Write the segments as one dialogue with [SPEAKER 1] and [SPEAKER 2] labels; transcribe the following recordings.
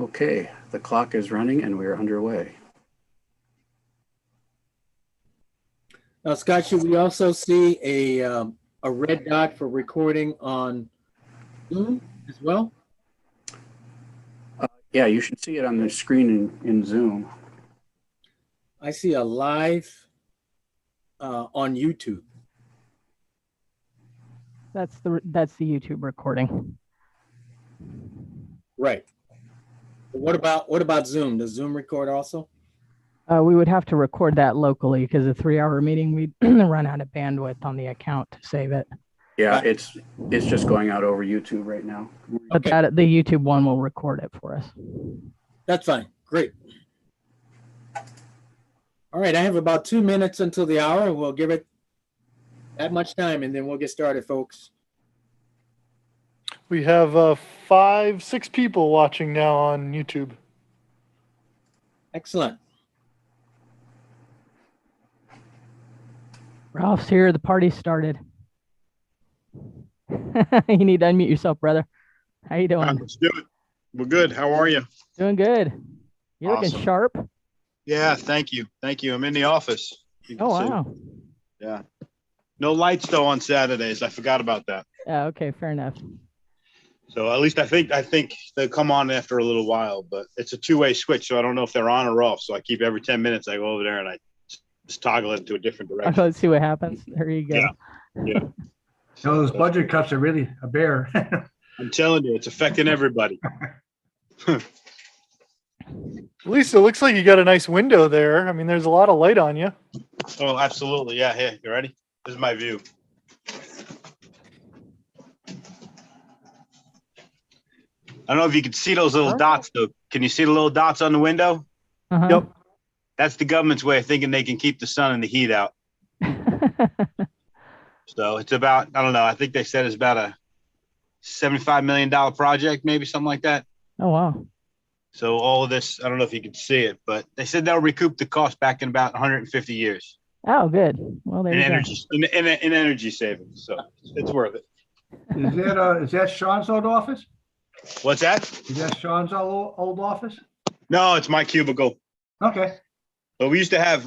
[SPEAKER 1] Okay, the clock is running and we're underway.
[SPEAKER 2] Now, Scott, should we also see a red dot for recording on Zoom as well?
[SPEAKER 1] Yeah, you should see it on the screen in Zoom.
[SPEAKER 2] I see a live on YouTube.
[SPEAKER 3] That's the YouTube recording.
[SPEAKER 2] Right. What about Zoom? Does Zoom record also?
[SPEAKER 3] We would have to record that locally because a 3-hour meeting, we'd run out of bandwidth on the account to save it.
[SPEAKER 1] Yeah, it's just going out over YouTube right now.
[SPEAKER 3] But the YouTube one will record it for us.
[SPEAKER 2] That's fine. Great. All right, I have about 2 minutes until the hour. We'll give it that much time, and then we'll get started, folks.
[SPEAKER 4] We have 6 people watching now on YouTube.
[SPEAKER 2] Excellent.
[SPEAKER 3] Ralph's here. The party started. You need to unmute yourself, brother. How you doing?
[SPEAKER 5] Let's do it. We're good. How are you?
[SPEAKER 3] Doing good. You're
[SPEAKER 5] Awesome.
[SPEAKER 3] looking sharp.
[SPEAKER 5] Yeah, thank you. Thank you. I'm in the office.
[SPEAKER 3] Oh, wow.
[SPEAKER 5] Yeah. No lights though on Saturdays. I forgot about that.
[SPEAKER 3] Yeah, okay, fair enough.
[SPEAKER 5] So at least I think they'll come on after a little while, but it's a two-way switch, so I don't know if they're on or off. So I keep every 10 minutes I go over there and I just toggle it into a different direction.
[SPEAKER 3] Let's see what happens. There you go.
[SPEAKER 5] Yeah.
[SPEAKER 6] So those budget cuts are really a bear.
[SPEAKER 5] I'm telling you, it's affecting everybody.
[SPEAKER 4] At least it looks like you got a nice window there. I mean, there's a lot of light on you.
[SPEAKER 5] Oh, absolutely. Yeah. Here, you ready? This is my view. I don't know if you can see those little dots though. Can you see the little dots on the window?
[SPEAKER 3] Uh-huh.
[SPEAKER 4] Yep.
[SPEAKER 5] That's the government's way of thinking they can keep the sun and the heat out. So it's about, I don't know, I think they said it's about a $75 million project, maybe something like that.
[SPEAKER 3] Oh, wow.
[SPEAKER 5] So all of this, I don't know if you can see it, but they said they'll recoup the cost back in about 150 years.
[SPEAKER 3] Oh, good. Well, there
[SPEAKER 5] in
[SPEAKER 3] you
[SPEAKER 5] energy,
[SPEAKER 3] go.
[SPEAKER 5] in energy savings. So it's worth it.
[SPEAKER 6] Is that Sean's old office?
[SPEAKER 5] What's that?
[SPEAKER 6] Is that Sean's old office?
[SPEAKER 5] No, it's my cubicle.
[SPEAKER 6] Okay.
[SPEAKER 5] But we used to have,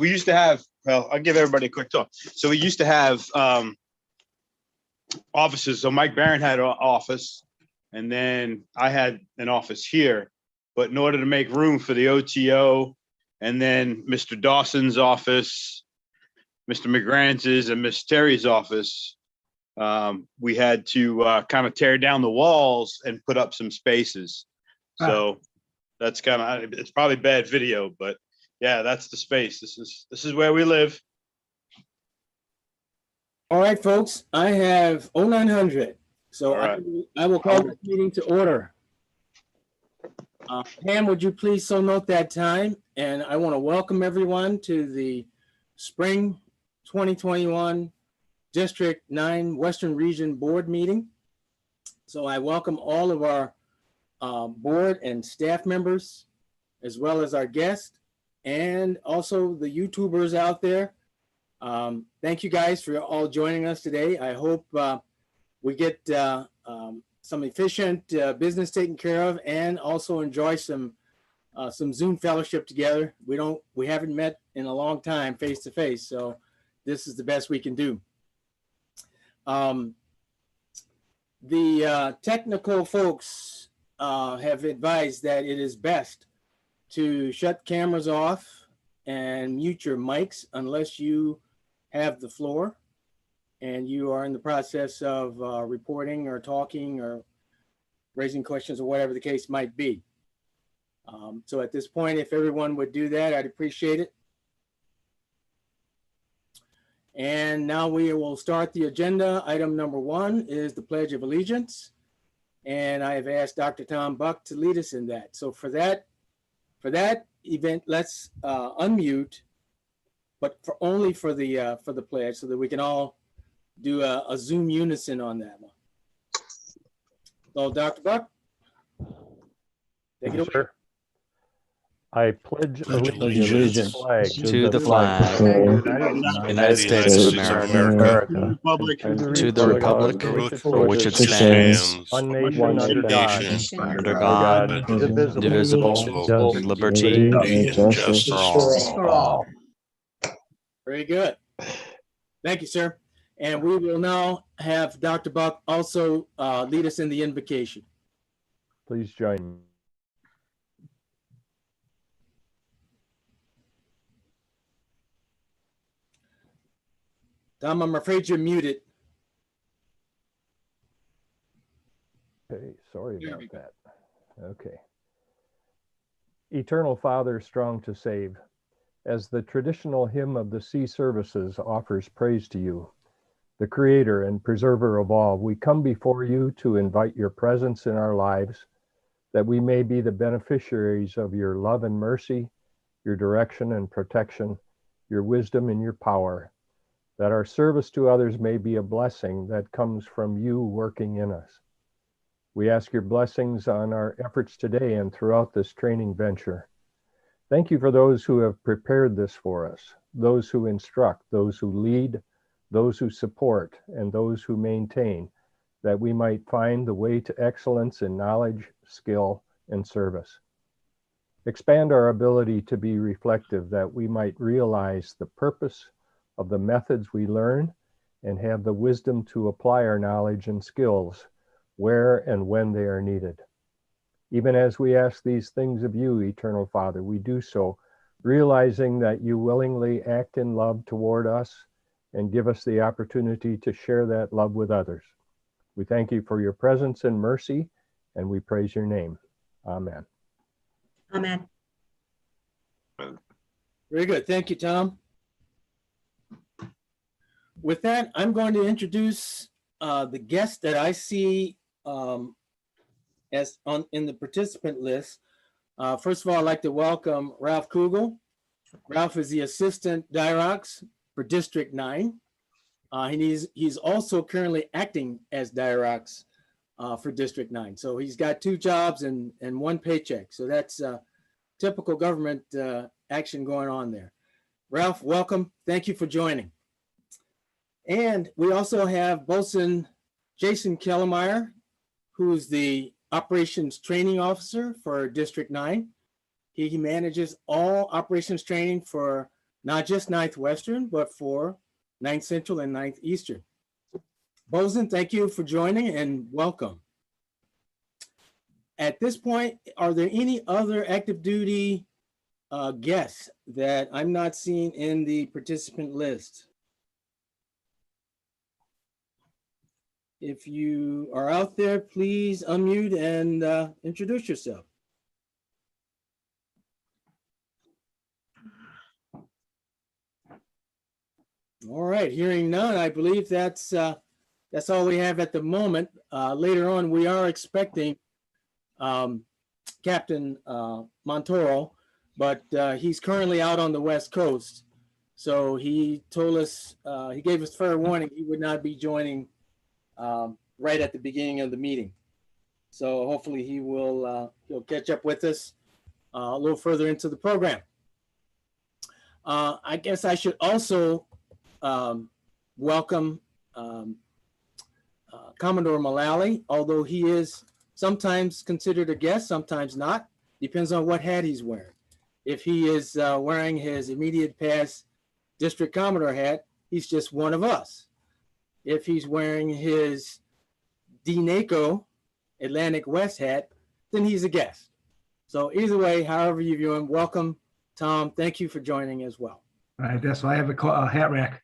[SPEAKER 5] well, I'll give everybody a quick talk. So we used to have offices. So Mike Barron had an office, and then I had an office here. But in order to make room for the OTO, and then Mr. Dawson's office, Mr. McGrantz's, and Miss Terry's office, we had to kind of tear down the walls and put up some spaces. So that's kind of, it's probably bad video, but yeah, that's the space. This is where we live.
[SPEAKER 2] All right, folks, I have 0900. So
[SPEAKER 5] All right.
[SPEAKER 2] I will call this meeting to order. Pam, would you please so note that time? And I want to welcome everyone to the Spring 2021 District 9 Western Region Board meeting. So I welcome all of our board and staff members, as well as our guests, and also the YouTubers out there. Thank you guys for all joining us today. I hope we get some efficient business taken care of, and also enjoy some Zoom fellowship together. We haven't met in a long time face to face, so this is the best we can do. The technical folks have advised that it is best to shut cameras off and mute your mics unless you have the floor and you are in the process of reporting or talking or raising questions or whatever the case might be. So at this point, if everyone would do that, I'd appreciate it. And now we will start the agenda. Item number 1 is the Pledge of Allegiance. And I have asked Dr. Tom Buck to lead us in that. So for that event, let's unmute, but only for the pledge, so that we can all do a Zoom unison on that one. So Dr. Buck, take it away.
[SPEAKER 4] Sure.
[SPEAKER 7] I pledge
[SPEAKER 8] Pledge
[SPEAKER 7] allegiance
[SPEAKER 8] allegiance
[SPEAKER 7] to the flag of the
[SPEAKER 8] United States of America,
[SPEAKER 7] and
[SPEAKER 8] to the republic for which it stands,
[SPEAKER 7] one nation under
[SPEAKER 8] one
[SPEAKER 7] God,
[SPEAKER 8] nation under God, indivisible, with liberty and justice for all.
[SPEAKER 2] Very good. Thank you, sir. And we will now have Dr. Buck also lead us in the invocation.
[SPEAKER 7] Please join me.
[SPEAKER 2] Tom, I'm afraid you're muted.
[SPEAKER 7] Okay, sorry
[SPEAKER 2] There
[SPEAKER 7] about
[SPEAKER 2] we go.
[SPEAKER 7] that. Okay. Eternal Father, strong to save, as the traditional hymn of the sea services offers praise to you, the creator and preserver of all, we come before you to invite your presence in our lives, that we may be the beneficiaries of your love and mercy, your direction and protection, your wisdom and your power, that our service to others may be a blessing that comes from you working in us. We ask your blessings on our efforts today and throughout this training venture. Thank you for those who have prepared this for us, those who instruct, those who lead, those who support, and those who maintain, that we might find the way to excellence in knowledge, skill, and service. Expand our ability to be reflective, that we might realize the purpose of the methods we learn and have the wisdom to apply our knowledge and skills where and when they are needed. Even as we ask these things of you, Eternal Father, we do so, realizing that you willingly act in love toward us and give us the opportunity to share that love with others. We thank you for your presence and mercy, and we praise your name. Amen.
[SPEAKER 9] Amen.
[SPEAKER 2] Very good. Thank you, Tom. With that, I'm going to introduce the guest that I see as in the participant list. First of all, I'd like to welcome Ralph Kugel. Ralph is the Assistant Dirox for District 9. And he's also currently acting as Dirox for District 9. So he's got two jobs and one paycheck. So that's typical government action going on there. Ralph, welcome. Thank you for joining. And we also have Bosun Jason Kellemeyer, who's the Operations Training Officer for District 9. He manages all operations training for not just 9th Western, but for 9th Central and 9th Eastern. Bosun, thank you for joining and welcome. At this point, are there any other active duty guests that I'm not seeing in the participant list? If you are out there, please unmute and introduce yourself. All right, hearing none, I believe that's all we have at the moment. Later on, we are expecting Captain Montoro, but he's currently out on the West Coast. So he told us, he gave us fair warning, he would not be joining right at the beginning of the meeting. So hopefully he'll catch up with us a little further into the program. I guess I should also welcome Commodore Mullally, although he is sometimes considered a guest, sometimes not. Depends on what hat he's wearing. If he is wearing his immediate past District Commodore hat, he's just one of us. If he's wearing his DNACO Atlantic West hat, then he's a guest. So either way, however you view him, welcome, Tom. Thank you for joining as well.
[SPEAKER 6] All right, that's why I have a hat rack.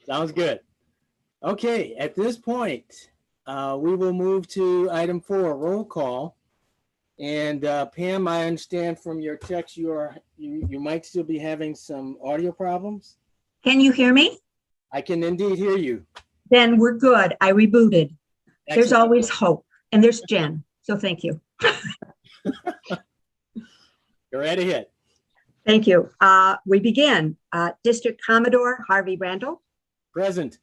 [SPEAKER 2] Sounds good. Okay, at this point, we will move to item 4, roll call. And Pam, I understand from your text you might still be having some audio problems.
[SPEAKER 9] Can you hear me?
[SPEAKER 2] I can indeed hear you.
[SPEAKER 9] Then we're good. I rebooted. There's
[SPEAKER 2] Excellent.
[SPEAKER 9] always hope. And there's Jen. So thank you.
[SPEAKER 2] Go right ahead.
[SPEAKER 9] Thank you. We begin. District Commodore Harvey Randall.
[SPEAKER 2] Present.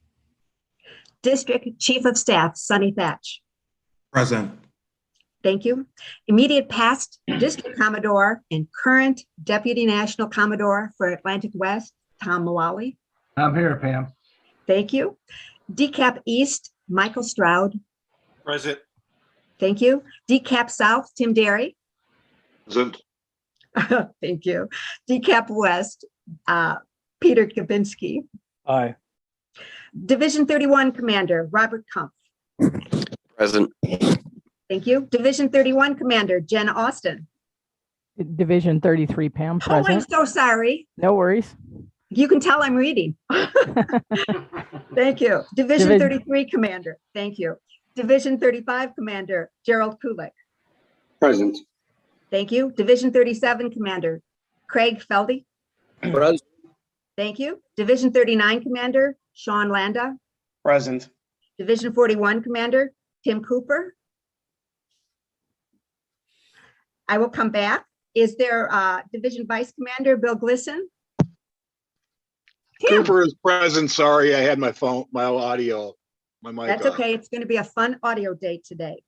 [SPEAKER 9] District Chief of Staff Sonny Thatch.
[SPEAKER 10] Present.
[SPEAKER 9] Thank you. Immediate past District Commodore and current Deputy National Commodore for Atlantic West, Tom Mullally.
[SPEAKER 6] I'm here, Pam.
[SPEAKER 9] Thank you. DCAP East, Michael Stroud.
[SPEAKER 10] Present.
[SPEAKER 9] Thank you. DCAP South, Tim Derry.
[SPEAKER 10] Present.
[SPEAKER 9] Thank you. DCAP West, Peter Kabinski.
[SPEAKER 4] Aye.
[SPEAKER 9] Division 31 Commander, Robert Kumpf.
[SPEAKER 8] Present.
[SPEAKER 9] Thank you. Division 31 Commander, Jen Austin.
[SPEAKER 3] Division 33, Pam,
[SPEAKER 9] Oh, I'm
[SPEAKER 3] present.
[SPEAKER 9] so sorry.
[SPEAKER 3] No worries.
[SPEAKER 9] You can tell I'm reading. Thank you. Division 33 Commander. Thank you. Division 35 Commander, Gerald Kulik.
[SPEAKER 10] Present.
[SPEAKER 9] Thank you. Division 37 Commander, Craig Feldy.
[SPEAKER 10] Present.
[SPEAKER 9] Thank you. Division 39 Commander, Sean Landa.
[SPEAKER 10] Present.
[SPEAKER 9] Division 41 Commander, Tim Cooper. I will come back. Is there Division Vice Commander, Bill Glisson? Tim.
[SPEAKER 10] Cooper is present. Sorry, I had my audio, my mic
[SPEAKER 9] That's
[SPEAKER 10] off.
[SPEAKER 9] okay. It's going to be a fun audio day today.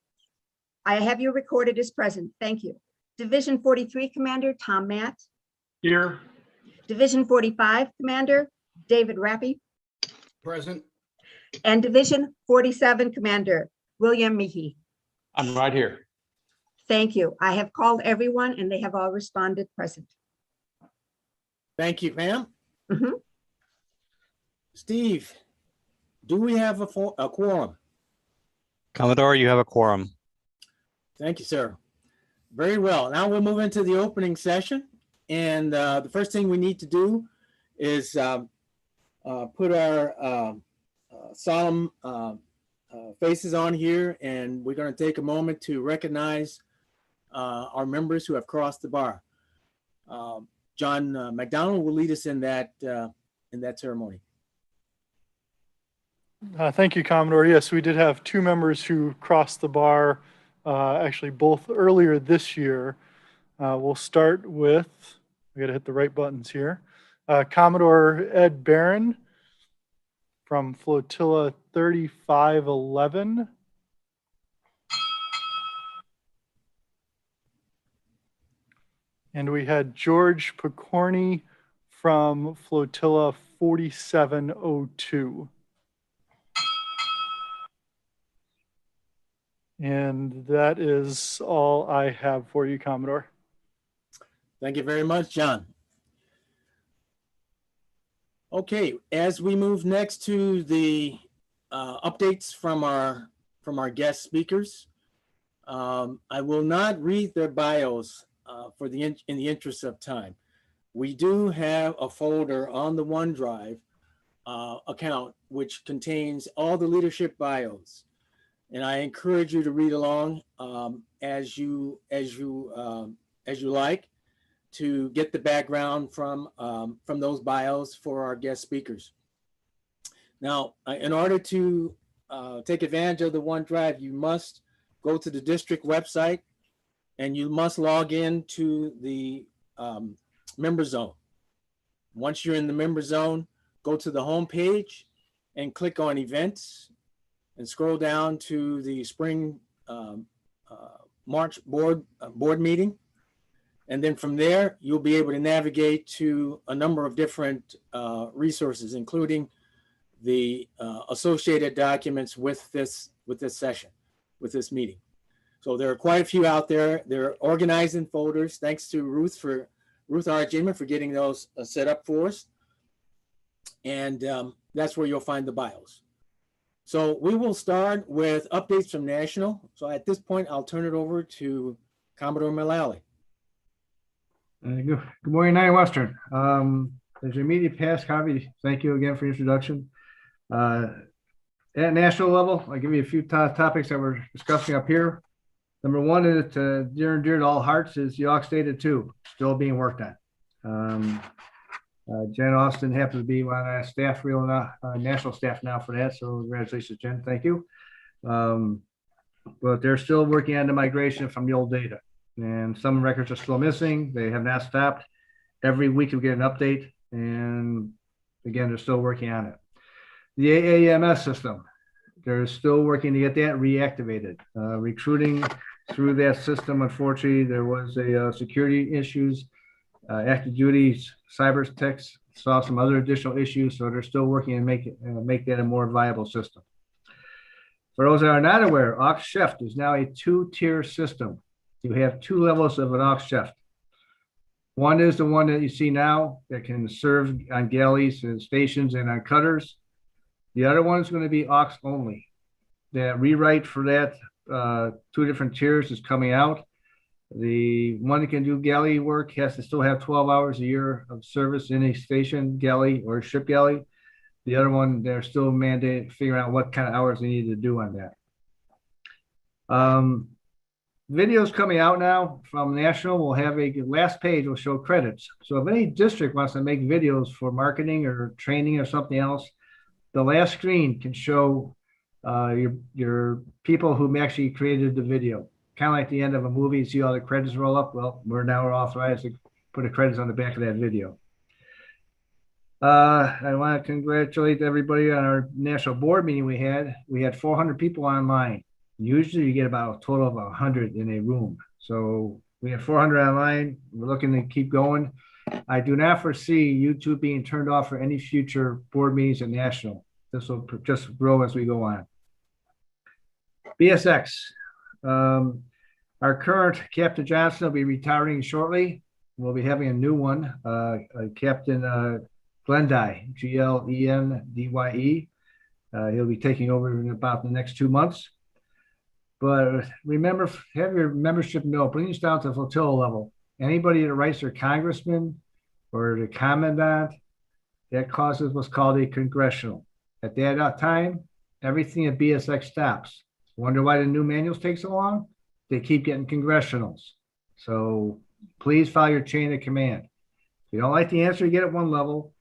[SPEAKER 9] I have you recorded as present. Thank you. Division 43 Commander, Tom Matt.
[SPEAKER 10] Here.
[SPEAKER 9] Division 45 Commander, David Rappy.
[SPEAKER 10] Present.
[SPEAKER 9] And Division 47 Commander, William Meehee.
[SPEAKER 10] I'm right here.
[SPEAKER 9] Thank you. I have called everyone and they have all responded present.
[SPEAKER 2] Thank you, Pam.
[SPEAKER 9] Mhm.
[SPEAKER 2] Steve, do we have a quorum?
[SPEAKER 8] Commodore, you have a quorum.
[SPEAKER 2] Thank you, sir. Very well. Now we'll move into the opening session. And the first thing we need to do is put our solemn faces on here. And we're going to take a moment to recognize our members who have crossed the bar. John McDonald will lead us in that ceremony.
[SPEAKER 4] Thank you, Commodore. Yes, we did have two members who crossed the bar, actually both earlier this year. We'll start with, I got to hit the right buttons here. Commodore Ed Barron from Flotilla 3511. And we had George Picorni from Flotilla 4702. And that is all I have for you, Commodore.
[SPEAKER 2] Thank you very much, John. Okay, as we move next to the updates from our guest speakers, I will not read their bios in the interest of time. We do have a folder on the OneDrive account which contains all the leadership bios, and I encourage you to read along as you like, to get the background from those bios for our guest speakers. Now, in order to take advantage of the OneDrive, you must go to the district website and you must log in to the member zone. Once you're in the member zone, go to the home page and click on events and scroll down to the spring March board meeting. And then from there, you'll be able to navigate to a number of different resources, including the associated documents with this session, with this meeting. So there are quite a few out there. They're organized in folders. Thanks to Ruth R. Jima for getting those set up for us. And that's where you'll find the bios. So we will start with updates from National. So at this point, I'll turn it over to Commodore Mullally.
[SPEAKER 6] Good morning, 9 Western. There's your immediate past copy. Thank you again for your introduction. At national level, I'll give you a few topics that we're discussing up here. Number one is near and dear to all hearts is Yawkes Data 2, still being worked on. Jen Austin happens to be on our staff, national staff now for that. So congratulations, Jen. Thank you. But they're still working on the migration from the old data. And some records are still missing. They have not stopped. Every week we get an update. And again, they're still working on it. The AAMS system, they're still working to get that reactivated. Recruiting through that system, unfortunately, there was a security issues. Active duty cyber techs saw some other additional issues, so they're still working and make that a more viable system. For those that are not aware, aux chef is now a 2-tier system. You have 2 levels of an aux chef. One is the one that you see now that can serve on galleys and stations and on cutters. The other one is going to be aux only. The rewrite for that 2 different tiers is coming out. The one that can do galley work has to still have 12 hours a year of service in a station galley or ship galley. The other one, they're still mandated figuring out what kind of hours they need to do on that. Videos coming out now from National will have a last page will show credits. So if any district wants to make videos for marketing or training or something else, the last screen can show your people who actually created the video. Kind of like the end of a movie, you see all the credits roll up. Well, we're now authorized to put the credits on the back of that video. I want to congratulate everybody on our national board meeting we had. We had 400 people online. Usually you get about a total of 100 in a room. So we have 400 online. We're looking to keep going. I do not foresee YouTube being turned off for any future board meetings at national. This will just grow as we go on. BSX. Our current Captain Johnson will be retiring shortly. We'll be having a new one, Captain Glendye, Glendye. He'll be taking over in about the next 2 months. But remember, have your membership know, bring us down to flotilla level. Anybody that writes their congressman or the commandant, that causes what's called a congressional. At that time, everything at BSX stops. Wonder why the new manuals take so long? They keep getting congressionals. So please follow your chain of command. If you don't like the answer you get at one level,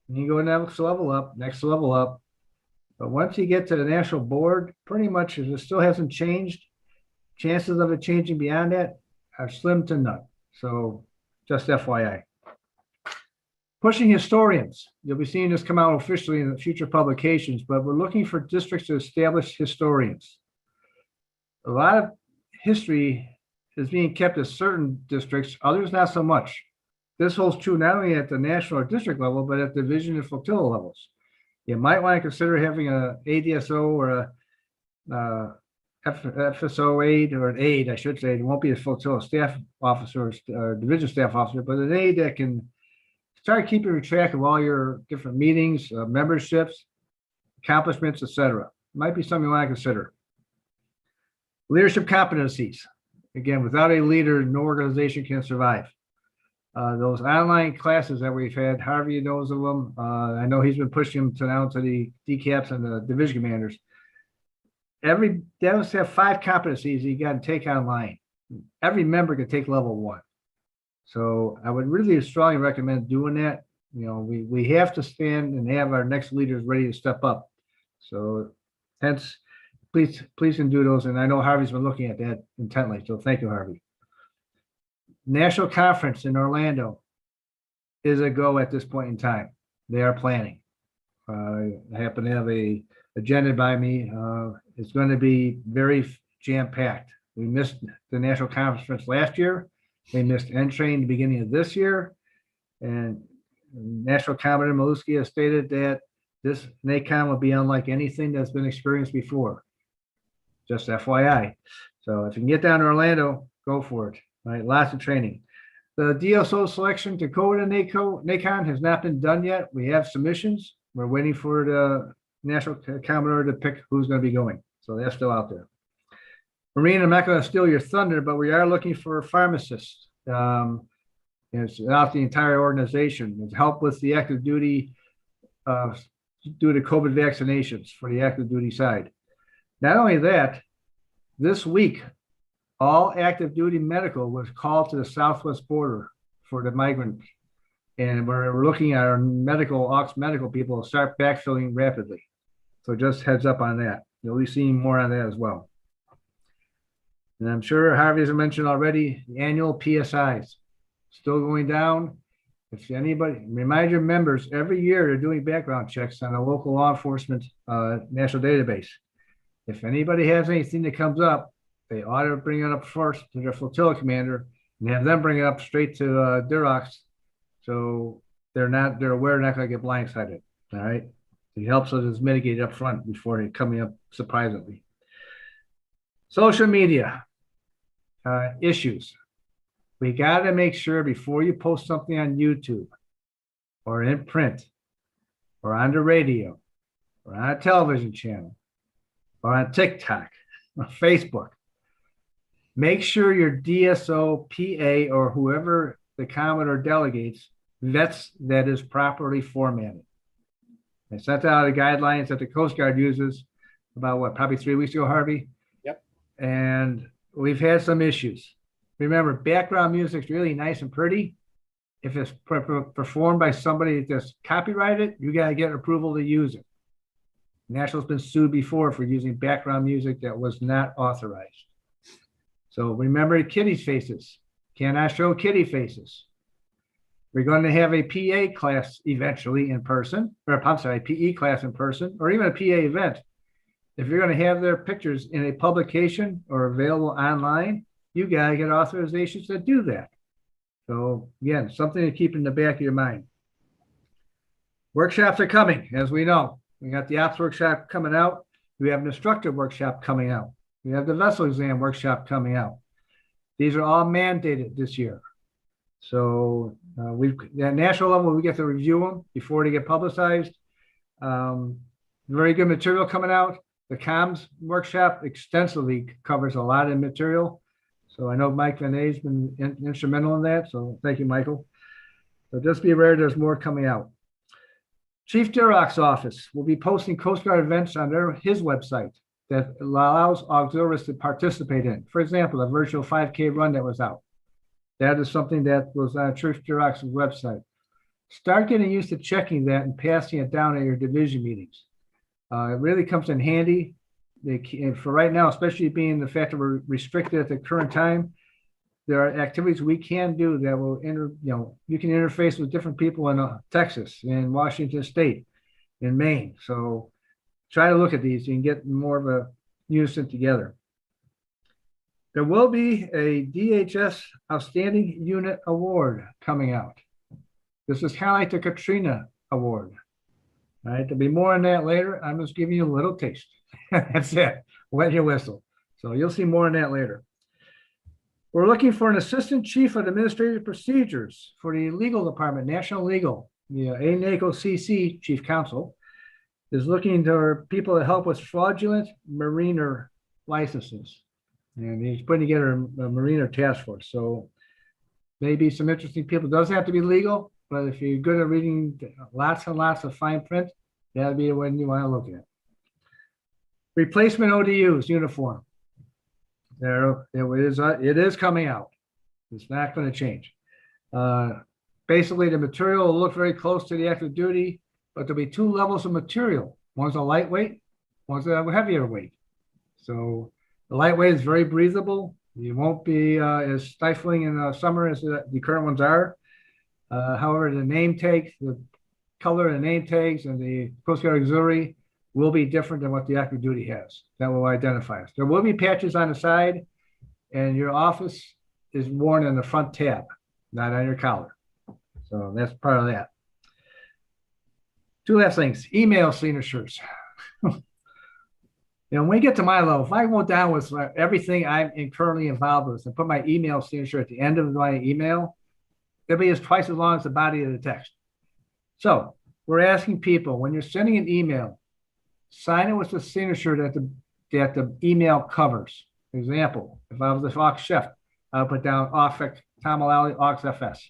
[SPEAKER 6] you go next level up, next level up. But once you get to the national board, pretty much if it still hasn't changed, chances of it changing beyond that are slim to none. So just FYI. Pushing historians. You'll be seeing this come out officially in the future publications, but we're looking for districts to establish historians. A lot of history is being kept at certain districts, others not so much. This holds true not only at the national or district level, but at division and flotilla levels. You might want to consider having a ADSO or a FSO aide, or an aide, I should say. It won't be a flotilla staff officer or division staff officer, but an aide that can start keeping track of all your different meetings, memberships, accomplishments, etc. Might be something you want to consider. Leadership competencies. Again, without a leader, no organization can survive. Those online classes that we've had, Harvey knows of them. I know he's been pushing them down to the DCAPs and the division commanders. They must have 5 competencies you got to take online. Every member can take level 1. So I would really strongly recommend doing that. You know, we have to stand and have our next leaders ready to step up. So hence, please can do those. And I know Harvey's been looking at that intently. So thank you, Harvey. National conference in Orlando is a go at this point in time. They are planning. I happen to have a agenda by me. It's going to be very jam-packed. We missed the national conference last year. We missed N-Train the beginning of this year. And National Commodore Maluski has stated that this NACOM will be unlike anything that's been experienced before. Just FYI. So if you can get down to Orlando, go for it. Right, lots of training. The DSO selection to code and NACON has not been done yet. We have submissions. We're waiting for the National Commodore to pick who's going to be going. So that's still out there. Marine, I'm not going to steal your thunder, but we are looking for pharmacists. It's out the entire organization to help with the active duty due to COVID vaccinations for the active duty side. Not only that, this week, all active duty medical was called to the southwest border for the migrants. And we're looking at our aux medical people to start backfilling rapidly. So just heads up on that. You'll be seeing more on that as well. And I'm sure Harvey has mentioned already, the annual PSIs still going down. If anybody, remind your members, every year they're doing background checks on a local law enforcement national database. If anybody has anything that comes up, they ought to bring it up first to their flotilla commander and have them bring it up straight to Durox, so they're aware they're not going to get blindsided. All right, it helps us mitigate up front before they coming up surprisingly. Social media issues. We got to make sure before you post something on YouTube or in print or on the radio or on a television channel or on TikTok or Facebook, make sure your DSO, PA, or whoever the Commodore delegates vets that is properly formatted. I sent out the guidelines that the Coast Guard uses about what, probably 3 weeks ago, Harvey?
[SPEAKER 2] Yep.
[SPEAKER 6] And we've had some issues. Remember, background music's really nice and pretty. If it's performed by somebody that's copyrighted, you got to get approval to use it. National's been sued before for using background music that was not authorized. So remember kitties' faces. Cannot show kitty faces. We're going to have a PA class eventually in person, or I'm sorry, PE class in person, or even a PA event. If you're going to have their pictures in a publication or available online, you got to get authorizations to do that. So again, something to keep in the back of your mind. Workshops are coming, as we know. We got the ops workshop coming out. We have an instructor workshop coming out. We have the vessel exam workshop coming out. These are all mandated this year. So at national level, we get to review them before they get publicized. Very good material coming out. The comms workshop extensively covers a lot of material. So I know Mike Van A's been instrumental in that. So thank you, Michael. So just be aware there's more coming out. Chief Durock's office will be posting Coast Guard events on his website that allows auxiliaries to participate in. For example, a virtual 5K run that was out. That is something that was on Chief Durock's website. Start getting used to checking that and passing it down at your division meetings. It really comes in handy. For right now, especially being the fact that we're restricted at the current time, there are activities we can do that will you can interface with different people in Texas, in Washington State, in Maine. So try to look at these and get more of a unison together. There will be a DHS Outstanding Unit Award coming out. This is kind of like the Katrina Award. All right, there'll be more on that later. I'm just giving you a little taste. That's it. Wet your whistle. So you'll see more on that later. We're looking for an Assistant Chief of Administrative Procedures for the Legal Department, National Legal. The ANACO CC Chief Counsel is looking for people to help with fraudulent mariner licenses. And he's putting together a mariner task force. So maybe some interesting people. It doesn't have to be legal, but if you're good at reading lots and lots of fine print, that'll be the one you want to look at. Replacement ODUs uniform. It is coming out. It's not going to change. Basically, the material will look very close to the active duty, but there'll be two levels of material. One's a lightweight, one's a heavier weight. So the lightweight is very breathable. You won't be as stifling in the summer as the current ones are. However, the name tags, the color of the name tags, and the Coast Guard Auxiliary will be different than what the active duty has. That will identify us. There will be patches on the side, and your office is worn on the front tab, not on your collar. So that's part of that. Two last things, email signatures. When we get to my level, if I go down with everything I'm currently involved with and put my email signature at the end of my email, it'll be twice as long as the body of the text. So we're asking people, when you're sending an email, sign it with the signature that the email covers. For example, if I was the Fox chef, I would put down OFF, Tom O'Lally, AUX FS,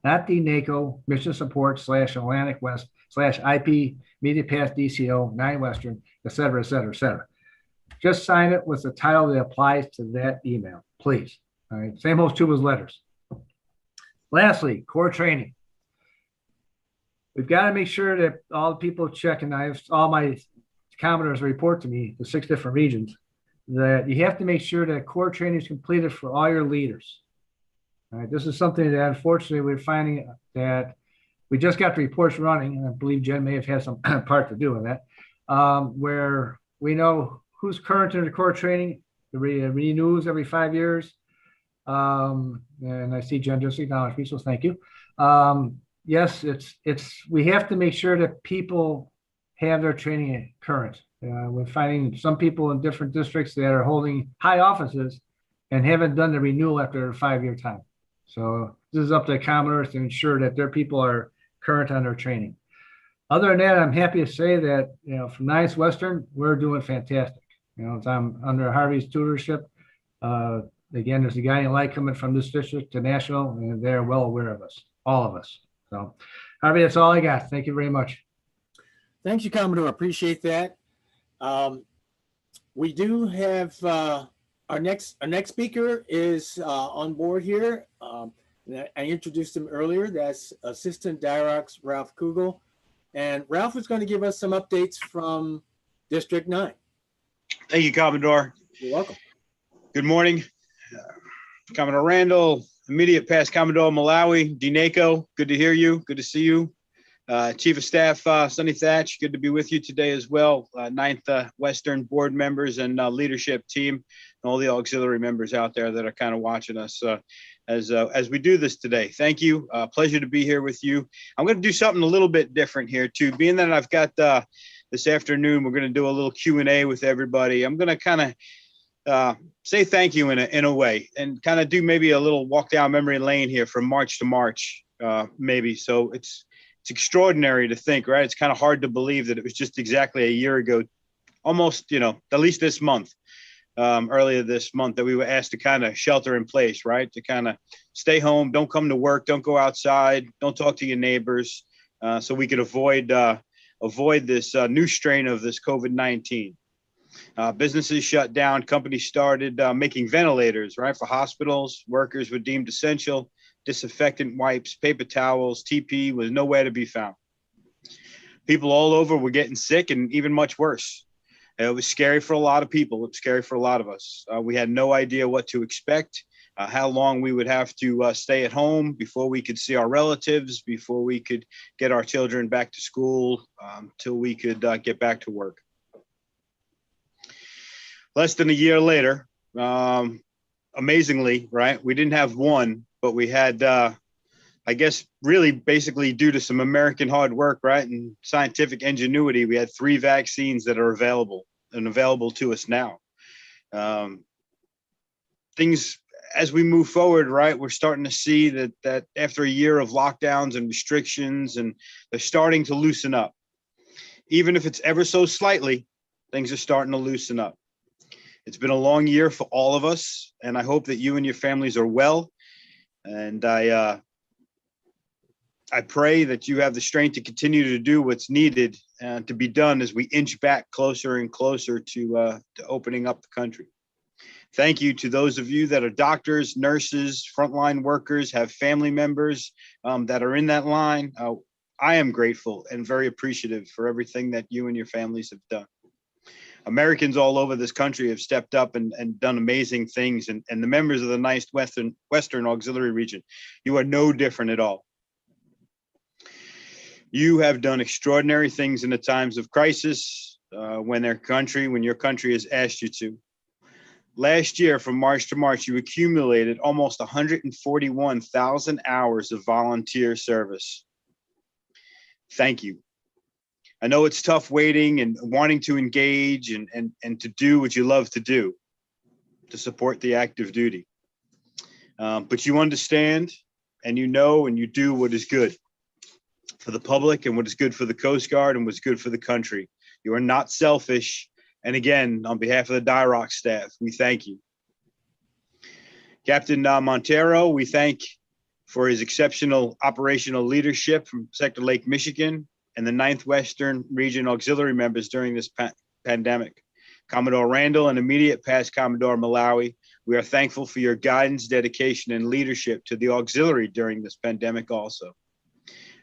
[SPEAKER 6] not the NACO Mission Support / Atlantic West / IP Media Pass DCO 9 Western, et cetera, et cetera, et cetera. Just sign it with the title that applies to that email, please. All right, same holds true as letters. Lastly, core training. We've got to make sure that all the people check, and I have all my Commodores report to me, the 6 different regions, that you have to make sure that core training is completed for all your leaders. All right, this is something that unfortunately we're finding that we just got the reports running, and I believe Jen may have had some part to do with that, where we know who's current in the core training renews every 5 years. And I see Jen just acknowledged me, so thank you. Yes, we have to make sure that people have their training current. We're finding some people in different districts that are holding high offices and haven't done the renewal after a 5-year time. So this is up to the Commodores to ensure that their people are current on their training. Other than that, I'm happy to say that, from 9th Western, we're doing fantastic. I'm under Harvey's tutorship. Again, there's a guiding light coming from this district to national, and they're well aware of us, all of us. So, Harvey, that's all I got. Thank you very much.
[SPEAKER 2] Thank you, Commodore. Appreciate that. We do have our next speaker is on board here. I introduced him earlier. That's Assistant Director Ralph Kugel. And Ralph is going to give us some updates from District 9.
[SPEAKER 5] Thank you, Commodore.
[SPEAKER 2] You're welcome.
[SPEAKER 5] Good morning, Commodore Randall, immediate past Commodore Malawi, DNACO, good to hear you, good to see you. Chief of Staff Sonny Thatch, good to be with you today as well. 9th Western board members and leadership team, and all the auxiliary members out there that are kind of watching us as we do this today. Thank you. Pleasure to be here with you. I'm going to do something a little bit different here too. Being that I've got this afternoon, we're going to do a little Q&A with everybody. I'm going to kind of say thank you in a way, and kind of do maybe a little walk down memory lane here from March to March, maybe. So it's extraordinary to think, right? It's kind of hard to believe that it was just exactly a year ago, almost, at least this month, earlier this month, that we were asked to kind of shelter in place, right? To kind of stay home, don't come to work, don't go outside, don't talk to your neighbors, so we could avoid this new strain of this COVID-19. Businesses shut down, companies started making ventilators, right, for hospitals. Workers were deemed essential. Disinfectant wipes, paper towels, TP was nowhere to be found. People all over were getting sick, and even much worse. It was scary for a lot of people. It was scary for a lot of us. We had no idea what to expect, how long we would have to stay at home before we could see our relatives, before we could get our children back to school, till we could get back to work. Less than a year later, amazingly, right, we didn't have one, but we had, I guess, really basically due to some American hard work, right, and scientific ingenuity, we had 3 vaccines that are available to us now. Things, as we move forward, right, we're starting to see that after a year of lockdowns and restrictions, and they're starting to loosen up. Even if it's ever so slightly, things are starting to loosen up. It's been a long year for all of us, and I hope that you and your families are well. And I pray that you have the strength to continue to do what's needed to be done as we inch back closer and closer to opening up the country. Thank you to those of you that are doctors, nurses, frontline workers, have family members that are in that line. I am grateful and very appreciative for everything that you and your families have done. Americans all over this country have stepped up and done amazing things. And the members of the 9th Western Auxiliary Region, you are no different at all. You have done extraordinary things in the times of crisis when your country has asked you to. Last year, from March to March, you accumulated almost 141,000 hours of volunteer service. Thank you. I know it's tough waiting and wanting to engage and to do what you love to do, to support the active duty. But you understand, and you know, and you do what is good for the public and what is good for the Coast Guard and what's good for the country. You are not selfish. And again, on behalf of the DIROC staff, we thank you. Captain Montero, we thank for his exceptional operational leadership from Sector Lake, Michigan, and the 9th Western Region auxiliary members during this pandemic. Commodore Randall and immediate past Commodore Malawi, we are thankful for your guidance, dedication, and leadership to the auxiliary during this pandemic also.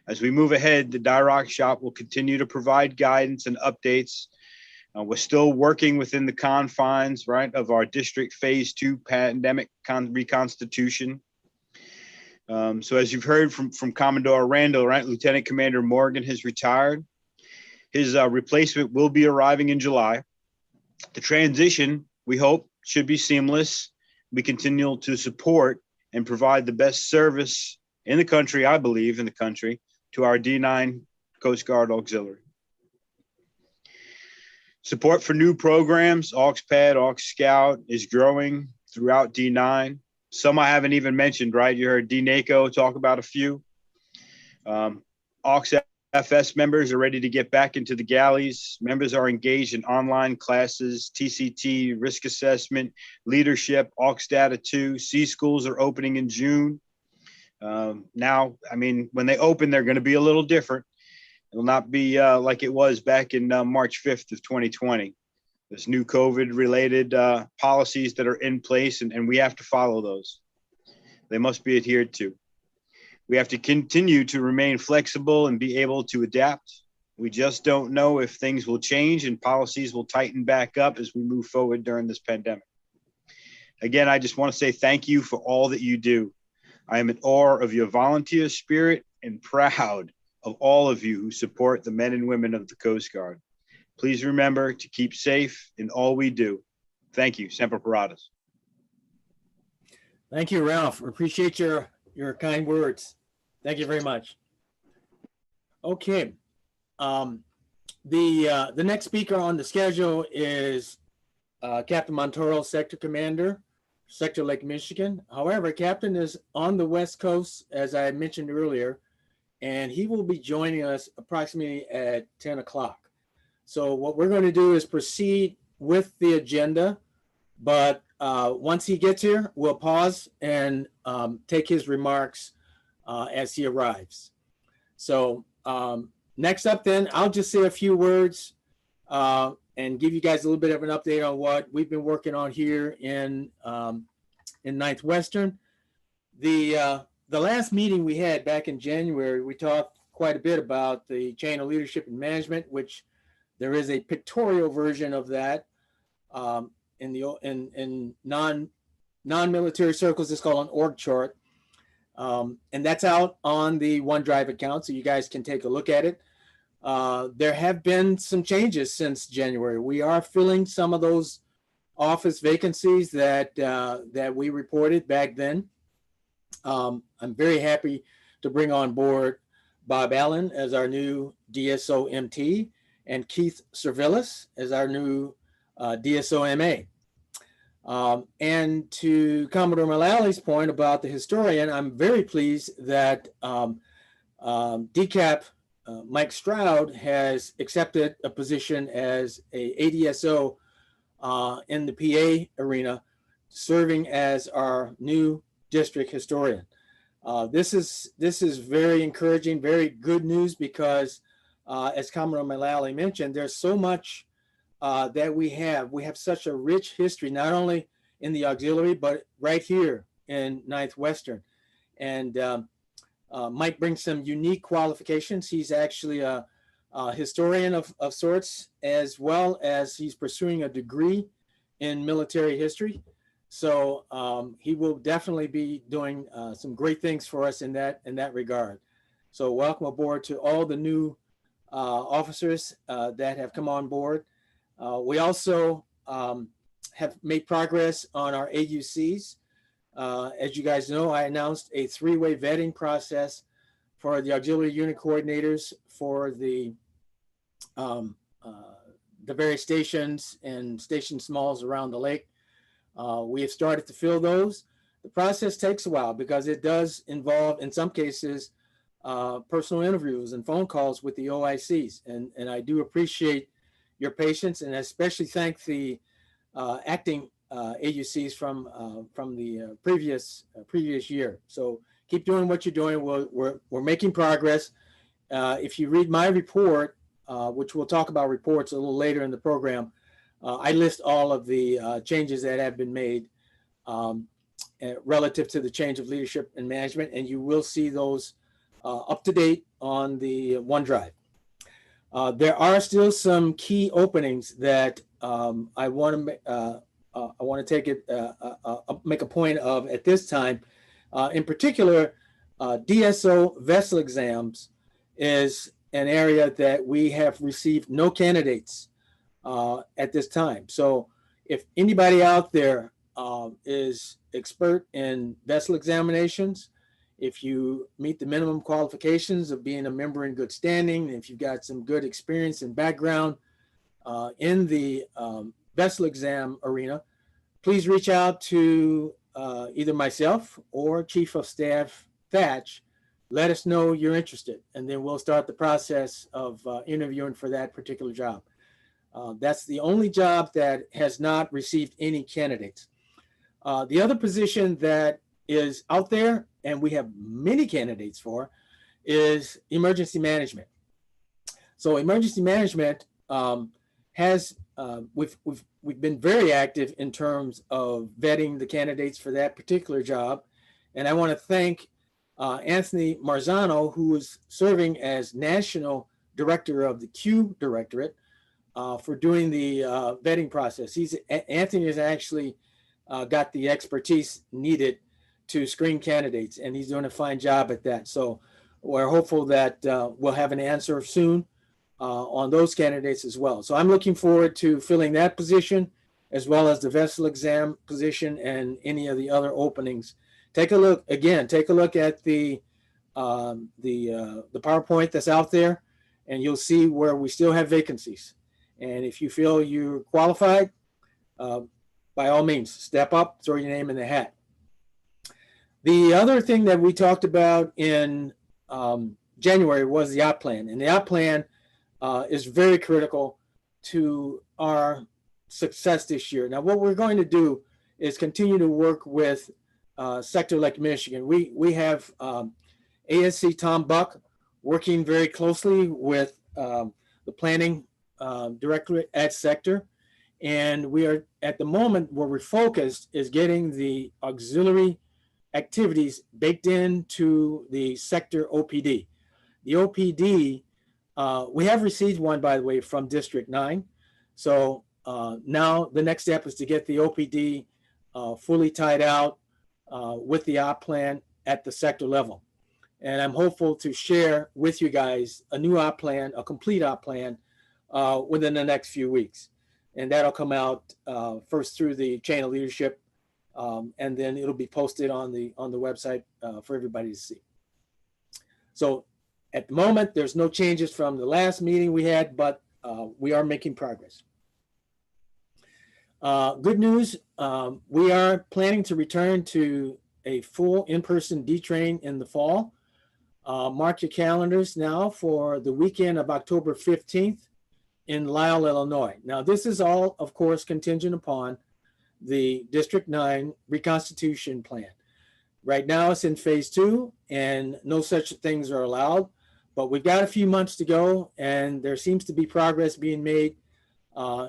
[SPEAKER 5] As we move ahead, the DIROC shop will continue to provide guidance and updates. We're still working within the confines, right, of our district phase 2 pandemic reconstitution. So as you've heard from Commodore Randall, right, Lieutenant Commander Morgan has retired. His replacement will be arriving in July. The transition, we hope, should be seamless. We continue to support and provide the best service in the country, I believe, in the country, to our D9 Coast Guard Auxiliary. Support for new programs, AUXPAD, AUX Scout, is growing throughout D9. Some I haven't even mentioned, right? You heard DNACO talk about a few. AUX FS members are ready to get back into the galleys. Members are engaged in online classes, TCT, risk assessment, leadership, AUX Data 2. C schools are opening in June. Now, I mean, when they open, they're going to be a little different. It will not be like it was back in March 5th of 2020. There's new COVID-related policies that are in place, and we have to follow those. They must be adhered to. We have to continue to remain flexible and be able to adapt. We just don't know if things will change and policies will tighten back up as we move forward during this pandemic. Again, I just want to say thank you for all that you do. I am in awe of your volunteer spirit and proud of all of you who support the men and women of the Coast Guard. Please remember to keep safe in all we do. Thank you. Semper Paratus.
[SPEAKER 2] Thank you, Ralph. Appreciate your kind words. Thank you very much. Okay. The next speaker on the schedule is Captain Montoro, Sector Commander, Sector Lake Michigan. However, Captain is on the West Coast, as I mentioned earlier, and he will be joining us approximately at 10 o'clock. So what we're going to do is proceed with the agenda, but once he gets here, we'll pause and take his remarks as he arrives. So next up then, I'll just say a few words and give you guys a little bit of an update on what we've been working on here in 9th Western. The last meeting we had back in January, we talked quite a bit about the chain of leadership and management, which there is a pictorial version of that in non-military circles. It's called an org chart. And that's out on the OneDrive account, so you guys can take a look at it. There have been some changes since January. We are filling some of those office vacancies that we reported back then. I'm very happy to bring on board Bob Allen as our new DSO MT and Keith Servillis as our new DSO MA. And to Commodore Mullally's point about the historian, I'm very pleased that DCAP Mike Stroud has accepted a position as a ADSO in the PA arena, serving as our new district historian. This is very encouraging, very good news, because as Commodore Mullally mentioned, there's so much that we have such a rich history, not only in the auxiliary, but right here in 9th Western. And Mike brings some unique qualifications. He's actually a historian of sorts, as well as he's pursuing a degree in military history. So he will definitely be doing some great things for us in that regard. So welcome aboard to all the new officers that have come on board. We also have made progress on our AUCs. As you guys know, I announced a 3-way vetting process for the auxiliary unit coordinators for the various stations and station smalls around the lake. We have started to fill those. The process takes a while because it does involve, in some cases, personal interviews and phone calls with the OICs. And I do appreciate your patience, and especially thank the acting AUCs from the previous year. So keep doing what you're doing. We're making progress. If you read my report, which we'll talk about reports a little later in the program, I list all of the changes that have been made relative to the change of leadership and management, and you will see those up to date on the OneDrive. There are still some key openings that I want to make a point of at this time. In particular, DSO vessel exams is an area that we have received no candidates at this time. So if anybody out there is expert in vessel examinations, if you meet the minimum qualifications of being a member in good standing, if you've got some good experience and background in the vessel exam arena, please reach out to either myself or Chief of Staff Thatch. Let us know you're interested, and then we'll start the process of interviewing for that particular job. That's the only job that has not received any candidates. The other position that is out there, and we have many candidates for, is emergency management. So emergency management we've been very active in terms of vetting the candidates for that particular job. And I want to thank Anthony Marzano, who is serving as National Director of the Q Directorate, for doing the vetting process. Anthony has actually got the expertise needed to screen candidates, and he's doing a fine job at that. So we're hopeful that we'll have an answer soon on those candidates as well. So I'm looking forward to filling that position, as well as the vessel exam position and any of the other openings. Take a look at the PowerPoint that's out there, and you'll see where we still have vacancies. And if you feel you're qualified, by all means, step up, throw your name in the hat. The other thing that we talked about in January was the op plan. And the op plan is very critical to our success this year. Now, what we're going to do is continue to work with Sector Lake Michigan. We have ASC Tom Buck working very closely with the planning directorate at Sector. And we are, at the moment, where we're focused is getting the auxiliary activities baked into the Sector OPD. The OPD, we have received one, by the way, from District 9. So now the next step is to get the OPD fully tied out with the op plan at the sector level. And I'm hopeful to share with you guys a new op plan, a complete op plan, within the next few weeks. And that'll come out first through the chain of leadership, and then it'll be posted on the website for everybody to see. So at the moment, there's no changes from the last meeting we had, but we are making progress. Good news, we are planning to return to a full in-person D-Train in the fall. Mark your calendars now for the weekend of October 15th in Lisle, Illinois. Now, this is all, of course, contingent upon the District 9 reconstitution plan. Right now, it's in phase 2, and no such things are allowed. But we've got a few months to go, and there seems to be progress being made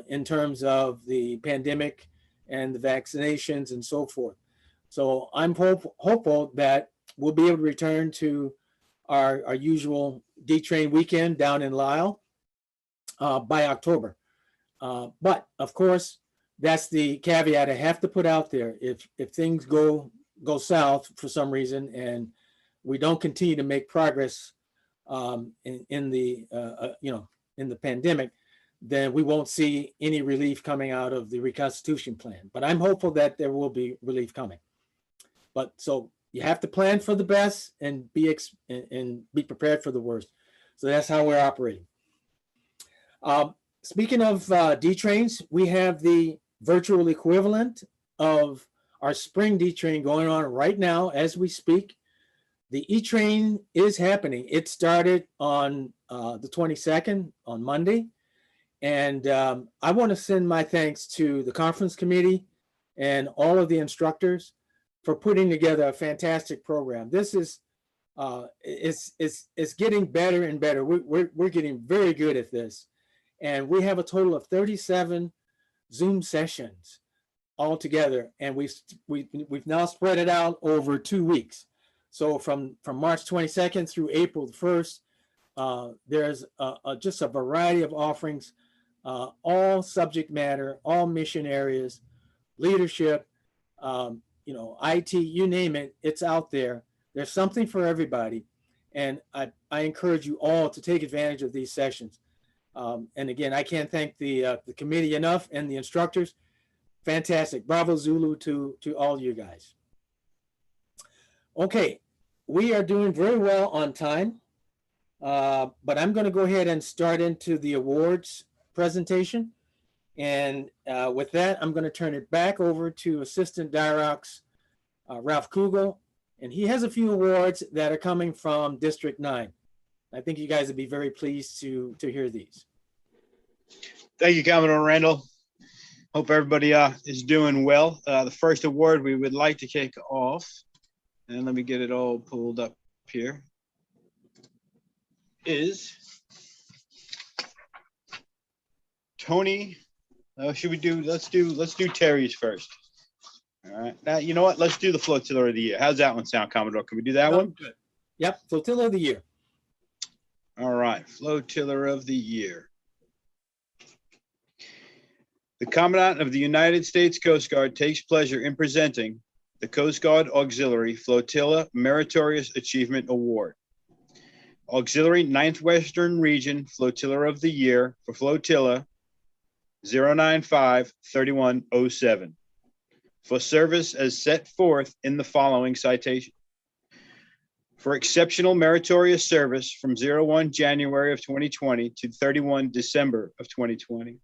[SPEAKER 2] in terms of the pandemic and the vaccinations and so forth. So I'm hopeful that we'll be able to return to our usual D-Train weekend down in Lisle by October. But of course, that's the caveat I have to put out there. If things go south for some reason and we don't continue to make progress in the pandemic, then we won't see any relief coming out of the reconstitution plan. But I'm hopeful that there will be relief coming. But so you have to plan for the best and be prepared for the worst. So that's how we're operating. Speaking of D-Trains, we have the virtual equivalent of our spring D-Train going on right now as we speak. The E-Train is happening. It started on the 22nd, on Monday. And I want to send my thanks to the conference committee and all of the instructors for putting together a fantastic program. This is it's getting better and better. We're getting very good at this. And we have a total of 37 Zoom sessions all together. And we've now spread it out over 2 weeks. So from March 22nd through April 1st, there's just a variety of offerings, all subject matter, all mission areas, leadership, IT, you name it, it's out there. There's something for everybody. And I encourage you all to take advantage of these sessions. And again, I can't thank the committee enough and the instructors. Fantastic. Bravo Zulu to all you guys. Okay, we are doing very well on time, but I'm going to go ahead and start into the awards presentation. And with that, I'm going to turn it back over to Assistant Dirox Ralph Kugel. And he has a few awards that are coming from District 9. I think you guys would be very pleased to hear these.
[SPEAKER 5] Thank you, Commodore Randall. Hope everybody is doing well. The first award we would like to kick off, and let me get it all pulled up here, is Tony. Let's do Terry's first. All right. Now, you know what? Let's do the Flotilla of the Year. How's that one sound, Commodore? Can we do that one?
[SPEAKER 2] Good. Yep. Flotilla of the Year.
[SPEAKER 5] All right. Flotilla of the Year. The Commandant of the United States Coast Guard takes pleasure in presenting the Coast Guard Auxiliary Flotilla Meritorious Achievement Award. Auxiliary 9th Western Region Flotilla of the Year for Flotilla 095-3107 for service as set forth in the following citation. For exceptional meritorious service from 01 January of 2020 to 31 December of 2020,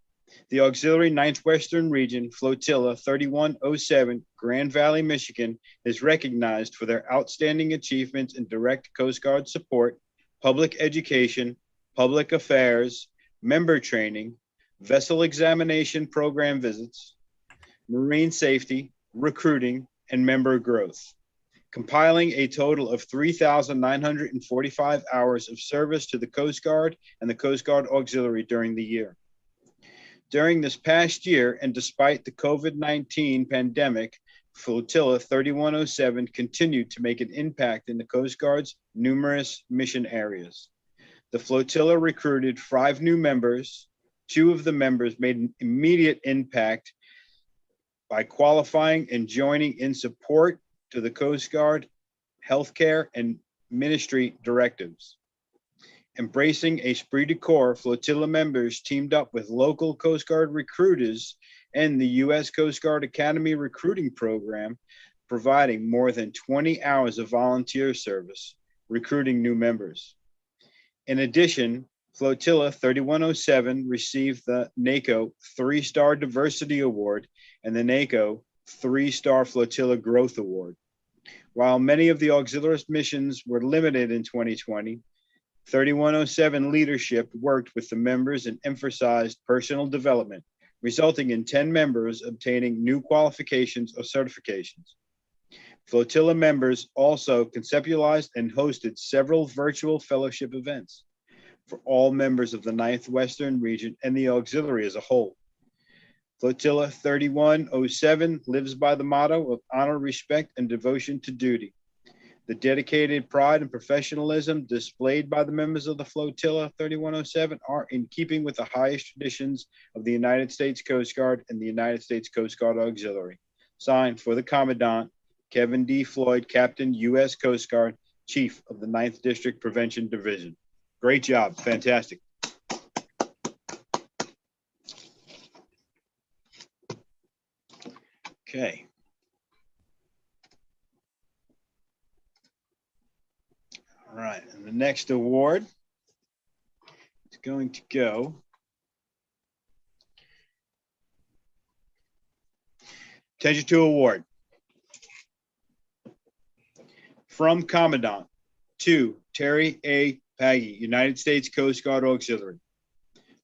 [SPEAKER 5] the Auxiliary 9th Western Region Flotilla 3107, Grand Valley, Michigan, is recognized for their outstanding achievements in direct Coast Guard support, public education, public affairs, member training, vessel examination program visits, marine safety, recruiting, and member growth, compiling a total of 3,945 hours of service to the Coast Guard and the Coast Guard Auxiliary during the year. During this past year, and despite the COVID-19 pandemic, Flotilla 3107 continued to make an impact in the Coast Guard's numerous mission areas. The flotilla recruited 5 new members. 2 of the members made an immediate impact by qualifying and joining in support to the Coast Guard healthcare and ministry directives. Embracing esprit de corps, flotilla members teamed up with local Coast Guard recruiters and the U.S. Coast Guard Academy recruiting program, providing more than 20 hours of volunteer service, recruiting new members. In addition, Flotilla 3107 received the NACO 3-Star Diversity Award and the NACO 3-Star Flotilla Growth Award. While many of the auxiliary missions were limited in 2020, 3107 leadership worked with the members and emphasized personal development, resulting in 10 members obtaining new qualifications or certifications. Flotilla members also conceptualized and hosted several virtual fellowship events for all members of the 9th Western Region and the auxiliary as a whole. Flotilla 3107 lives by the motto of honor, respect, and devotion to duty. The dedicated pride and professionalism displayed by the members of the Flotilla 3107 are in keeping with the highest traditions of the United States Coast Guard and the United States Coast Guard Auxiliary. Signed for the Commandant, Kevin D. Floyd, Captain, U.S. Coast Guard, Chief of the 9th District Prevention Division. Great job. Fantastic. Okay. All right, and the next award is going to go Attention to Award from Commandant to Terry A. Paggy, United States Coast Guard Auxiliary.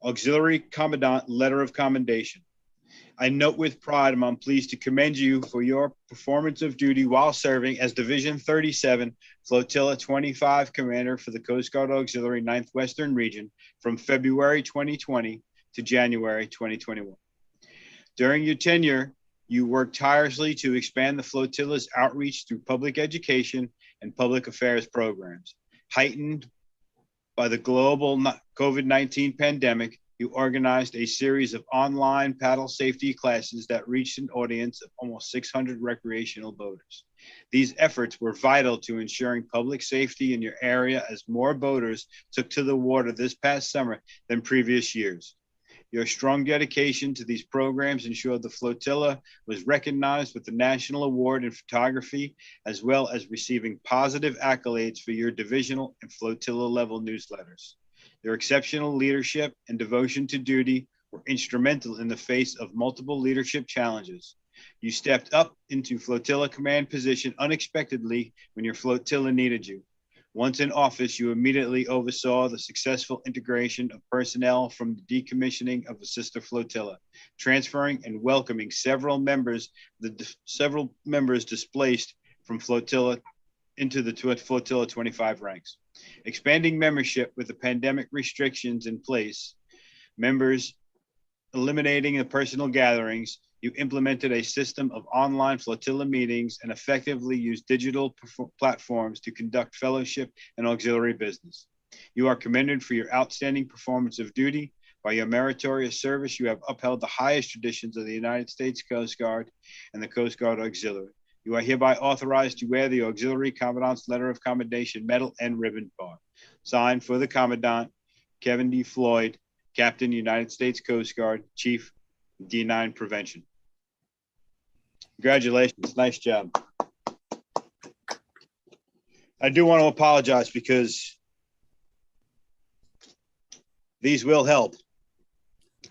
[SPEAKER 5] Auxiliary Commandant Letter of Commendation. I note with pride and I'm pleased to commend you for your performance of duty while serving as Division 37, Flotilla 25 Commander for the Coast Guard Auxiliary 9th Western Region from February 2020 to January 2021. During your tenure, you worked tirelessly to expand the flotilla's outreach through public education and public affairs programs. Heightened by the global COVID-19 pandemic, you organized a series of online paddle safety classes that reached an audience of almost 600 recreational boaters. These efforts were vital to ensuring public safety in your area as more boaters took to the water this past summer than previous years. Your strong dedication to these programs ensured the flotilla was recognized with the National Award in Photography, as well as receiving positive accolades for your divisional and flotilla level newsletters. Your exceptional leadership and devotion to duty were instrumental in the face of multiple leadership challenges. You stepped up into flotilla command position unexpectedly when your flotilla needed you. Once in office, you immediately oversaw the successful integration of personnel from the decommissioning of a sister flotilla, transferring and welcoming several members displaced from flotilla into the flotilla 25 ranks. Expanding membership with the pandemic restrictions in place, members eliminating the personal gatherings, you implemented a system of online flotilla meetings and effectively used digital platforms to conduct fellowship and auxiliary business. You are commended for your outstanding performance of duty. By your meritorious service, you have upheld the highest traditions of the United States Coast Guard and the Coast Guard Auxiliary. You are hereby authorized to wear the Auxiliary Commandant's Letter of Commendation Medal and Ribbon Bar. Signed for the Commandant, Kevin D. Floyd, Captain, United States Coast Guard, Chief, D9 Prevention. Congratulations, nice job. I do want to apologize because these will help.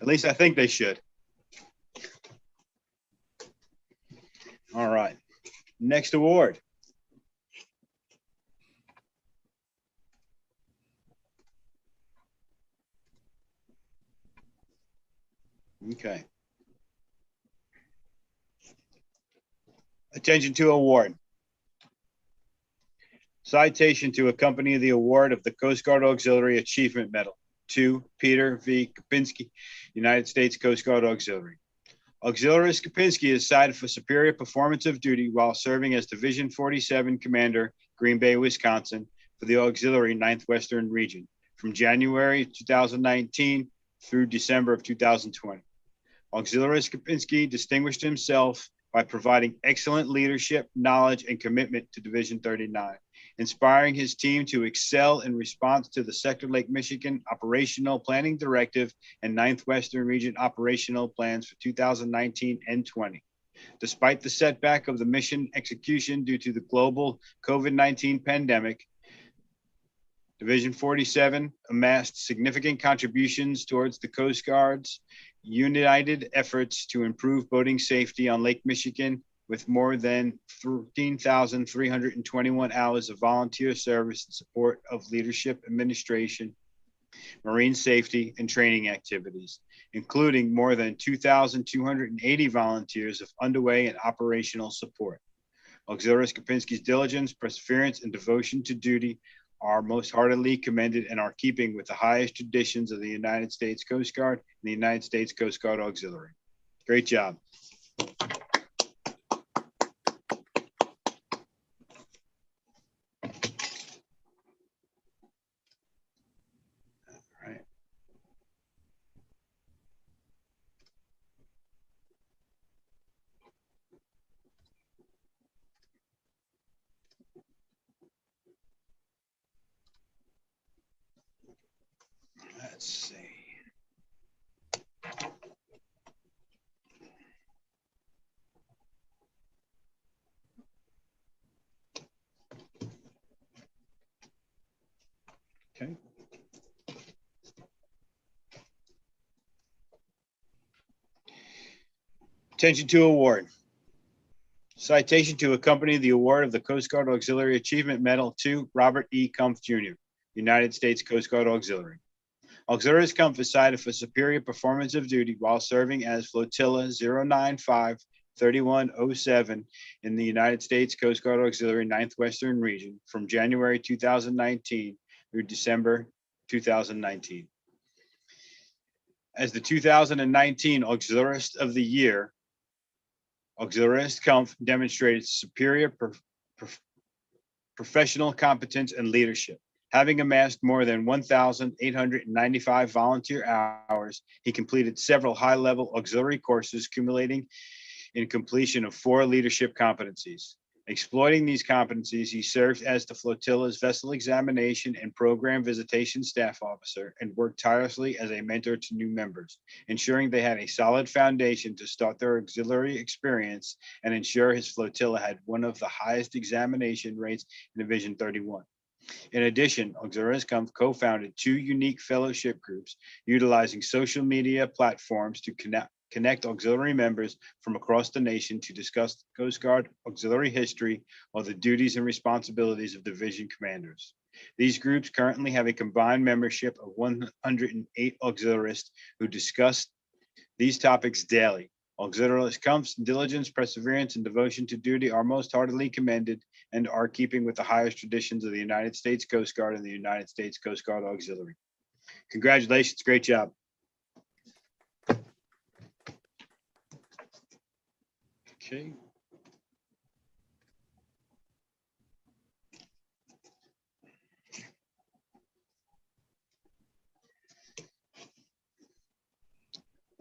[SPEAKER 5] At least I think they should. All right, next award. Okay. Attention to award. Citation to accompany the award of the Coast Guard Auxiliary Achievement Medal to Peter V. Kapinski, United States Coast Guard Auxiliary. Auxiliary Kapinski is cited for superior performance of duty while serving as Division 47 Commander, Green Bay, Wisconsin, for the Auxiliary 9th Western Region from January 2019 through December of 2020. Auxiliary Kapinski distinguished himself by providing excellent leadership, knowledge, and commitment to Division 39, inspiring his team to excel in response to the Sector Lake Michigan Operational Planning Directive and 9th Western Region operational plans for 2019 and 20. Despite the setback of the mission execution due to the global COVID-19 pandemic, Division 47 amassed significant contributions towards the Coast Guard's united efforts to improve boating safety on Lake Michigan, with more than 13,321 hours of volunteer service in support of leadership, administration, marine safety, and training activities, including more than 2,280 volunteers of underway and operational support. Auxiliary Kapinski's diligence, perseverance, and devotion to duty are most heartily commended and are keeping with the highest traditions of the United States Coast Guard and the United States Coast Guard Auxiliary. Great job. All right. Let's see. Okay. Attention to award. Citation to accompany the award of the Coast Guard Auxiliary Achievement Medal to Robert E. Kumpf, Jr., United States Coast Guard Auxiliary. Auxiliary Kumpf is cited for superior performance of duty while serving as Flotilla 095-3107 in the United States Coast Guard Auxiliary 9th Western Region from January 2019 through December 2019. As the 2019 Auxiliarist of the Year, Auxiliary Kumpf demonstrated superior professional competence and leadership. Having amassed more than 1,895 volunteer hours, he completed several high-level auxiliary courses, accumulating in completion of 4 leadership competencies. Exploiting these competencies, he served as the flotilla's vessel examination and program visitation staff officer and worked tirelessly as a mentor to new members, ensuring they had a solid foundation to start their auxiliary experience and ensure his flotilla had one of the highest examination rates in Division 31. In addition, Auxiliaries co-founded 2 unique fellowship groups utilizing social media platforms to connect auxiliary members from across the nation to discuss Coast Guard auxiliary history or the duties and responsibilities of division commanders. These groups currently have a combined membership of 108 auxiliaries who discuss these topics daily. Auxiliaries' diligence, perseverance, and devotion to duty are most heartily commended and are keeping with the highest traditions of the United States Coast Guard and the United States Coast Guard Auxiliary. Congratulations, great job. Okay.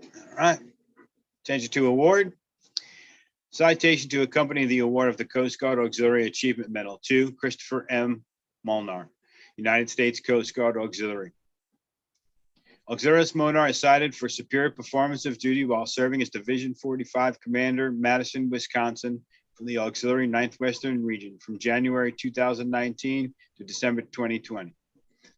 [SPEAKER 5] All right. Attention to award. Citation to accompany the award of the Coast Guard Auxiliary Achievement Medal to Christopher M. Molnar, United States Coast Guard Auxiliary. Auxiliaris Molnar is cited for superior performance of duty while serving as Division 45 Commander, Madison, Wisconsin, for the Auxiliary 9th Western Region from January 2019 to December 2020.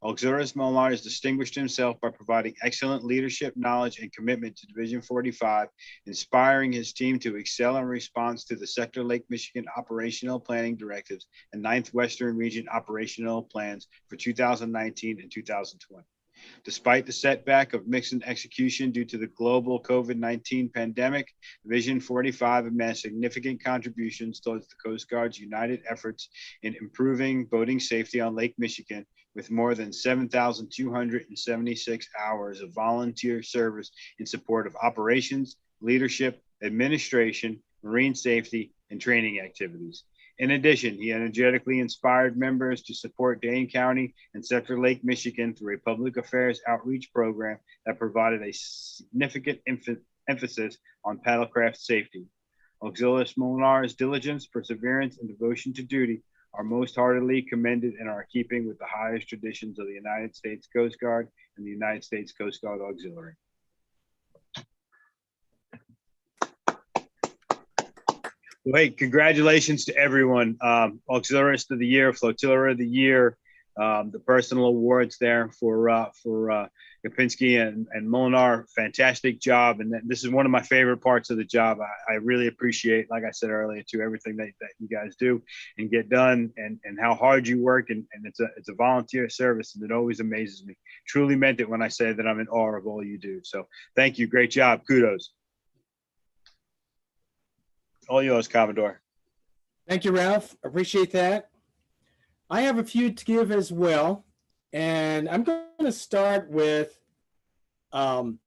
[SPEAKER 5] Auxiliaris Molnar has distinguished himself by providing excellent leadership, knowledge, and commitment to Division 45, inspiring his team to excel in response to the Sector Lake Michigan operational planning directives and 9th Western Region operational plans for 2019 and 2020. Despite the setback of mixed execution due to the global COVID-19 pandemic, Division 45 amassed significant contributions towards the Coast Guard's united efforts in improving boating safety on Lake Michigan, with more than 7,276 hours of volunteer service in support of operations, leadership, administration, marine safety, and training activities. In addition, he energetically inspired members to support Dane County and Sector Lake Michigan through a public affairs outreach program that provided a significant emphasis on paddlecraft safety. Auxiliaris Molnar's diligence, perseverance, and devotion to duty are most heartily commended and are keeping with the highest traditions of the United States Coast Guard and the United States Coast Guard Auxiliary. Well, hey, congratulations to everyone. Auxiliarist of the Year, Flotilla of the Year, the personal awards there for Kapinski and Molnar. Fantastic job. And this is one of my favorite parts of the job. I really appreciate, like I said earlier, to everything that you guys do and get done and how hard you work. And it's a volunteer service, and it always amazes me. Truly meant it when I say that I'm in awe of all you do. So thank you. Great job. Kudos. All yours, Commodore.
[SPEAKER 2] Thank you, Ralph. Appreciate that. I have a few to give as well. And I'm going to start with some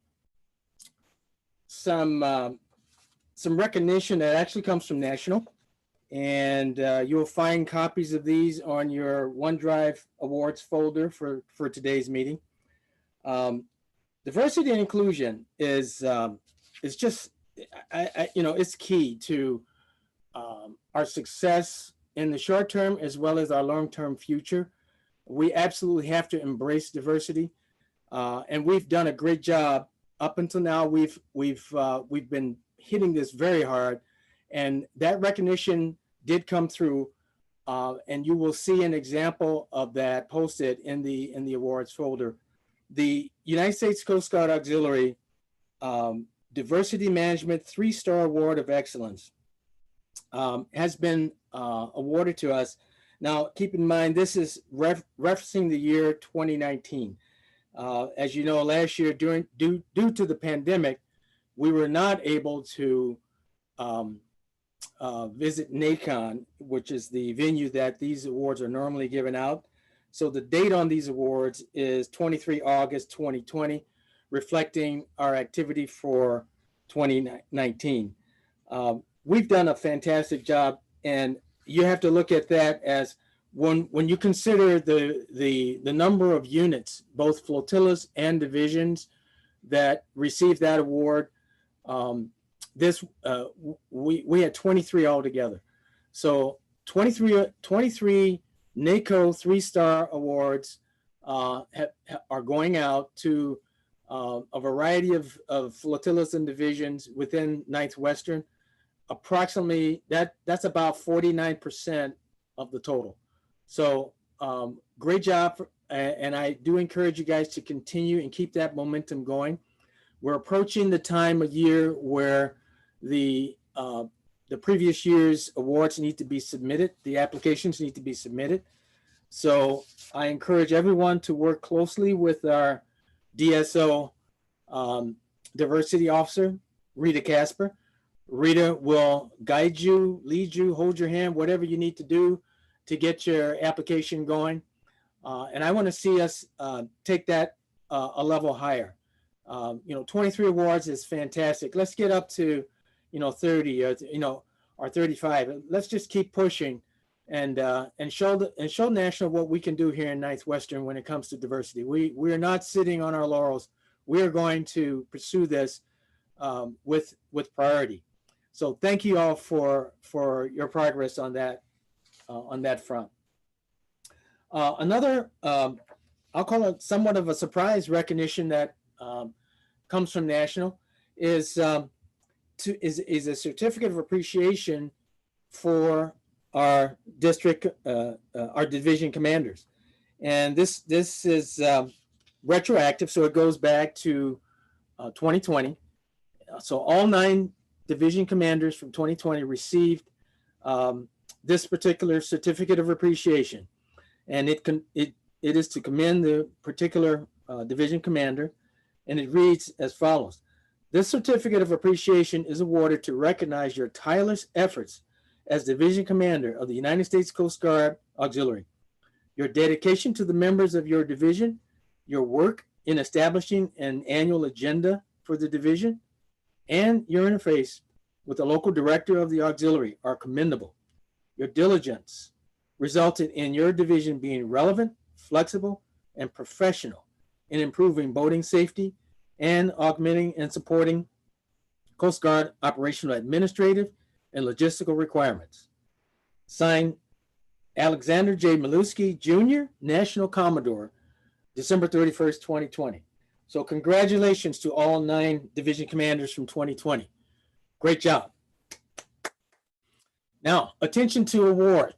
[SPEAKER 2] recognition that actually comes from National. And you'll find copies of these on your OneDrive awards folder for today's meeting. Diversity and inclusion is just, it's key to our success in the short term as well as our long-term future. We absolutely have to embrace diversity, and we've done a great job up until now. We've been hitting this very hard, and that recognition did come through, and you will see an example of that posted in the awards folder. The United States Coast Guard Auxiliary Diversity Management 3-Star Award of Excellence has been awarded to us. Now, keep in mind, this is referencing the year 2019. As you know, last year, due to the pandemic, we were not able to visit NACON, which is the venue that these awards are normally given out. So the date on these awards is 23 August 2020, reflecting our activity for 2019. We've done a fantastic job, and you have to look at that as when you consider the number of units, both flotillas and divisions, that received that award. We had 23 altogether. So 23 NACO 3-star awards are going out to a variety of flotillas and divisions within 9th Western. Approximately that's about 49% of the total. So great job. And I do encourage you guys to continue and keep that momentum going. We're approaching the time of year where the previous year's awards need to be submitted. The applications need to be submitted. So I encourage everyone to work closely with our DSO diversity officer, Rita Casper. Rita will guide you, lead you, hold your hand, whatever you need to do to get your application going. And I want to see us take that a level higher. 23 awards is fantastic. Let's get up to, 30 or 35. Let's just keep pushing and show National what we can do here in 9th Western when it comes to diversity. We are not sitting on our laurels. We are going to pursue this with priority. So thank you all for your progress on that front. Another, I'll call it somewhat of a surprise recognition that comes from National is a certificate of appreciation for our district, our division commanders. And this is retroactive, so it goes back to 2020. So all 9 division commanders from 2020 received this particular certificate of appreciation. And it is to commend the particular division commander, and it reads as follows. This certificate of appreciation is awarded to recognize your tireless efforts as division commander of the United States Coast Guard Auxiliary, your dedication to the members of your division, your work in establishing an annual agenda for the division, and your interface with the local director of the auxiliary are commendable. Your diligence resulted in your division being relevant, flexible, and professional in improving boating safety and augmenting and supporting Coast Guard operational, administrative, and logistical requirements. Signed, Alexander J. Maluski, Jr., National Commodore, December 31st, 2020. So congratulations to all 9 division commanders from 2020. Great job. Now, attention to award.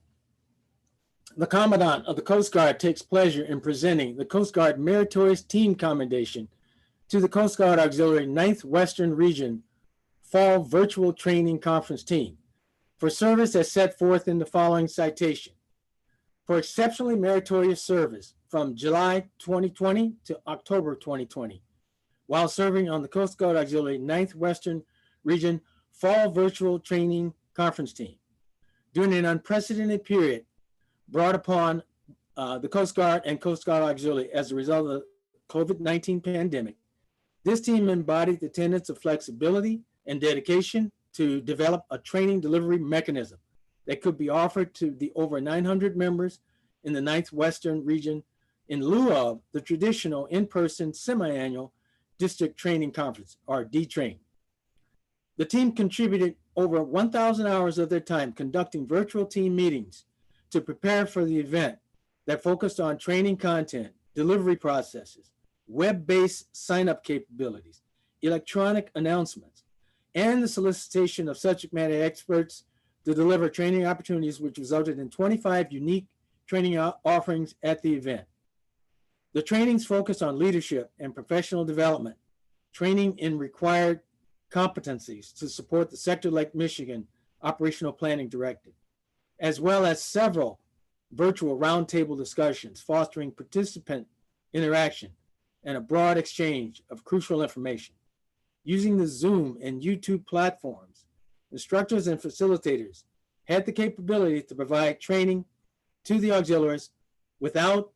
[SPEAKER 2] The Commandant of the Coast Guard takes pleasure in presenting the Coast Guard Meritorious Team Commendation to the Coast Guard Auxiliary 9th Western Region Fall Virtual Training Conference Team for service as set forth in the following citation. For exceptionally meritorious service from July 2020 to October 2020, while serving on the Coast Guard Auxiliary 9th Western Region Fall Virtual Training Conference Team. During an unprecedented period brought upon the Coast Guard and Coast Guard Auxiliary as a result of the COVID-19 pandemic, this team embodied the tenets of flexibility and dedication to develop a training delivery mechanism that could be offered to the over 900 members in the 9th Western Region in lieu of the traditional in-person semi-annual District Training Conference, or D-Train. The team contributed over 1,000 hours of their time conducting virtual team meetings to prepare for the event that focused on training content, delivery processes, web-based sign-up capabilities, electronic announcements, and the solicitation of subject matter experts to deliver training opportunities, which resulted in 25 unique training offerings at the event. The trainings focused on leadership and professional development, training in required competencies to support the Sector Lake Michigan Operational Planning Directive, as well as several virtual roundtable discussions fostering participant interaction and a broad exchange of crucial information. Using the Zoom and YouTube platforms, instructors and facilitators had the capability to provide training to the auxiliaries without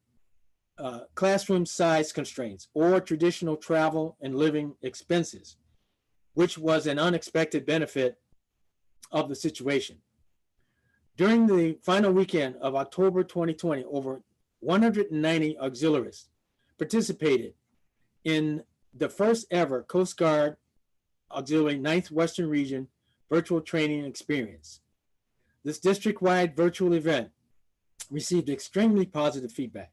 [SPEAKER 2] classroom size constraints or traditional travel and living expenses, which was an unexpected benefit of the situation. During the final weekend of October 2020, over 190 auxiliaries participated in the first ever Coast Guard Auxiliary 9th Western Region virtual training experience. This district-wide virtual event received extremely positive feedback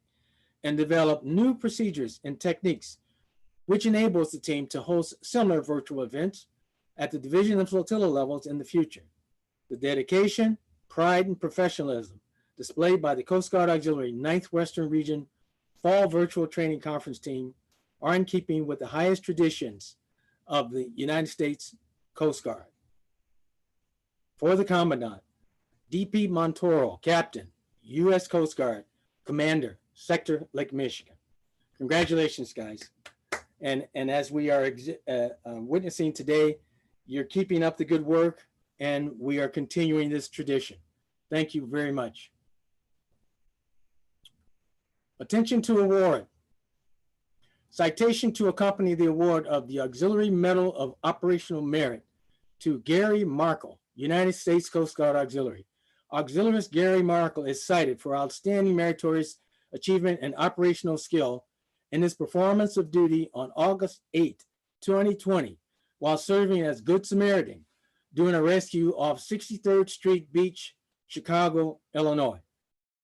[SPEAKER 2] and developed new procedures and techniques, which enables the team to host similar virtual events at the division and flotilla levels in the future. The dedication, pride, and professionalism displayed by the Coast Guard Auxiliary 9th Western Region Fall Virtual Training Conference team are in keeping with the highest traditions of the United States Coast Guard. For the Commandant, DP Montoro, Captain, U.S. Coast Guard, Commander, Sector Lake Michigan. Congratulations, guys. And as we are witnessing today, you're keeping up the good work, and we are continuing this tradition. Thank you very much. Attention to award. Citation to accompany the award of the Auxiliary Medal of Operational Merit to Gary Markle, United States Coast Guard Auxiliary. Auxiliarist Gary Markle is cited for outstanding meritorious achievement and operational skill in his performance of duty on August 8, 2020, while serving as Good Samaritan during a rescue off 63rd Street Beach, Chicago, Illinois.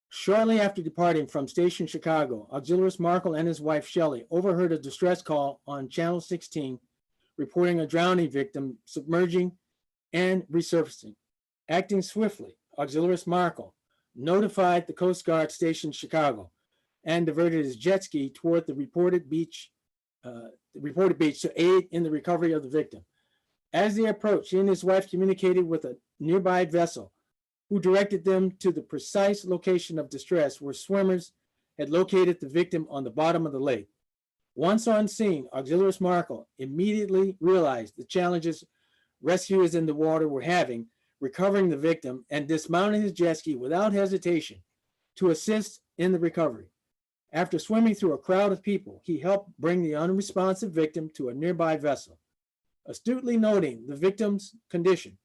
[SPEAKER 2] Shortly after departing from Station Chicago, Auxiliarist Markle and his wife Shelley overheard a distress call on Channel 16 reporting a drowning victim submerging and resurfacing. Acting swiftly, Auxiliarist Markle notified the Coast Guard Station Chicago and diverted his jet ski toward the reported beach to aid in the recovery of the victim. As they approached, he and his wife communicated with a nearby vessel who directed them to the precise location of distress where swimmers had located the victim on the bottom of the lake. Once on scene, Auxiliarist Markle immediately realized the challenges rescuers in the water were having recovering the victim and dismounted his jet ski without hesitation to assist in the recovery. After swimming through a crowd of people, he helped bring the unresponsive victim to a nearby vessel. Astutely noting the victim's condition,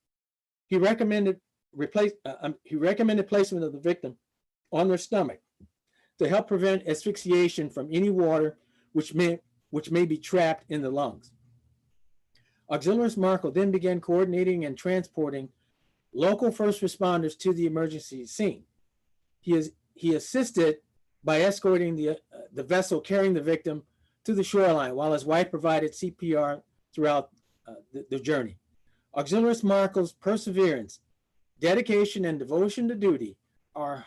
[SPEAKER 2] he recommended placement of the victim on their stomach to help prevent asphyxiation from any water which may be trapped in the lungs. Auxiliarist Markle then began coordinating and transporting local first responders to the emergency scene. He assisted by escorting the vessel carrying the victim to the shoreline while his wife provided CPR throughout the journey. Auxiliarist Markle's perseverance, dedication, and devotion to duty are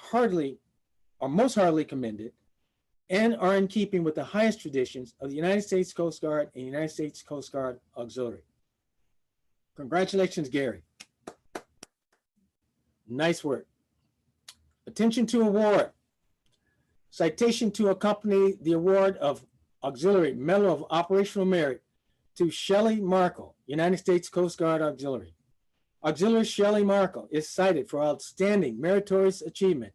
[SPEAKER 2] most heartily commended and are in keeping with the highest traditions of the United States Coast Guard and United States Coast Guard Auxiliary. Congratulations, Gary. Nice work. Attention to award. Citation to accompany the award of Auxiliary Medal of Operational Merit to Shelley Markle, United States Coast Guard Auxiliary. Auxiliary Shelley Markle is cited for outstanding meritorious achievement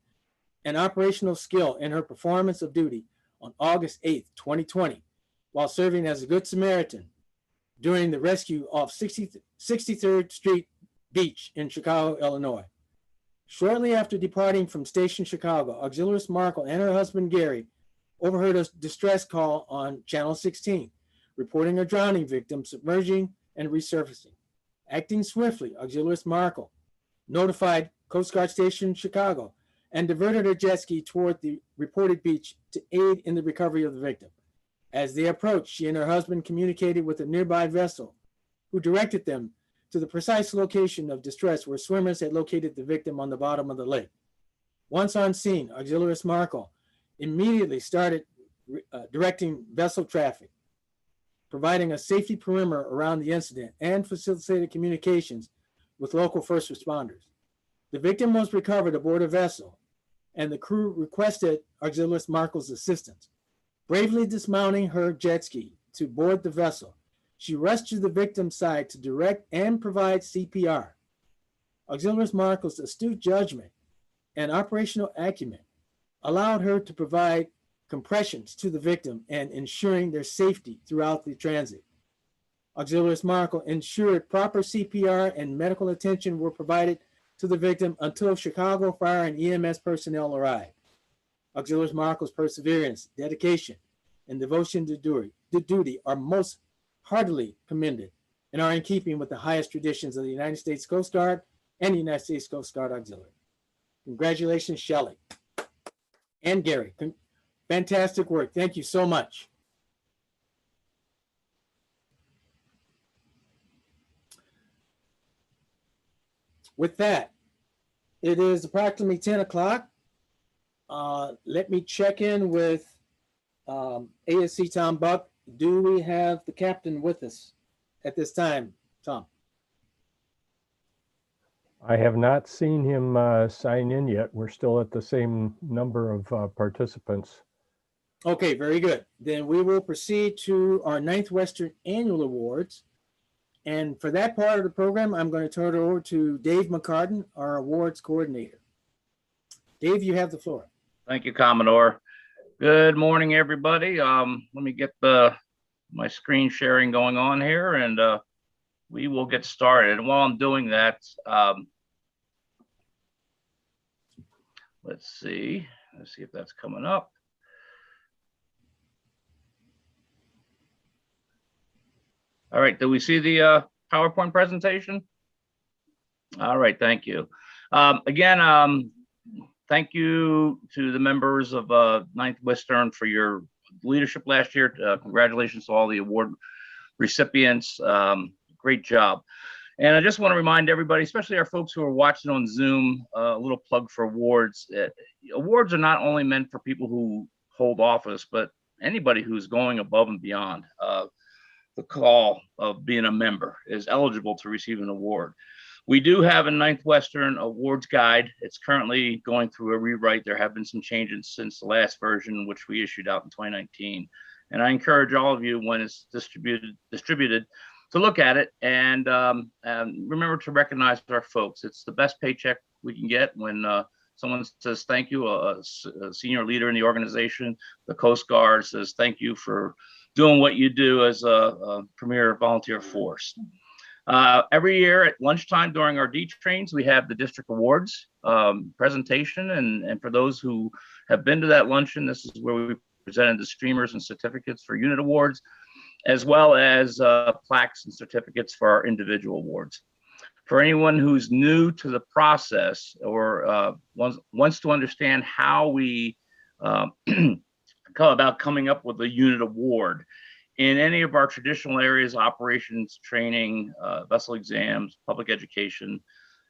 [SPEAKER 2] and operational skill in her performance of duty on August 8, 2020, while serving as a Good Samaritan during the rescue off 63rd Street Beach in Chicago, Illinois. Shortly after departing from Station Chicago, Auxiliarist Markle and her husband Gary overheard a distress call on Channel 16, reporting a drowning victim submerging and resurfacing. Acting swiftly, Auxiliarist Markle notified Coast Guard Station Chicago and diverted her jet ski toward the reported beach to aid in the recovery of the victim. As they approached, she and her husband communicated with a nearby vessel who directed them to the precise location of distress where swimmers had located the victim on the bottom of the lake. Once on scene, Auxiliarist Markle immediately started directing vessel traffic, providing a safety perimeter around the incident and facilitated communications with local first responders. The victim was recovered aboard a vessel and the crew requested Auxiliarist Markle's assistance. Bravely dismounting her jet ski to board the vessel, she rushed to the victim's side to direct and provide CPR. Auxiliarist Markle's astute judgment and operational acumen allowed her to provide compressions to the victim and ensuring their safety throughout the transit. Auxiliarist Markle ensured proper CPR and medical attention were provided to the victim until Chicago Fire and EMS personnel arrived. Auxiliarist Markle's perseverance, dedication, and devotion to duty are most heartily commended and are in keeping with the highest traditions of the United States Coast Guard and the United States Coast Guard Auxiliary. Congratulations, Shelley and Gary. Fantastic work. Thank you so much. With that, it is approximately 10 o'clock. Let me check in with ASC Tom Buck. Do we have the captain with us at this time, Tom?
[SPEAKER 7] I have not seen him sign in yet. We're still at the same number of participants.
[SPEAKER 2] Okay, very good. Then we will proceed to our 9th Western Annual Awards. And for that part of the program, I'm going to turn it over to Dave McCartan, our awards coordinator. Dave, you have the floor.
[SPEAKER 11] Thank you, Commodore. Good morning, everybody. Let me get my screen sharing going on here, and we will get started. And while I'm doing that, let's see if that's coming up. All right, do we see the PowerPoint presentation? All right, thank you. Again, thank you to the members of 9th Western for your leadership last year. Congratulations to all the award recipients. Great job. And I just want to remind everybody, especially our folks who are watching on Zoom, a little plug for awards. Awards are not only meant for people who hold office, but anybody who's going above and beyond the call of being a member is eligible to receive an award. We do have a 9th Western awards guide. It's currently going through a rewrite. There have been some changes since the last version, which we issued out in 2019. And I encourage all of you, when it's distributed to look at it and remember to recognize our folks. It's the best paycheck we can get when someone says thank you, a senior leader in the organization. The Coast Guard says thank you for doing what you do as a premier volunteer force. Every year at lunchtime during our D trains, we have the district awards presentation. And for those who have been to that luncheon, this is where we presented the streamers and certificates for unit awards, as well as plaques and certificates for our individual awards. For anyone who's new to the process or wants to understand how we about coming up with a unit award, in any of our traditional areas, operations, training, vessel exams, public education,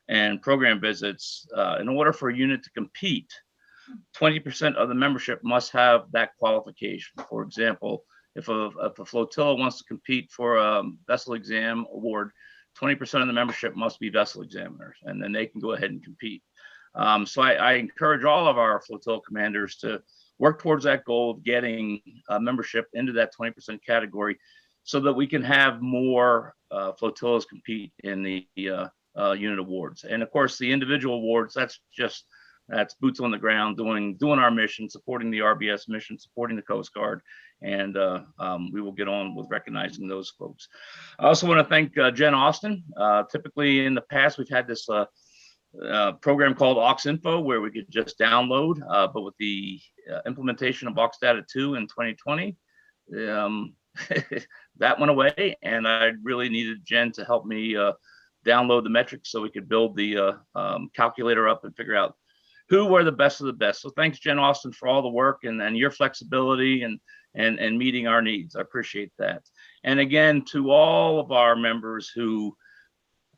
[SPEAKER 11] and program visits, in order for a unit to compete, 20% of the membership must have that qualification. For example, if a flotilla wants to compete for a vessel exam award, 20% of the membership must be vessel examiners, and then they can go ahead and compete. So I encourage all of our flotilla commanders to work towards that goal of getting membership into that 20% category so that we can have more flotillas compete in the unit awards. And of course, the individual awards, that's boots on the ground, doing our mission, supporting the RBS mission, supporting the Coast Guard, and we will get on with recognizing those folks. I also want to thank Jen Austin. Typically in the past, we've had this program called Aux Info where we could just download, but with the implementation of Aux Data 2 in 2020, that went away, and I really needed Jen to help me download the metrics so we could build the calculator up and figure out who were the best of the best. So thanks, Jen Austin, for all the work and your flexibility and meeting our needs. I appreciate that. And again, to all of our members who,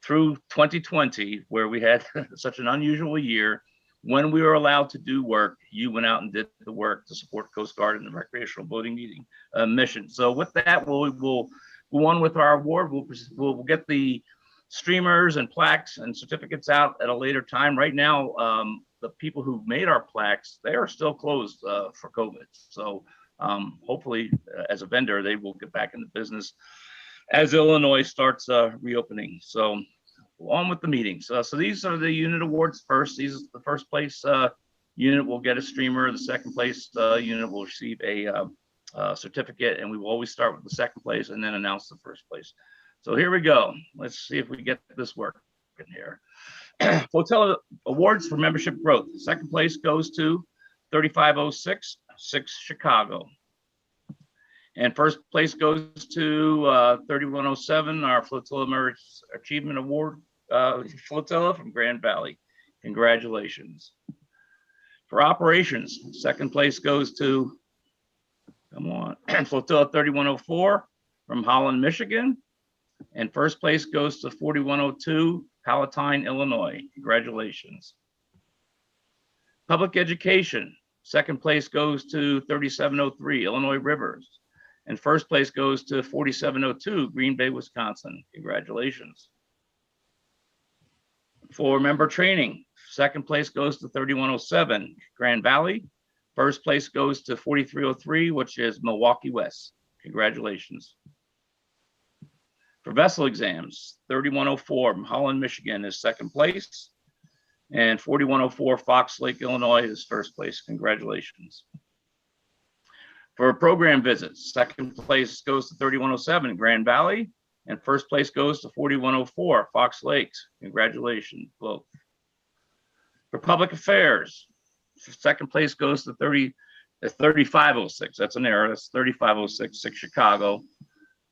[SPEAKER 11] through 2020, where we had such an unusual year, when we were allowed to do work, you went out and did the work to support Coast Guard and the recreational boating mission. So with that, we'll go on with our award. We'll get the streamers and plaques and certificates out at a later time. Right now, the people who made our plaques, they are still closed for COVID. So hopefully, as a vendor, they will get back into business as Illinois starts reopening. So on with the meetings. So these are the unit awards first. These are the first place unit will get a streamer. The second place unit will receive a certificate, and we will always start with the second place and then announce the first place. So here we go. Let's see if we get this working here. Flotilla awards for membership growth. Second place goes to 3506, 6 Chicago. And first place goes to 3107, our Flotilla Merit Achievement Award, flotilla from Grand Valley. Congratulations. For operations, second place goes to, come on, Flotilla 3104 from Holland, Michigan. And first place goes to 4102 Palatine, Illinois. Congratulations. Public education, second place goes to 3703 Illinois Rivers. And first place goes to 4702 Green Bay, Wisconsin. Congratulations. For member training, second place goes to 3107 Grand Valley. First place goes to 4303, which is Milwaukee West. Congratulations. For vessel exams, 3104 from Holland, Michigan is second place. And 4104 Fox Lake, Illinois is first place. Congratulations. For program visits, second place goes to 3107 Grand Valley, and first place goes to 4104 Fox Lakes. Congratulations, both. For public affairs, second place goes to 3506. That's an error. That's 3506 6 Chicago,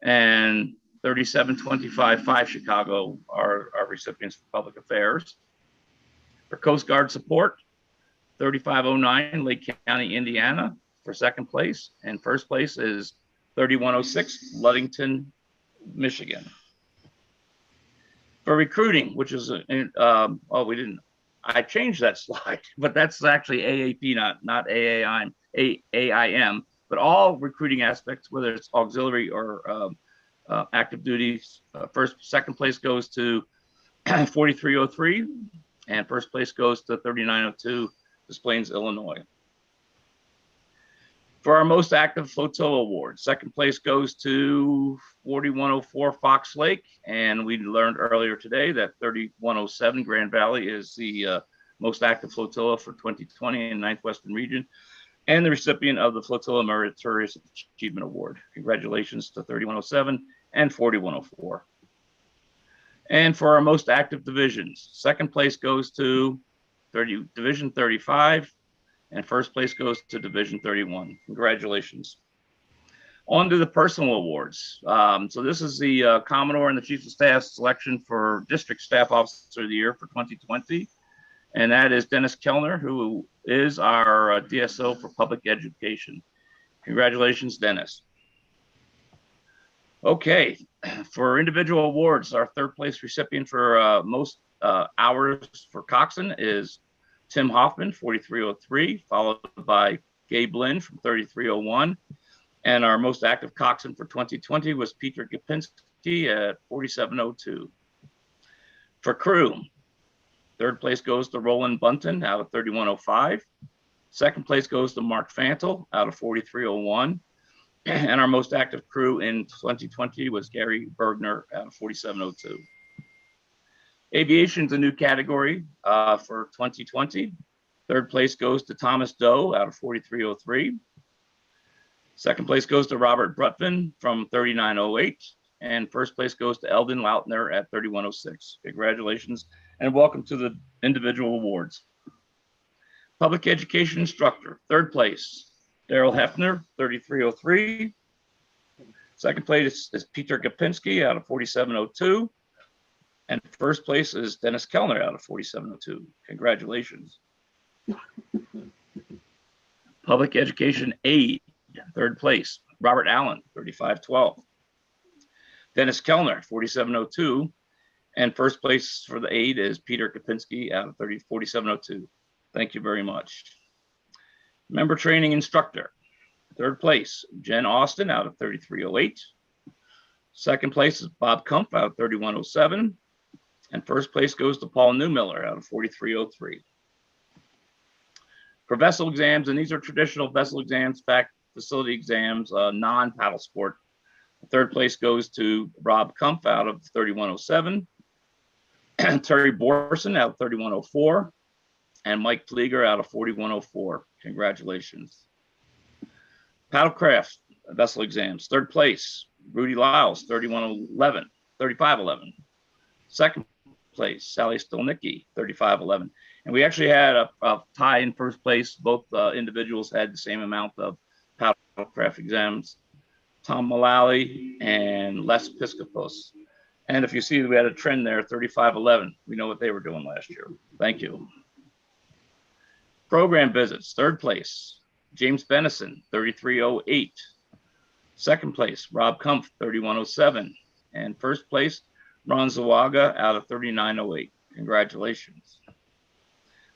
[SPEAKER 11] and 3725 5 Chicago are recipients for public affairs. For Coast Guard support, 3509 Lake County, Indiana for second place, and first place is 3106 Ludington, Michigan. For recruiting, which is I changed that slide, but that's actually AAP, not AIM, but all recruiting aspects, whether it's auxiliary or active duties. Second place goes to 4303, and first place goes to 3902 Des Plaines, Illinois. For our most active flotilla award, second place goes to 4104 Fox Lake, and we learned earlier today that 3107 Grand Valley is the most active flotilla for 2020 in 9th Western Region, and the recipient of the Flotilla Meritorious Achievement Award. Congratulations to 3107 and 4104. And for our most active divisions, second place goes to Division 35, and first place goes to Division 31. Congratulations. On to the personal awards. So this is the Commodore and the Chief of Staff selection for District Staff Officer of the Year for 2020. And that is Dennis Kellner, who is our DSO for Public Education. Congratulations, Dennis. Okay, for individual awards, our third place recipient for most hours for coxswain is Tim Hoffman, 4303, followed by Gabe Lynn from 3301. And our most active coxswain for 2020 was Peter Gapinski at 4702. For crew, third place goes to Roland Bunton out of 3105. Second place goes to Mark Fantel out of 4301. And our most active crew in 2020 was Gary Bergner out of 4702. Aviation's a new category for 2020. Third place goes to Thomas Doe out of 4303. Second place goes to Robert Brutvin from 3908. And first place goes to Eldon Lautner at 3106. Congratulations and welcome to the individual awards. Public education instructor, third place, Daryl Hefner, 3303. Second place is Peter Gapinski out of 4702. And first place is Dennis Kellner out of 4702. Congratulations. Public education aide, third place, Robert Allen, 3512. Dennis Kellner, 4702. And first place for the aide is Peter Kapinski out of 4702. Thank you very much. Member training instructor, third place, Jen Austin out of 3308. Second place is Bob Kumpf out of 3107. And first place goes to Paul Newmiller out of 4303. For vessel exams, and these are traditional vessel exams, facility exams, non-paddle sport. Third place goes to Rob Kumpf out of 3107. Terry Borson out of 3104. And Mike Pleger out of 4104. Congratulations. Paddlecraft vessel exams, third place, Rudy Lyles, 3511. Second place, Sally Stolnicki, 3511. And we actually had a tie in first place. Both individuals had the same amount of paddlecraft exams, Tom Mullally and Les Piscopos. And if you see, we had a trend there, 3511. We know what they were doing last year. Thank you. Program visits, third place, James Benison, 3308. Second place, Rob Kumpf, 3107. And first place, Ron Zawaga out of 3908. Congratulations.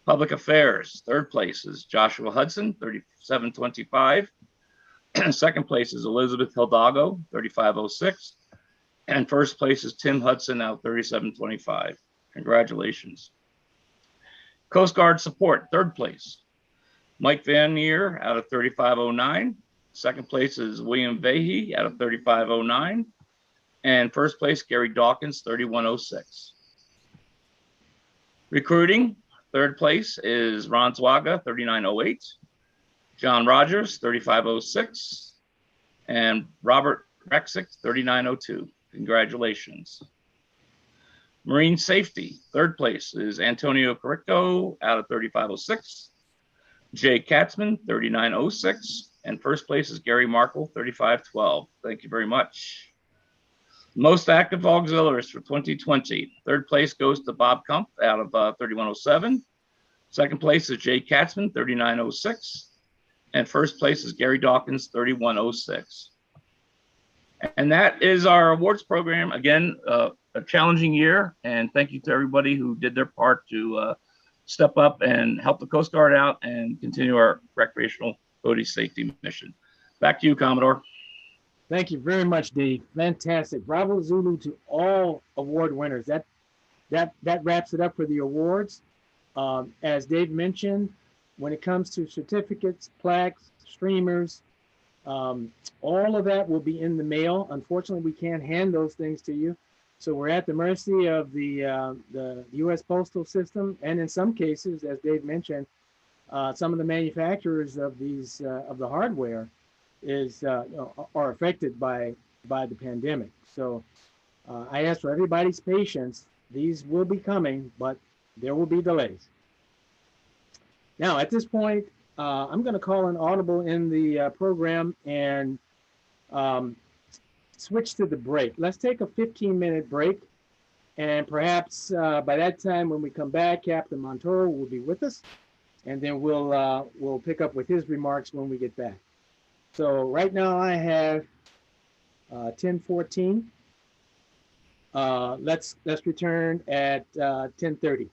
[SPEAKER 11] Public Affairs, third place is Joshua Hudson, 3725. Second place is Elizabeth Hidalgo, 3506. And first place is Tim Hudson, out 3725. Congratulations. Coast Guard Support, third place, Mike Van Neer out of 3509. Second place is William Vahey out of 3509. And first place, Gary Dawkins, 3106. Recruiting, third place is Ron Zwaga, 3908. John Rogers, 3506. And Robert Rexick, 3902. Congratulations. Marine Safety, third place is Antonio Carrico out of 3506. Jay Katzman, 3906. And first place is Gary Markle, 3512. Thank you very much. Most active auxiliaries for 2020. Third place goes to Bob Kump out of 3107. Second place is Jay Katzman, 3906. And first place is Gary Dawkins, 3106. And that is our awards program. Again, a challenging year. And thank you to everybody who did their part to step up and help the Coast Guard out and continue our recreational boating safety mission. Back to you, Commodore.
[SPEAKER 2] Thank you very much, Dave. Fantastic. Bravo Zulu to all award winners. That wraps it up for the awards. As Dave mentioned, when it comes to certificates, plaques, streamers, all of that will be in the mail. Unfortunately, we can't hand those things to you. So we're at the mercy of the U.S. Postal System. And in some cases, as Dave mentioned, some of the manufacturers of these of the hardware are affected by the pandemic. So I ask for everybody's patience. These will be coming, but there will be delays. Now, at this point, I'm going to call an audible in the program and switch to the break. Let's take a 15-minute break. And perhaps by that time, when we come back, Captain Montoro will be with us. And then we'll pick up with his remarks when we get back. So right now I have 10:14. Let's return at 10:30.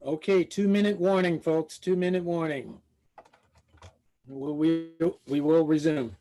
[SPEAKER 2] Okay, 2-minute warning, folks, 2-minute warning. We will resume.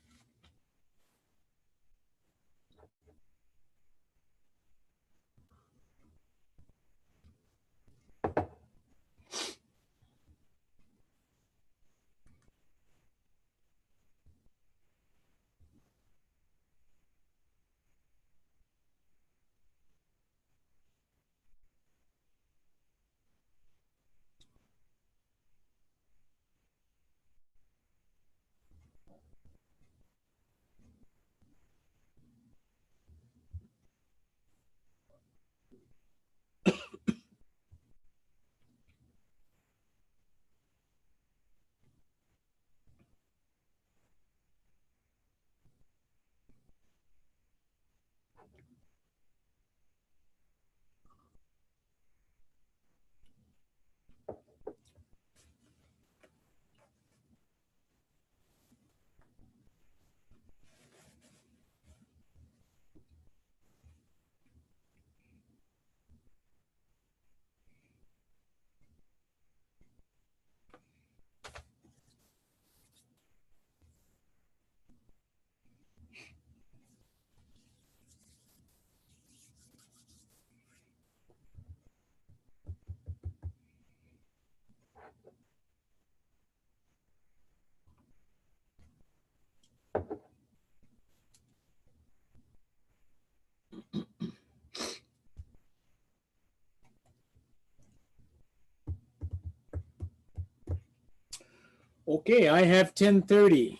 [SPEAKER 2] Okay, I have 10:30.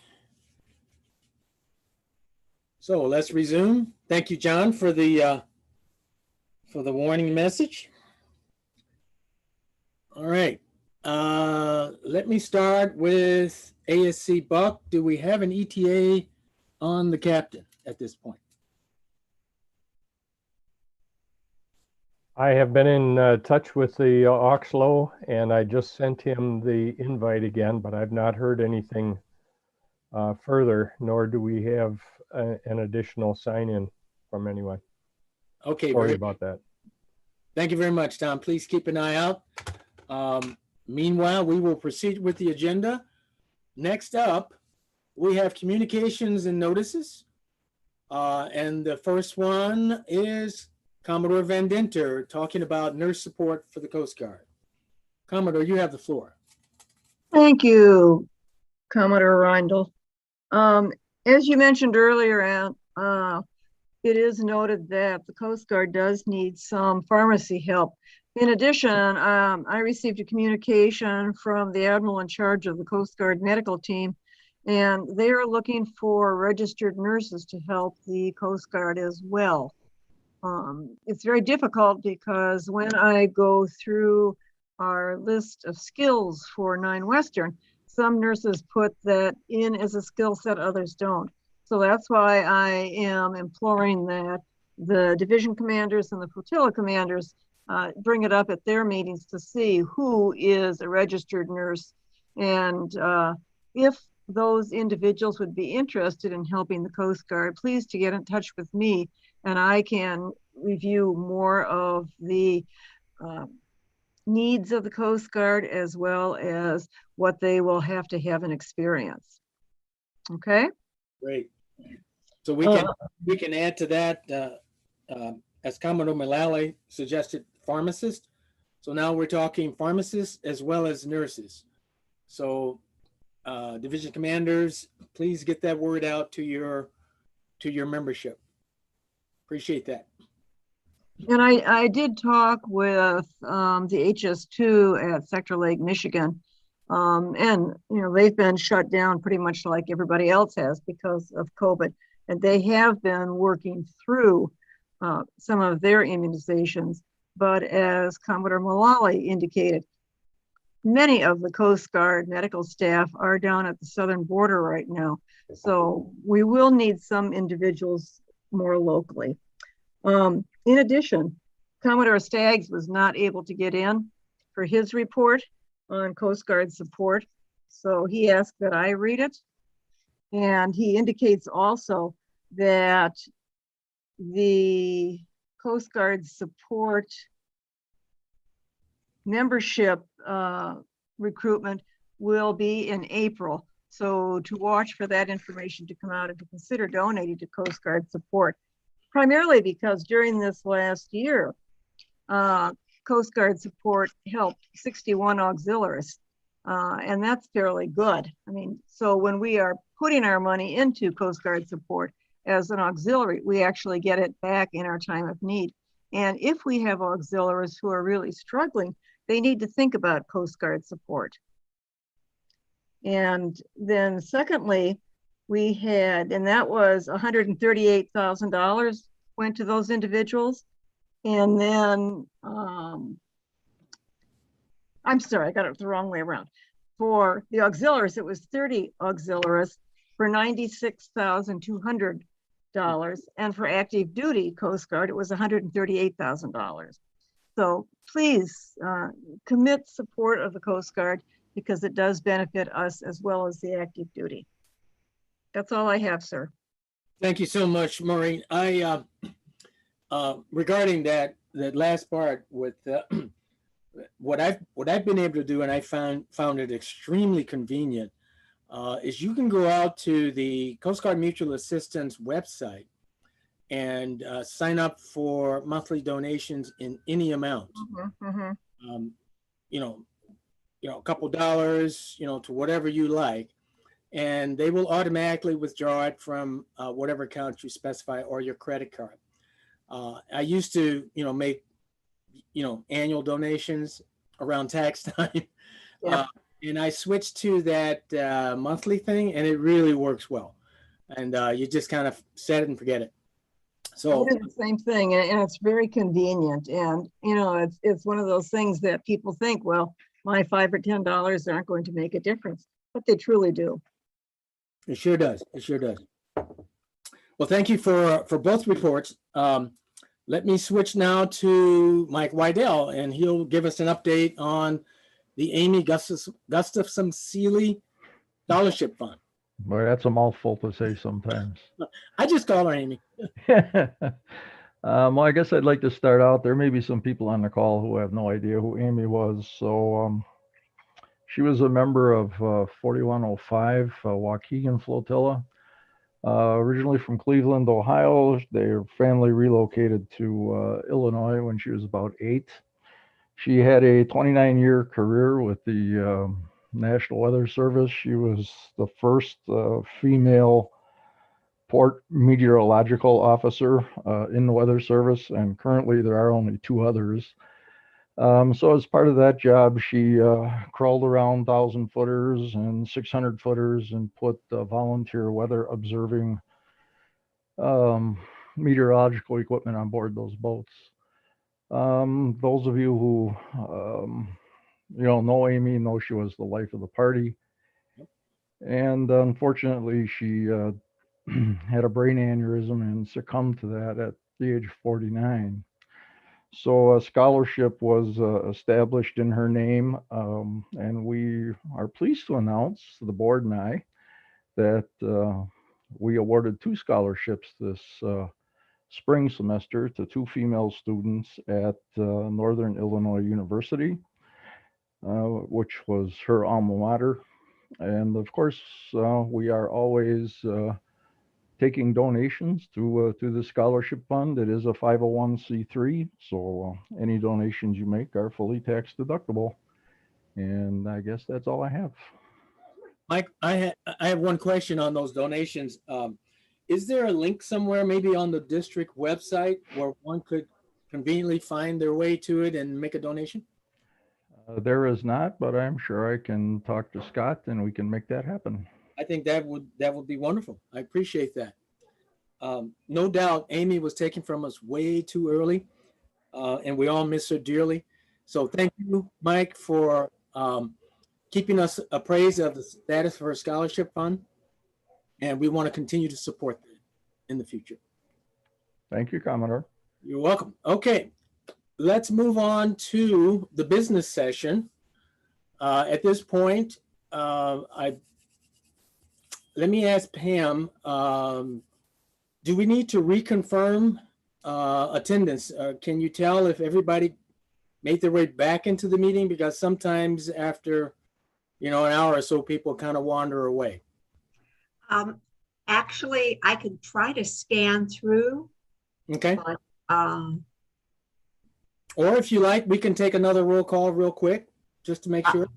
[SPEAKER 2] So let's resume. Thank you, John, for the warning message. All right. Let me start with ASC Buck. Do we have an ETA on the captain at this point?
[SPEAKER 7] I have been in touch with the Oxlow, and I just sent him the invite again, but I've not heard anything further, nor do we have an additional sign-in from anyone.
[SPEAKER 2] Okay,
[SPEAKER 7] Sorry about that.
[SPEAKER 2] Thank you very much, Tom. Please keep an eye out. Meanwhile, we will proceed with the agenda. Next up, we have communications and notices. And the first one is Commodore Van Dinter talking about nurse support for the Coast Guard. Commodore, you have the floor.
[SPEAKER 12] Thank you, Commodore Reindl. As you mentioned earlier, Ann, it is noted that the Coast Guard does need some pharmacy help. In addition, I received a communication from the Admiral in charge of the Coast Guard medical team, and they are looking for registered nurses to help the Coast Guard as well. It's very difficult because when I go through our list of skills for 9 Western, some nurses put that in as a skill set, others don't. So that's why I am imploring that the division commanders and the flotilla commanders bring it up at their meetings to see who is a registered nurse. And if those individuals would be interested in helping the Coast Guard, please to get in touch with me, and I can review more of the needs of the Coast Guard as well as what they will have to have an experience. Okay?
[SPEAKER 2] Great. So we can add to that, as Commodore Mullally suggested, pharmacist. So now we're talking pharmacists as well as nurses. So division commanders, please get that word out to your membership. Appreciate that.
[SPEAKER 12] And I did talk with the HS2 at Sector Lake, Michigan. And, you know, they've been shut down pretty much like everybody else has because of COVID. And they have been working through some of their immunizations. But as Commodore Mullally indicated, many of the Coast Guard medical staff are down at the southern border right now. So we will need some individuals more locally. In addition, Commodore Staggs was not able to get in for his report on Coast Guard support. So he asked that I read it. And he indicates also that the Coast Guard support membership recruitment will be in April. So to watch for that information to come out and to consider donating to Coast Guard support, primarily because during this last year, Coast Guard support helped 61 auxiliaries, and that's fairly good. I mean, so when we are putting our money into Coast Guard support as an auxiliary, we actually get it back in our time of need. And if we have auxiliaries who are really struggling, they need to think about Coast Guard support. And then secondly, we had, and that was $138,000 went to those individuals. And then, I'm sorry, I got it the wrong way around. For the auxiliaries, it was 30 auxiliaries for $96,200. And for active duty Coast Guard, it was $138,000. So please commit support of the Coast Guard, because it does benefit us as well as the active duty. That's all I have, sir.
[SPEAKER 2] Thank you so much, Maureen. I regarding that last part with what I've been able to do, and I found it extremely convenient, is you can go out to the Coast Guard Mutual Assistance website and sign up for monthly donations in any amount. You know, a couple dollars, to whatever you like, and they will automatically withdraw it from whatever account you specify or your credit card. I used to, make, annual donations around tax time.
[SPEAKER 12] Yeah.
[SPEAKER 2] And I switched to that monthly thing, and it really works well. And you just kind of set it and forget it. So
[SPEAKER 12] I do the same thing, and it's very convenient. And, it's one of those things that people think, well, my $5 or $10 aren't going to make a difference, but they truly do.
[SPEAKER 2] It sure does. It sure does. Well, thank you for both reports. Let me switch now to Mike Wydell, and he'll give us an update on the Amy Gustafson Seeley Scholarship Fund.
[SPEAKER 13] Boy, that's a mouthful to say sometimes.
[SPEAKER 2] I just call her Amy.
[SPEAKER 13] Well, I guess I'd like to start out. There may be some people on the call who have no idea who Amy was. So she was a member of 4105 Waukegan Flotilla. Originally from Cleveland, Ohio. Their family relocated to Illinois when she was about 8. She had a 29-year career with the National Weather Service. She was the first female port meteorological officer in the Weather Service, and currently there are only 2 others. So as part of that job, she crawled around 1,000-footers and 600-footers and put volunteer weather observing meteorological equipment on board those boats. Those of you who know Amy know she was the life of the party. And unfortunately, she had a brain aneurysm and succumbed to that at the age of 49. So a scholarship was established in her name, and we are pleased to announce, the board and I, that we awarded 2 scholarships this spring semester to 2 female students at Northern Illinois University, which was her alma mater. And of course, we are always taking donations to the scholarship fund. It is a 501c3, so any donations you make are fully tax deductible. And I guess that's all I have.
[SPEAKER 2] Mike, I have one question on those donations. Is there a link somewhere, maybe on the district website, where one could conveniently find their way to it and make a donation?
[SPEAKER 13] There is not, but I'm sure I can talk to Scott and we can make that happen.
[SPEAKER 2] I think that would be wonderful. I appreciate that. No doubt, Amy was taken from us way too early, and we all miss her dearly. So thank you, Mike, for keeping us appraised of the status of her scholarship fund, and we want to continue to support that in the future.
[SPEAKER 13] Thank you, Commodore.
[SPEAKER 2] You're welcome. Okay, let's move on to the business session. At this point, let me ask Pam, do we need to reconfirm attendance? Can you tell if everybody make their way back into the meeting? Because sometimes after, an hour or so, people kind of wander away.
[SPEAKER 9] Actually, I could try to scan through.
[SPEAKER 2] Okay.
[SPEAKER 9] But,
[SPEAKER 2] or if you like, we can take another roll call real quick, just to make sure.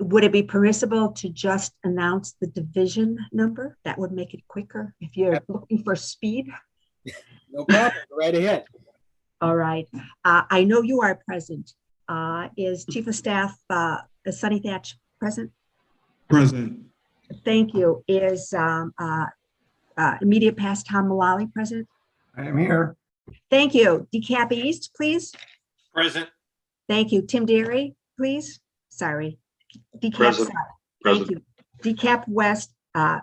[SPEAKER 9] Would it be permissible to just announce the division number? That would make it quicker if you're looking for speed.
[SPEAKER 2] No problem. Go right ahead.
[SPEAKER 9] All right. I know you are present. Is Chief of Staff Sonny Thatch present?
[SPEAKER 14] Present.
[SPEAKER 9] Thank you. Is immediate past Tom Mullally present?
[SPEAKER 6] I am here.
[SPEAKER 9] Thank you. DeKalb East, please.
[SPEAKER 14] Present.
[SPEAKER 9] Thank you. Tim Derry, please. Sorry. DeKalb
[SPEAKER 10] Present.
[SPEAKER 9] South. Thank you. DeKalb West,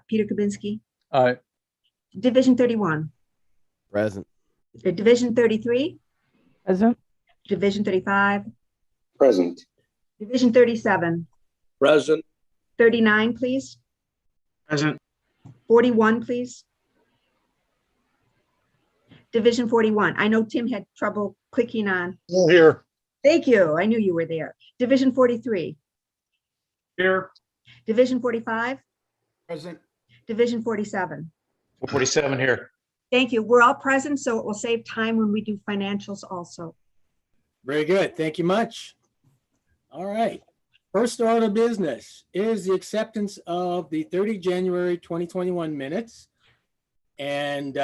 [SPEAKER 9] Peter Kabinski.
[SPEAKER 13] Aye.
[SPEAKER 9] Division 31.
[SPEAKER 8] Present.
[SPEAKER 9] Division 33.
[SPEAKER 3] Present.
[SPEAKER 9] Division 35.
[SPEAKER 10] Present.
[SPEAKER 9] Division 37.
[SPEAKER 14] Present.
[SPEAKER 9] 39, please.
[SPEAKER 14] Present.
[SPEAKER 9] 41, please. Division 41. I know Tim had trouble clicking on.
[SPEAKER 10] All here.
[SPEAKER 9] Thank you. I knew you were there. Division 43.
[SPEAKER 14] Here.
[SPEAKER 9] Division 45.
[SPEAKER 14] Present.
[SPEAKER 9] Division 47.
[SPEAKER 14] 47 here.
[SPEAKER 9] Thank you. We're all present, so it will save time when we do financials also.
[SPEAKER 2] Very good. Thank you much. All right. First order of business is the acceptance of the 30 January 2021 minutes. And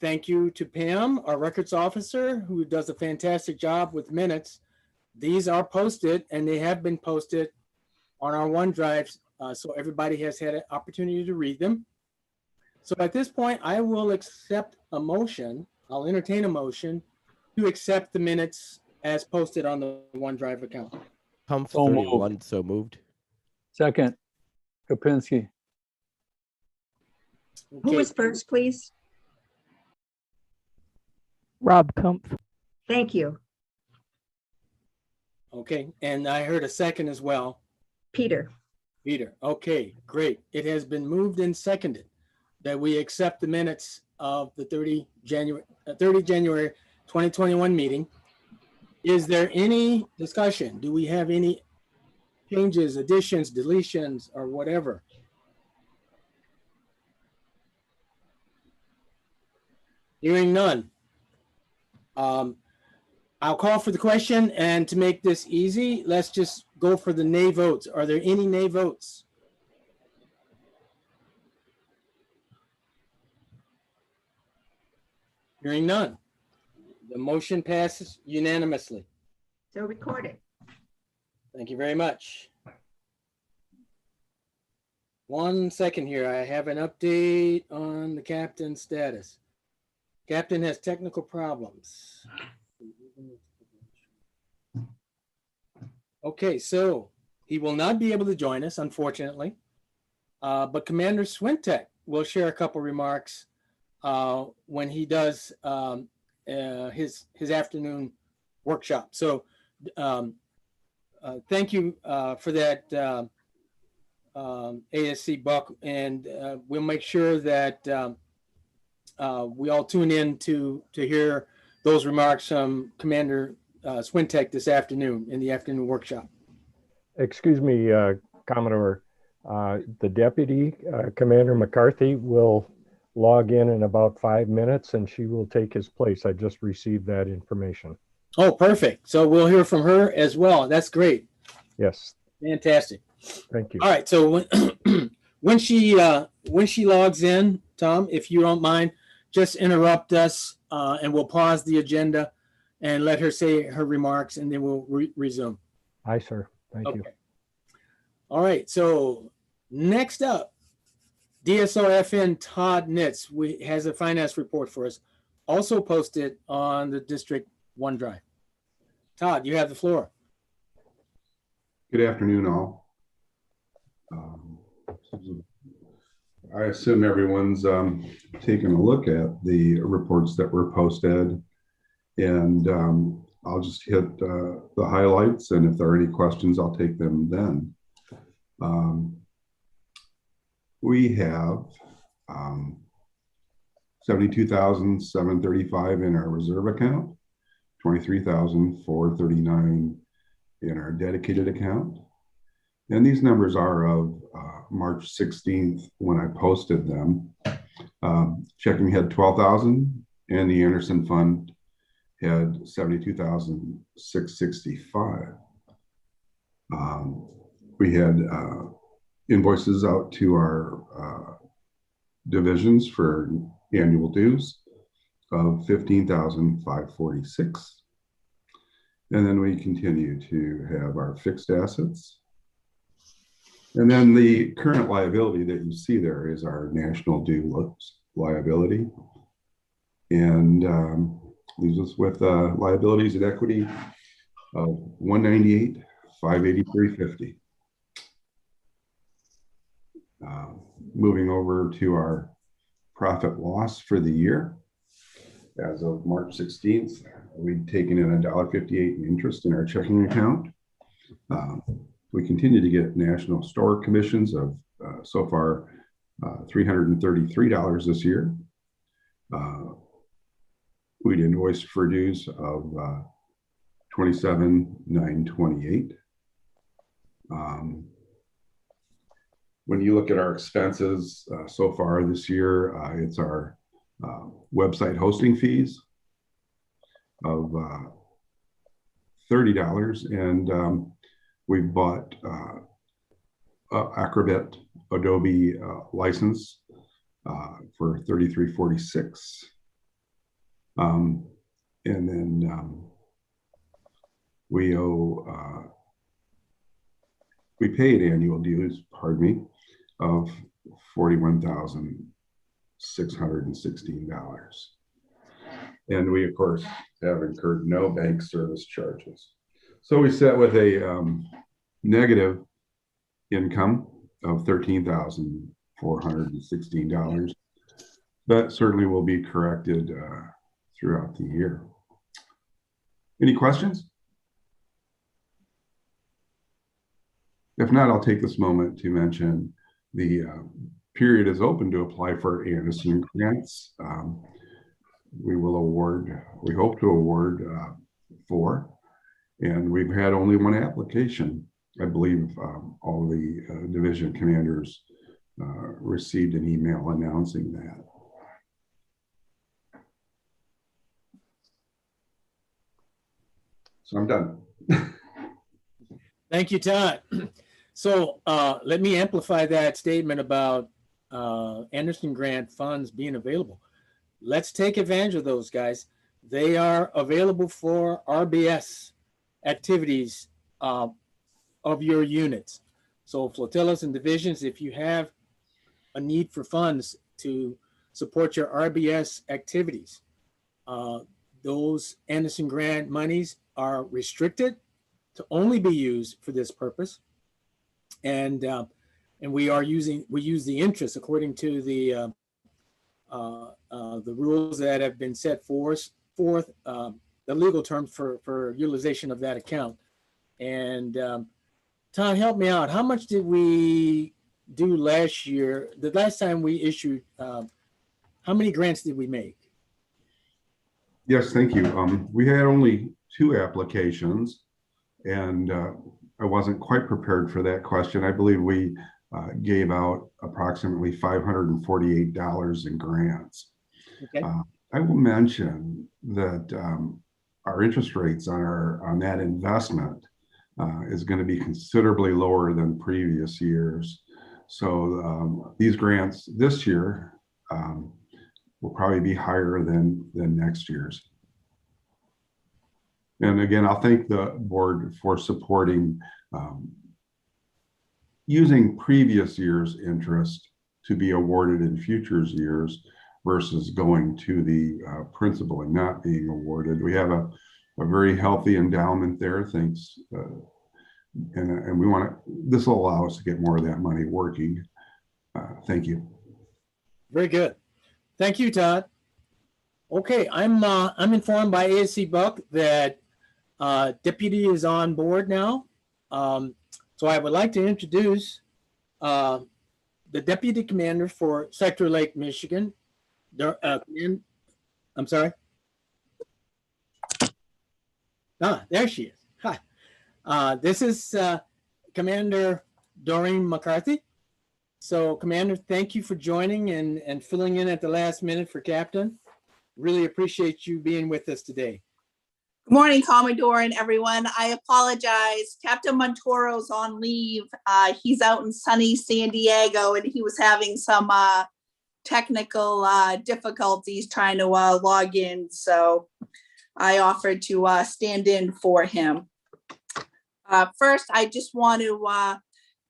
[SPEAKER 2] thank you to Pam, our records officer, who does a fantastic job with minutes. These are posted, and they have been posted on our OneDrive, so everybody has had an opportunity to read them. So at this point, I will accept a motion. I'll entertain a motion to accept the minutes as posted on the OneDrive account.
[SPEAKER 8] Humph
[SPEAKER 13] So
[SPEAKER 8] 31, so moved.
[SPEAKER 13] Second, Kapinski.
[SPEAKER 9] Who is first, please?
[SPEAKER 3] Rob Kumpf.
[SPEAKER 9] Thank you.
[SPEAKER 2] Okay, and I heard a second as well.
[SPEAKER 9] Peter.
[SPEAKER 2] Peter. Okay, great. It has been moved and seconded that we accept the minutes of the 30 January 2021 meeting. Is there any discussion? Do we have any changes, additions, deletions, or whatever? Hearing none. I'll call for the question, and to make this easy, let's just go for the nay votes. Are there any nay votes? Hearing none. The motion passes unanimously.
[SPEAKER 9] So recorded.
[SPEAKER 2] Thank you very much. 1 second here. I have an update on the captain's status. Captain has technical problems. Okay, so he will not be able to join us, unfortunately. But Commander Swintek will share a couple remarks when he does his afternoon workshop. So thank you for that, ASC Buck, and we'll make sure that we all tune in to hear those remarks from Commander Swintek this afternoon in the afternoon workshop.
[SPEAKER 7] Excuse me, Commodore. The Deputy Commander McCarthy will log in about 5 minutes, and she will take his place. I just received that information.
[SPEAKER 2] Oh, perfect. So we'll hear from her as well. That's great.
[SPEAKER 7] Yes.
[SPEAKER 2] Fantastic.
[SPEAKER 7] Thank you.
[SPEAKER 2] All right. So when she logs in, Tom, if you don't mind, just interrupt us, and we'll pause the agenda and let her say her remarks, and then we'll resume.
[SPEAKER 7] Aye, sir. Thank you.
[SPEAKER 2] All right. So next up, DSOFN Todd Nitz has a finance report for us, also posted on the district OneDrive. Todd, you have the floor.
[SPEAKER 15] Good afternoon, all. I assume everyone's taken a look at the reports that were posted, and I'll just hit the highlights, and if there are any questions, I'll take them then. We have $72,735 in our reserve account, $23,439 in our dedicated account. And these numbers are of March 16th when I posted them. Checking had 12,000 and the Anderson Fund had 72,665. We had invoices out to our divisions for annual dues of 15,546. And then we continue to have our fixed assets. And then the current liability that you see there is our national due liability. And leaves us with liabilities and equity of 198, 583.50. Moving over to our profit loss for the year. As of March 16th, we'd taken in $1.58 in interest in our checking account. We continue to get national store commissions of so far $333 this year. We'd invoiced for dues of $27,928. When you look at our expenses so far this year, it's our website hosting fees of $30, and we bought Acrobat Adobe license for $33.46. And then we paid annual dues, pardon me, of $41,616. And we, of course, have incurred no bank service charges. So we sat with a negative income of $13,416. That certainly will be corrected throughout the year. Any questions? If not, I'll take this moment to mention the period is open to apply for Anderson grants. We hope to award 4, and we've had only 1 application. I believe all the division commanders received an email announcing that. So I'm done.
[SPEAKER 2] Thank you, Todd. So let me amplify that statement about Anderson Grant funds being available. Let's take advantage of those, guys. They are available for RBS activities of your units. So flotillas and divisions, if you have a need for funds to support your RBS activities, those Anderson Grant monies are restricted to only be used for this purpose. And we use the interest according to the rules that have been set forth, the legal terms for utilization of that account. And Todd, help me out. How much did we do last year? The last time we issued, how many grants did we make?
[SPEAKER 15] Yes, thank you. We had only 2 applications, and I wasn't quite prepared for that question. I believe we gave out approximately $548 in grants.
[SPEAKER 2] Okay.
[SPEAKER 15] I will mention that our interest rates on that investment is going to be considerably lower than previous years. So these grants this year will probably be higher than next year's. And again, I'll thank the board for supporting using previous year's interest to be awarded in future years versus going to the principal and not being awarded. We have a very healthy endowment there, thanks. And we want to, this will allow us to get more of that money working. Thank you.
[SPEAKER 2] Very good. Thank you, Todd. Okay, I'm informed by ASC Buck that Deputy is on board now. So I would like to introduce the Deputy Commander for Sector Lake, Michigan. I'm sorry. There she is. Hi. This is Commander Doreen McCarthy. So, Commander, thank you for joining and filling in at the last minute for Captain. Really appreciate you being with us today.
[SPEAKER 16] Good morning, Commodore and everyone. I apologize. Captain Montoro's on leave. He's out in sunny San Diego, and he was having some technical difficulties trying to log in. So I offered to stand in for him. First, I just want to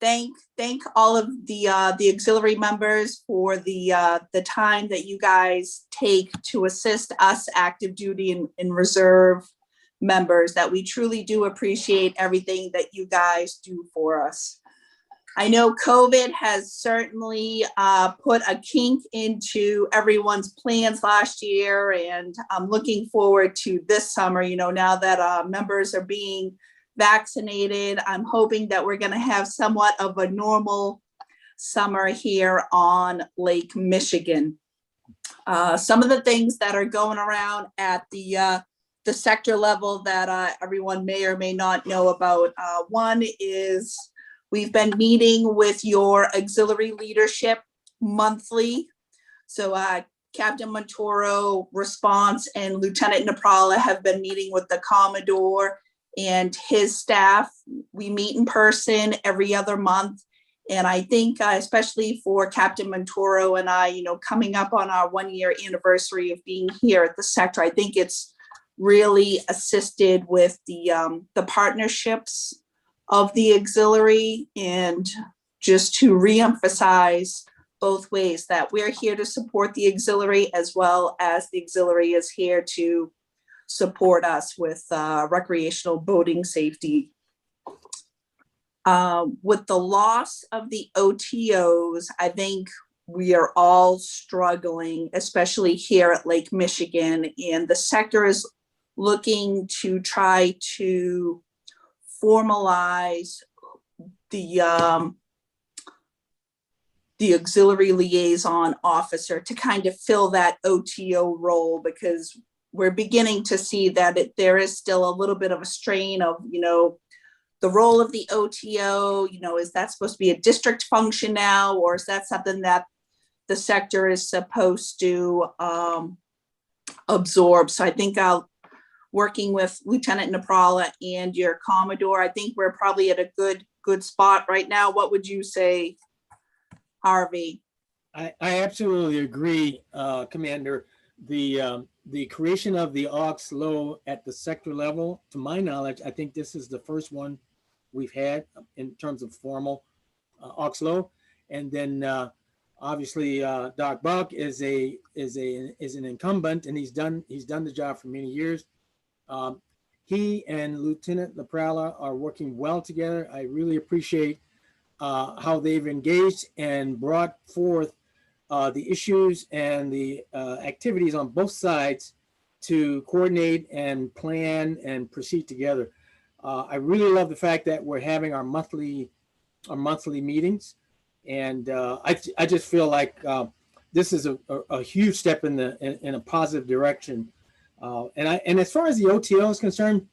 [SPEAKER 16] thank all of the auxiliary members for the time that you guys take to assist us active duty and reserve members, that we truly do appreciate everything that you guys do for us. I know COVID has certainly put a kink into everyone's plans last year, and I'm looking forward to this summer. You know, now that members are being vaccinated, I'm hoping that we're going to have somewhat of a normal summer here on Lake Michigan. Some of the things that are going around at the sector level that everyone may or may not know about. One is we've been meeting with your auxiliary leadership monthly. So Captain Montoro, Response, and Lieutenant Naprala have been meeting with the Commodore and his staff. We meet in person every other month. And I think especially for Captain Montoro and I, you know, coming up on our 1-year anniversary of being here at the sector, I think it's really assisted with the partnerships of the auxiliary, and just to reemphasize both ways that we're here to support the auxiliary, as well as the auxiliary is here to support us with recreational boating safety. With the loss of the OTOs, I think we are all struggling, especially here at Lake Michigan, and the sector is looking to try to formalize the auxiliary liaison officer to kind of fill that OTO role, because we're beginning to see that there is still a little bit of a strain of, you know, the role of the OTO, you know, is that supposed to be a district function now, or is that something that the sector is supposed to absorb? So I think working with Lieutenant Naprala and your Commodore, I think we're probably at a good spot right now. What would you say, Harvey?
[SPEAKER 2] I absolutely agree, Commander. The creation of the aux-low at the sector level, to my knowledge, I think this is the first one we've had in terms of formal aux-low. And then obviously Doc Buck is an incumbent, and he's done the job for many years. He and Lieutenant Naprala are working well together. I really appreciate how they've engaged and brought forth the issues and the activities on both sides to coordinate and plan and proceed together. I really love the fact that we're having our monthly meetings, and I just feel like this is a huge step in a positive direction. And as far as the OTO is concerned,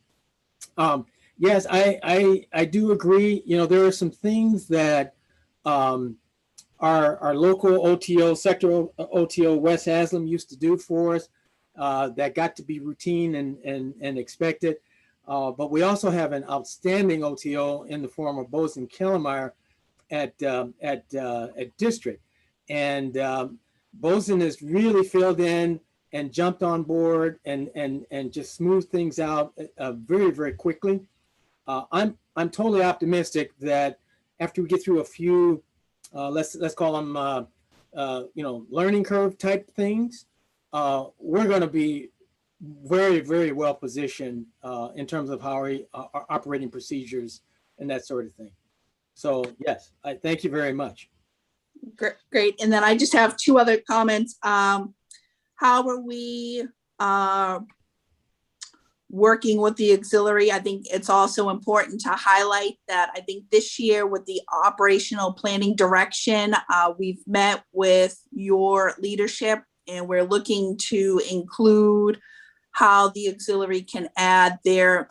[SPEAKER 2] yes, I do agree. You know, there are some things that our local OTO, sector OTO, West Haslam, used to do for us that got to be routine and expected. But we also have an outstanding OTO in the form of Bosun Kellemeyer at District. And Bosun has really filled in and jumped on board and just smoothed things out very, very quickly. I'm totally optimistic that after we get through a few, let's call them, learning curve type things, we're going to be very, very well positioned in terms of how our operating procedures and that sort of thing. So yes, I thank you very much.
[SPEAKER 16] Great. And then I just have two other comments. How are we working with the auxiliary? I think it's also important to highlight that I think this year with the operational planning direction, we've met with your leadership, and we're looking to include how the auxiliary can add their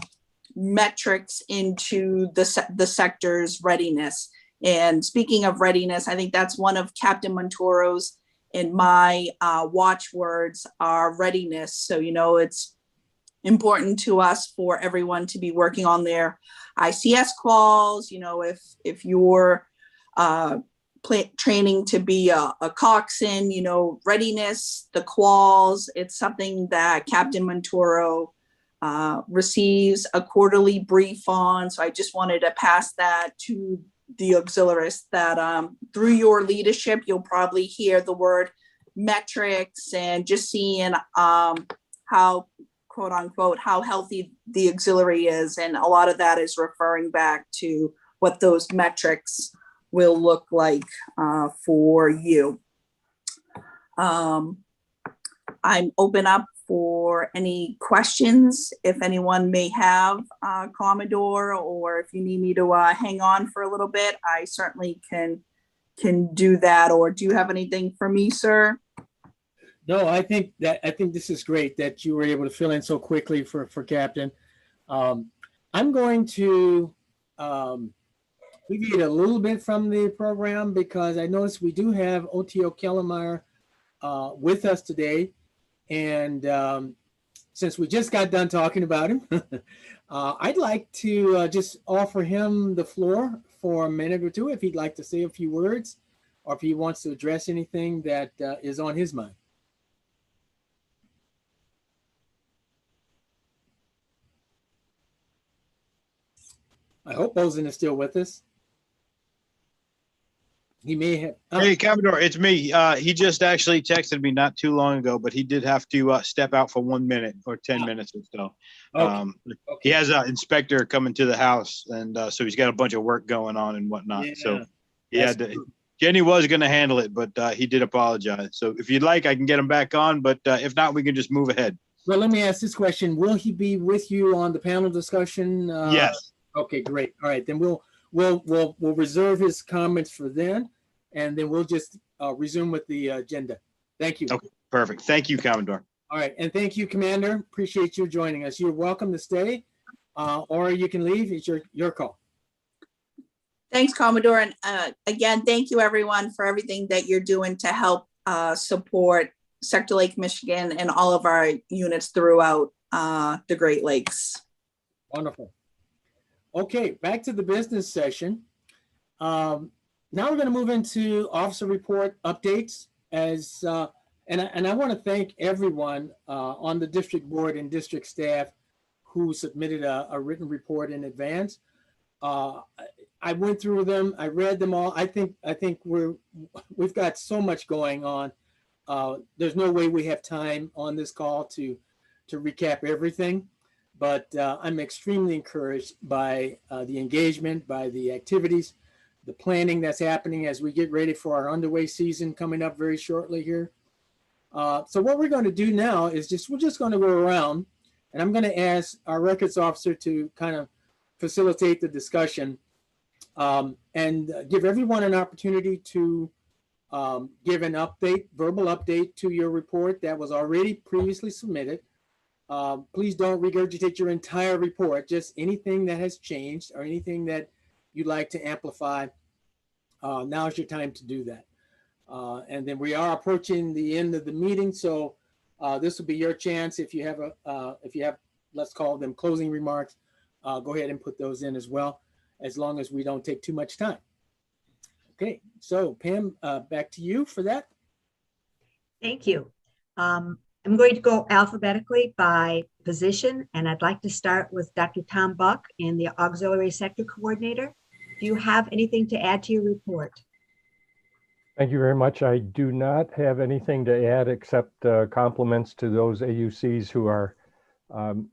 [SPEAKER 16] metrics into the sector's readiness. And speaking of readiness, I think that's one of Captain Montoro's and my watchwords are readiness. So, you know, it's important to us for everyone to be working on their ICS quals. You know, if you're training to be a coxswain, you know, readiness, the quals, it's something that Captain Montoro receives a quarterly brief on. So I just wanted to pass that to the auxiliaries that through your leadership, you'll probably hear the word metrics and just seeing how, quote unquote, how healthy the auxiliary is. And a lot of that is referring back to what those metrics will look like for you. I'm open up for any questions if anyone may have, Commodore, or if you need me to hang on for a little bit, I certainly can do that. Or do you have anything for me, sir?
[SPEAKER 2] No, I think this is great that you were able to fill in so quickly for Captain. I'm going to deviate a little bit from the program because I noticed we do have OTO Kellermeyer with us today. And since we just got done talking about him, I'd like to just offer him the floor for a minute or two if he'd like to say a few words or if he wants to address anything that is on his mind. I hope Bozen is still with us. He may have. Oh.
[SPEAKER 5] Hey, Commodore, it's me. He just actually texted me not too long ago, but he did have to step out for 1 minute or 10 minutes or so. Okay. He has an inspector coming to the house, and so he's got a bunch of work going on and whatnot. Yeah, so yeah, Jenny was going to handle it, but he did apologize. So if you'd like, I can get him back on, but if not, we can just move ahead.
[SPEAKER 2] Well, let me ask this question. Will he be with you on the panel discussion?
[SPEAKER 5] Yes.
[SPEAKER 2] Okay, great. All right, then we'll reserve his comments for then, and then we'll just resume with the agenda. Thank you.
[SPEAKER 5] Okay, perfect. Thank you, Commodore.
[SPEAKER 2] All right, and thank you, Commander. Appreciate you joining us. You're welcome to stay, or you can leave. It's your call.
[SPEAKER 16] Thanks, Commodore. And again, thank you, everyone, for everything that you're doing to help support Sector Lake, Michigan, and all of our units throughout the Great Lakes.
[SPEAKER 2] Wonderful. Okay, back to the business session. Now we're going to move into officer report updates. And I want to thank everyone on the district board and district staff who submitted a written report in advance. I went through them. I read them all. I think we've got so much going on. There's no way we have time on this call to recap everything. But I'm extremely encouraged by the engagement, by the activities, the planning that's happening as we get ready for our underway season coming up very shortly here. So what we're going to do now is we're just going to go around, and I'm going to ask our records officer to kind of facilitate the discussion and give everyone an opportunity to give an update, verbal update to your report that was already previously submitted. Please don't regurgitate your entire report, just anything that has changed or anything that you'd like to amplify. Now's your time to do that. And then we are approaching the end of the meeting, so this will be your chance. If you have, let's call them closing remarks, go ahead and put those in as well, as long as we don't take too much time. Okay, so Pam, back to you for that.
[SPEAKER 9] Thank you. I'm going to go alphabetically by position, and I'd like to start with Dr. Tom Buck in the Auxiliary Sector Coordinator. Do you have anything to add to your report?
[SPEAKER 7] Thank you very much. I do not have anything to add except compliments to those AUCs who are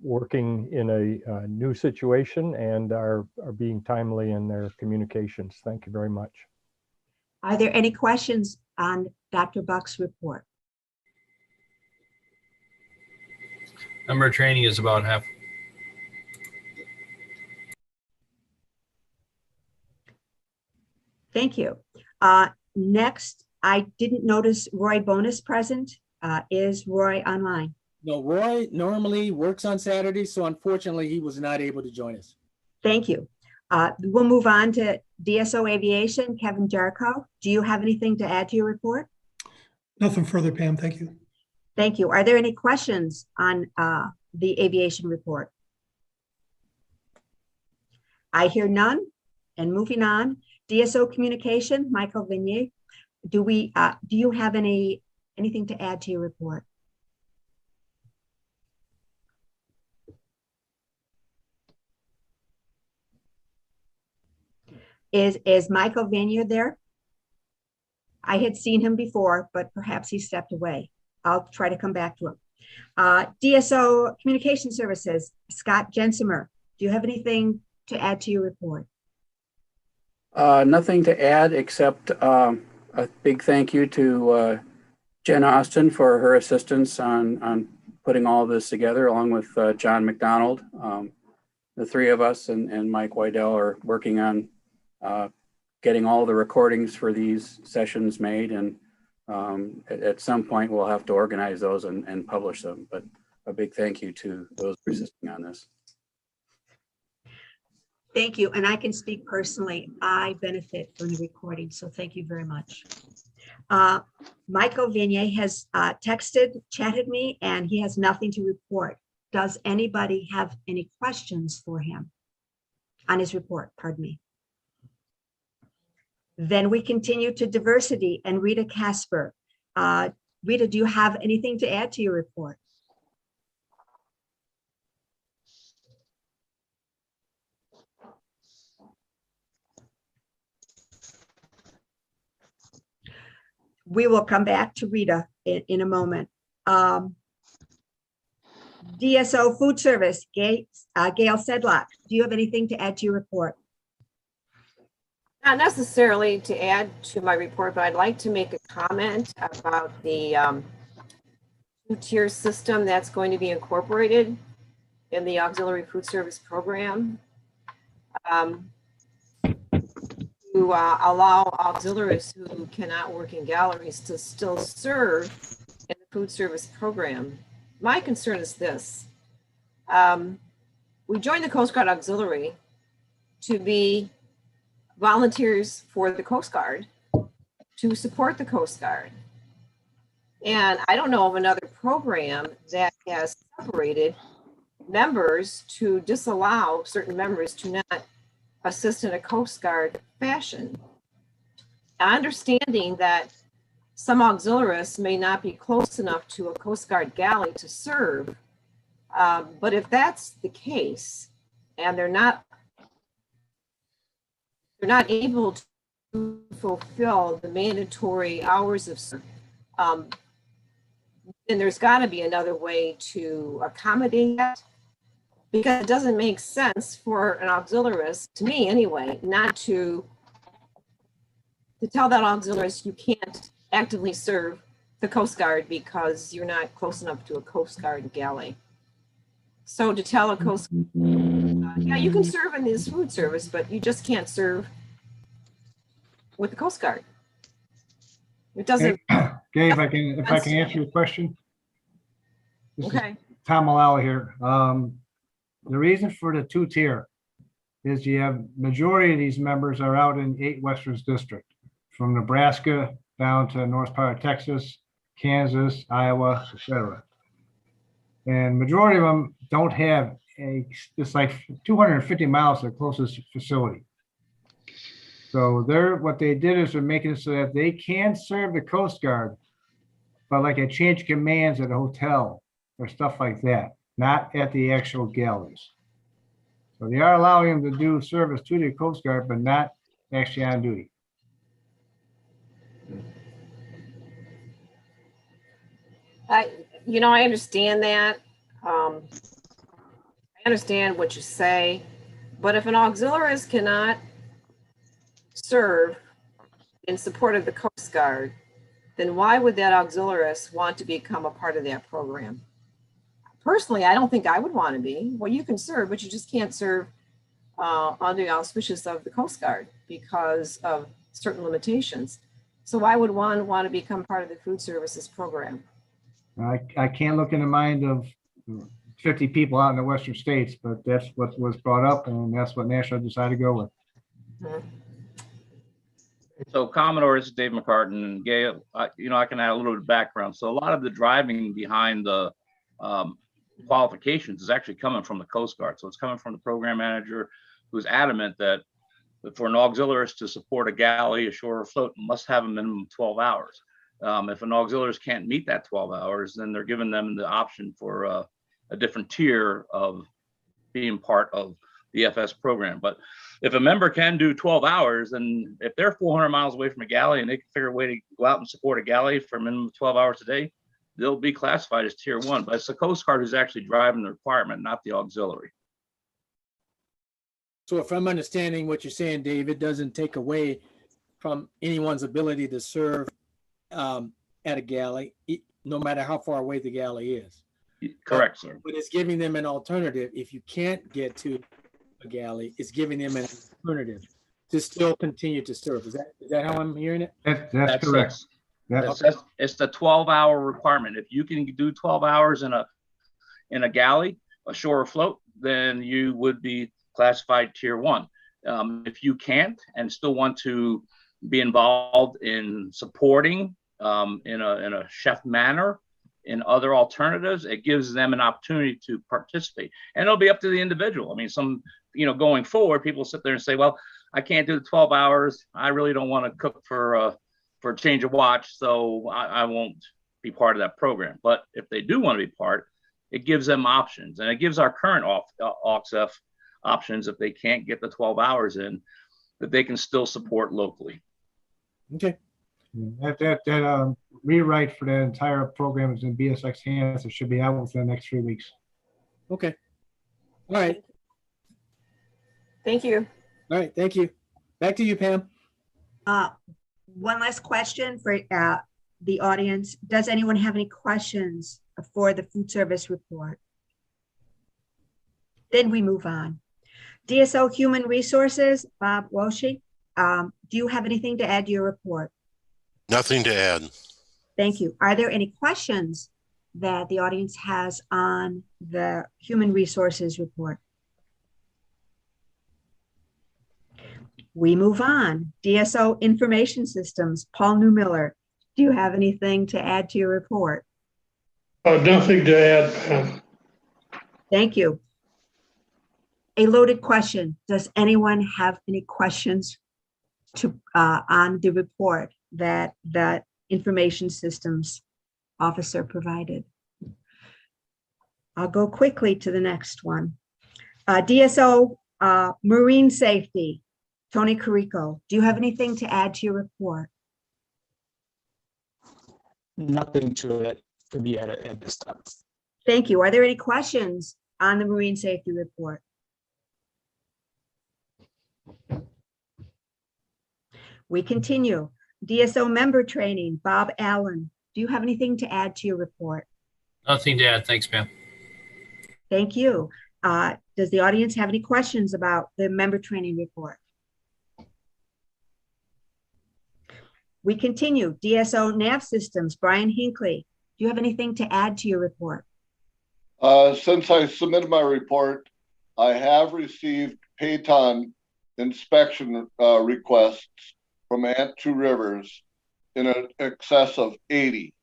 [SPEAKER 7] working in a new situation and are being timely in their communications. Thank you very much.
[SPEAKER 9] Are there any questions on Dr. Buck's report?
[SPEAKER 17] Number of training is about half.
[SPEAKER 9] Thank you. Next, I didn't notice Roy Bonus present. Is Roy online?
[SPEAKER 2] No, Roy normally works on Saturdays, so unfortunately he was not able to join us.
[SPEAKER 9] Thank you. We'll move on to DSO Aviation. Kevin Jarko, do you have anything to add to your report?
[SPEAKER 18] Nothing further, Pam. Thank you.
[SPEAKER 9] Thank you. Are there any questions on the aviation report? I hear none. And moving on, DSO Communication, Michael Vignier, do you have anything to add to your report? Is Michael Vignier there? I had seen him before, but perhaps he stepped away. I'll try to come back to him. DSO Communication Services, Scott Jensimer, do you have anything to add to your report?
[SPEAKER 1] Nothing to add except a big thank you to Jen Austin for her assistance on putting all of this together, along with John McDonald. The three of us and Mike Wydell are working on getting all the recordings for these sessions made, and at some point we'll have to organize those and publish them. But a big thank you to those assisting on this.
[SPEAKER 9] Thank you. And I can speak personally. I benefit from the recording, so thank you very much. Michael Vignier has chatted me, and he has nothing to report. Does anybody have any questions for him on his report? Pardon me. Then we continue to diversity and Rita Casper. Rita, do you have anything to add to your report? We will come back to Rita in a moment. DSO Food Service, Gail Sedlock, do you have anything to add to your report?
[SPEAKER 19] Not necessarily to add to my report, but I'd like to make a comment about the two-tier system that's going to be incorporated in the auxiliary food service program. To allow auxiliaries who cannot work in galleries to still serve in the food service program. My concern is this. We joined the Coast Guard Auxiliary to be volunteers for the Coast Guard, to support the Coast Guard. And I don't know of another program that has separated members to disallow certain members to not assist in a Coast Guard fashion. Understanding that some auxiliaries may not be close enough to a Coast Guard galley to serve, but if that's the case, and they're not able to fulfill the mandatory hours of service, then there's got to be another way to accommodate that. Because it doesn't make sense for an auxiliarist, to me anyway, not to tell that auxiliarist you can't actively serve the Coast Guard because you're not close enough to a Coast Guard galley. So to tell a Coast Guard, yeah, you can serve in this food service, but you just can't serve with the Coast Guard. It doesn't.
[SPEAKER 6] Dave, if I can answer your question.
[SPEAKER 19] Okay.
[SPEAKER 6] Tom Malala here. The reason for the two-tier is you have majority of these members are out in 8 Westerns District, from Nebraska down to north part of Texas, Kansas, Iowa, etc. And majority of them don't have it's like 250 miles to the closest facility. So what they did is they're making it so that they can serve the Coast Guard, but like a change commands at a hotel or stuff like that, not at the actual galleys. So they are allowing them to do service to the Coast Guard, but not actually on duty.
[SPEAKER 19] I understand that. I understand what you say, but if an auxiliarist cannot serve in support of the Coast Guard, then why would that auxiliarist want to become a part of that program? Personally, I don't think I would want to be. Well, you can serve, but you just can't serve under the auspices of the Coast Guard because of certain limitations. So why would one want to become part of the food services program?
[SPEAKER 6] I can't look in the mind of 50 people out in the western states, but that's what was brought up, and that's what National decided to go with.
[SPEAKER 11] So Commodore, this is Dave McCartan, and Gail, I can add a little bit of background. So a lot of the driving behind the qualifications is actually coming from the Coast Guard. So it's coming from the program manager, who's adamant that for an auxiliarist to support a galley, ashore, or float, must have a minimum of 12 hours. If an auxiliarist can't meet that 12 hours, then they're giving them the option for a different tier of being part of the FS program. But if a member can do 12 hours, and if they're 400 miles away from a galley and they can figure a way to go out and support a galley for a minimum of 12 hours a day, they'll be classified as tier 1. But it's the Coast Guard who's actually driving the requirement, not the auxiliary.
[SPEAKER 2] So if I'm understanding what you're saying, Dave, it doesn't take away from anyone's ability to serve at a galley, no matter how far away the galley is.
[SPEAKER 11] Correct, sir.
[SPEAKER 2] But it's giving them an alternative. If you can't get to a galley, it's giving them an alternative to still continue to serve. Is that how I'm hearing it?
[SPEAKER 6] That's correct.
[SPEAKER 11] It's the 12-hour requirement. If you can do 12 hours in a galley, ashore or float, then you would be classified tier 1. If you can't and still want to be involved in supporting in a chef manner, in other alternatives, it gives them an opportunity to participate, and it'll be up to the individual. I mean, going forward, people sit there and say, well, I can't do the 12 hours. I really don't want to cook for a change of watch, so I won't be part of that program. But if they do want to be part, it gives them options, and it gives our current AUXF options if they can't get the 12 hours in, that they can still support locally.
[SPEAKER 2] Okay.
[SPEAKER 6] That rewrite for that entire program is in BSX hands. It should be out within the next 3 weeks.
[SPEAKER 2] Okay. All right.
[SPEAKER 19] Thank you.
[SPEAKER 2] All right. Thank you. Back to you, Pam.
[SPEAKER 9] One last question for the audience. Does anyone have any questions for the food service report? Then we move on. DSO Human Resources, Bob Walshy. Do you have anything to add to your report?
[SPEAKER 20] Nothing to add.
[SPEAKER 9] Thank you. Are there any questions that the audience has on the Human Resources report? We move on. DSO Information Systems, Paul Newmiller. Do you have anything to add to your report?
[SPEAKER 18] Nothing to add.
[SPEAKER 9] Thank you. A loaded question. Does anyone have any questions on the report that Information Systems officer provided? I'll go quickly to the next one. DSO Marine Safety, Tony Carico. Do you have anything to add to your report?
[SPEAKER 21] Nothing to be added at this time.
[SPEAKER 9] Thank you. Are there any questions on the Marine Safety report? We continue. DSO member training, Bob Allen. Do you have anything to add to your report?
[SPEAKER 17] Nothing to add. Thanks, Pam.
[SPEAKER 9] Thank you. Does the audience have any questions about the member training report? We continue. DSO nav systems, Brian Hinckley. Do you have anything to add to your report?
[SPEAKER 10] Since I submitted my report, I have received Payton inspection requests from Two Rivers in excess of 80,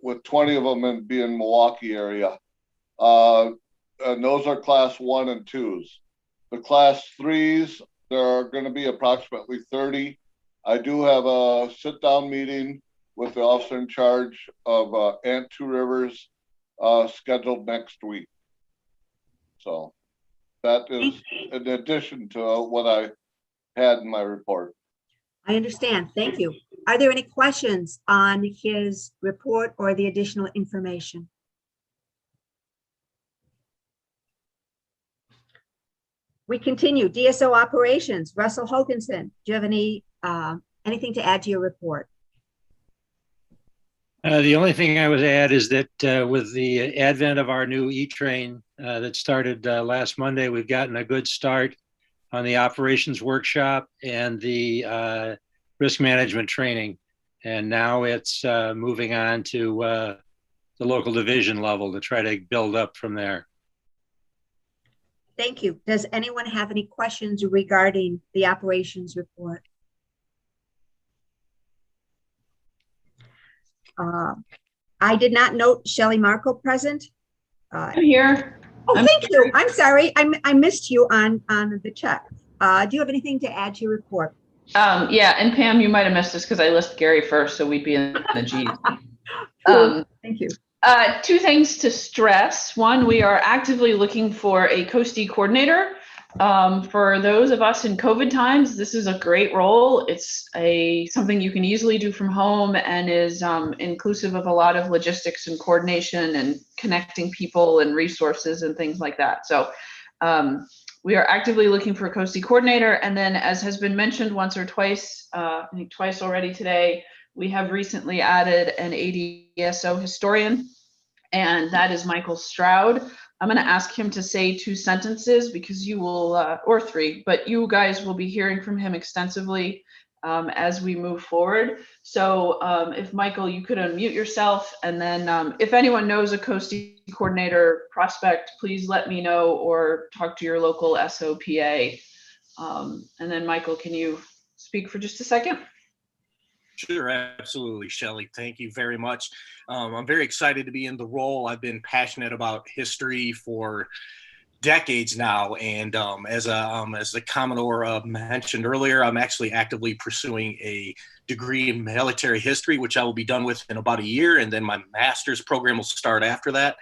[SPEAKER 10] with 20 of them being Milwaukee area. And those are class 1 and 2s. The class 3s, there are going to be approximately 30. I do have a sit-down meeting with the officer in charge of Two Rivers scheduled next week. So that is in addition to what I had in my report.
[SPEAKER 9] I understand. Thank you. Are there any questions on his report or the additional information? We continue. DSO operations, Russell Hoganson. Do you have anything to add to your report?
[SPEAKER 22] The only thing I would add is that with the advent of our new E-Train that started last Monday, we've gotten a good start on the operations workshop and the risk management training. And now it's moving on to the local division level to try to build up from there.
[SPEAKER 9] Thank you. Does anyone have any questions regarding the operations report? I did not note Shelley Marco present.
[SPEAKER 4] I'm here.
[SPEAKER 9] Oh, thank you. I'm sorry. I missed you on the chat. Do you have anything to add to your report?
[SPEAKER 4] Yeah, and Pam, you might have missed this because I listed Gary first, so we'd be in the G.
[SPEAKER 9] Thank you.
[SPEAKER 4] Two things to stress. One, we are actively looking for a COSTI coordinator. For those of us in COVID times, this is a great role. It's something you can easily do from home and is inclusive of a lot of logistics and coordination and connecting people and resources and things like that. So we are actively looking for a COSTI coordinator. And then, as has been mentioned once or twice, I think twice already today, we have recently added an ADSO historian, and that is Michael Stroud. I'm going to ask him to say 2 sentences because you will, or 3, but you guys will be hearing from him extensively as we move forward. So if Michael, you could unmute yourself, and then if anyone knows a COSTI coordinator prospect, please let me know or talk to your local SOPA. And then Michael, can you speak for just a second?
[SPEAKER 14] Sure, absolutely, Shelley. Thank you very much. I'm very excited to be in the role. I've been passionate about history for decades now, and as the Commodore mentioned earlier, I'm actually actively pursuing a degree in military history, which I will be done with in about a year, and then my master's program will start after that.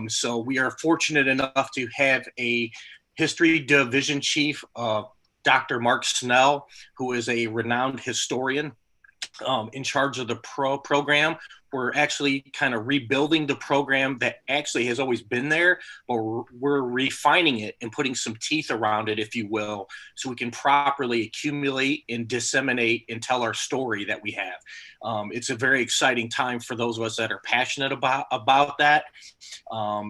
[SPEAKER 14] So we are fortunate enough to have a history division chief, Dr. Mark Snell, who is a renowned historian, in charge of the program. We're actually kind of rebuilding the program that actually has always been there, but we're refining it and putting some teeth around it, if you will, so we can properly accumulate and disseminate and tell our story that we have. It's a very exciting time for those of us that are passionate about that.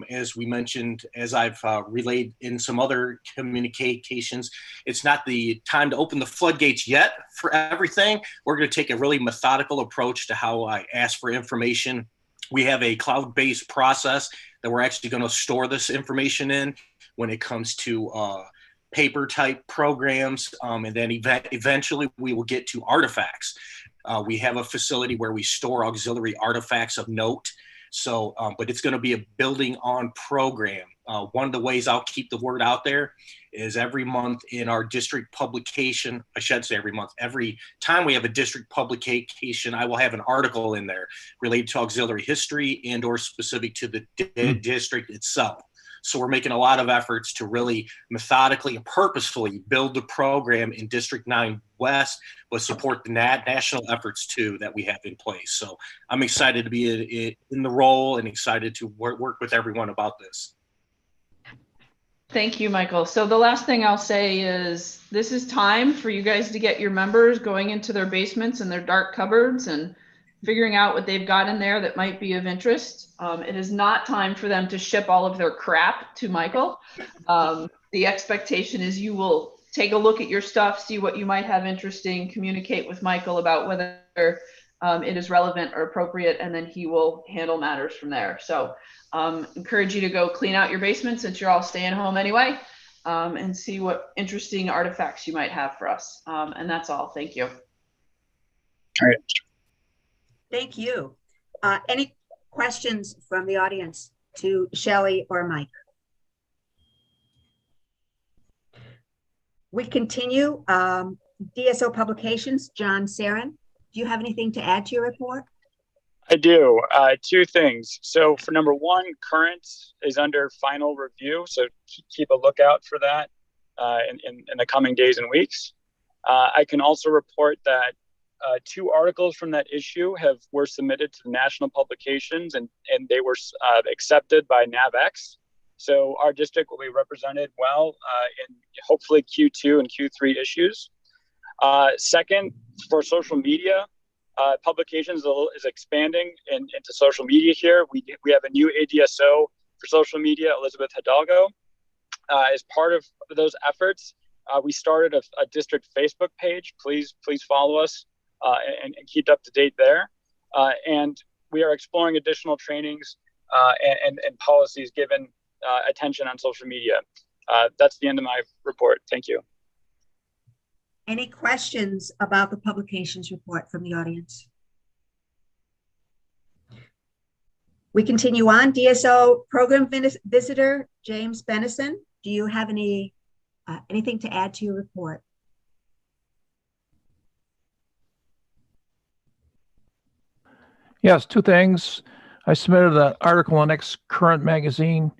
[SPEAKER 14] As we mentioned, as I've relayed in some other communications, it's not the time to open the floodgates yet for everything. We're going to take a really methodical approach to how I ask for information. We have a cloud-based process that we're actually going to store this information in when it comes to paper type programs. And then eventually we will get to artifacts. We have a facility where we store auxiliary artifacts of note. So, but it's going to be a building on program. One of the ways I'll keep the word out there is every month in our district publication, I should say every month, every time we have a district publication, I will have an article in there related to auxiliary history and or specific to the district itself. So we're making a lot of efforts to really methodically and purposefully build the program in District 9 West, but support the national efforts too that we have in place. So I'm excited to be in the role and excited to work with everyone about this.
[SPEAKER 4] Thank you, Michael. So the last thing I'll say is this is time for you guys to get your members going into their basements and their dark cupboards and figuring out what they've got in there that might be of interest. It is not time for them to ship all of their crap to Michael. The expectation is you will take a look at your stuff, see what you might have interesting, communicate with Michael about whether it is relevant or appropriate, and then he will handle matters from there. So encourage you to go clean out your basement since you're all staying home anyway, and see what interesting artifacts you might have for us. And that's all. Thank you.
[SPEAKER 9] All right. Thank you. Any questions from the audience to Shelley or Mike? We continue. DSO Publications, John Sarin. Do you have anything to add to your report?
[SPEAKER 12] I do. 2 things. So for number 1, current is under final review. So keep a lookout for that in the coming days and weeks. I can also report that 2 articles from that issue were submitted to the national publications and they were accepted by NavX. So our district will be represented well in hopefully Q2 and Q3 issues. Second, for social media, publications is expanding into social media here. We have a new ADSO for social media, Elizabeth Hidalgo. As part of those efforts, we started a district Facebook page. Please follow us and keep up to date there. And we are exploring additional trainings and policies given attention on social media. That's the end of my report. Thank you.
[SPEAKER 9] Any questions about the publications report from the audience? We continue on. DSO program visitor, James Benison. Do you have anything to add to your report?
[SPEAKER 8] Yes, two things. I submitted an article in Next Current magazine,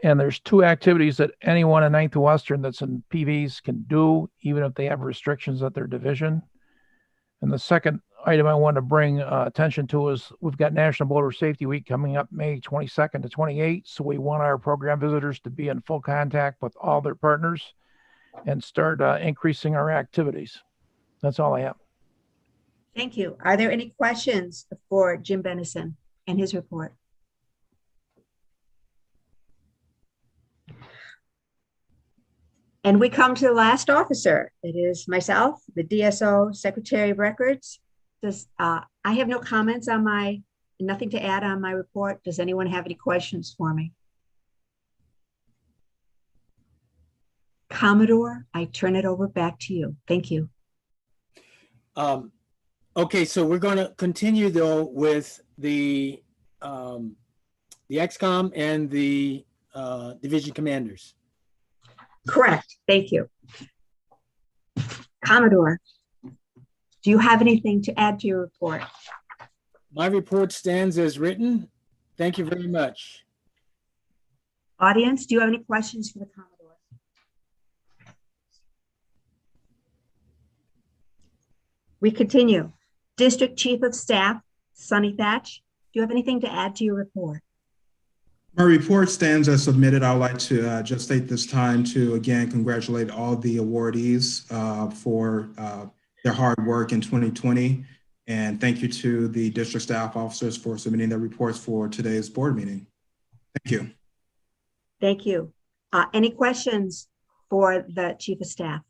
[SPEAKER 8] and there's two activities that anyone in 9th Western that's in PVs can do, even if they have restrictions at their division. And the second item I want to bring attention to is we've got National Boater Safety Week coming up May 22nd to 28th. So we want our program visitors to be in full contact with all their partners and start increasing our activities. That's all I have.
[SPEAKER 9] Thank you. Are there any questions for Jim Benison and his report? And we come to the last officer. It is myself, the DSO Secretary of Records. I have no comments on nothing to add on my report. Does anyone have any questions for me? Commodore, I turn it over back to you. Thank you.
[SPEAKER 2] Okay, so we're going to continue though with the XCOM and the division commanders.
[SPEAKER 9] Correct. Thank you. Commodore, do you have anything to add to your report?
[SPEAKER 2] My report stands as written. Thank you very much.
[SPEAKER 9] Audience, do you have any questions for the Commodore? We continue. District Chief of Staff, Sonny Thatch, do you have anything to add to your report?
[SPEAKER 13] My report stands as submitted. I would like to just take this time to again congratulate all the awardees for their hard work in 2020. And thank you to the district staff officers for submitting their reports for today's board meeting. Thank you.
[SPEAKER 9] Thank you. Any questions for the Chief of Staff?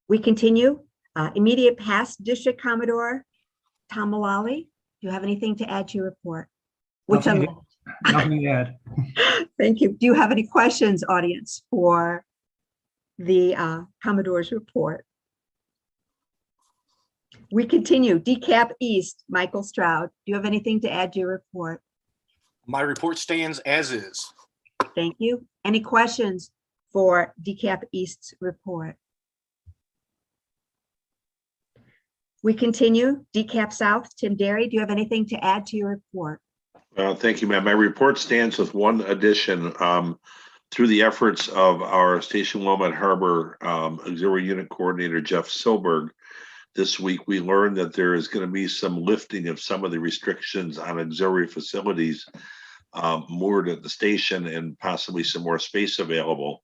[SPEAKER 9] We continue. Immediate past District Commodore Tom Mullally, do you have anything to add to your report?
[SPEAKER 6] Nothing to add.
[SPEAKER 9] Thank you. Do you have any questions, audience, for the Commodore's report? We continue. DCAP East, Michael Stroud, do you have anything to add to your report?
[SPEAKER 14] My report stands as is.
[SPEAKER 9] Thank you. Any questions for DCAP East's report? We continue. DCAP South, Tim Derry, do you have anything to add to your report?
[SPEAKER 23] Thank you, ma'am. My report stands with one addition. Through the efforts of our Station Wilmette Harbor Auxiliary Unit Coordinator, Jeff Silberg, this week we learned that there is going to be some lifting of some of the restrictions on auxiliary facilities moored at the station and possibly some more space available.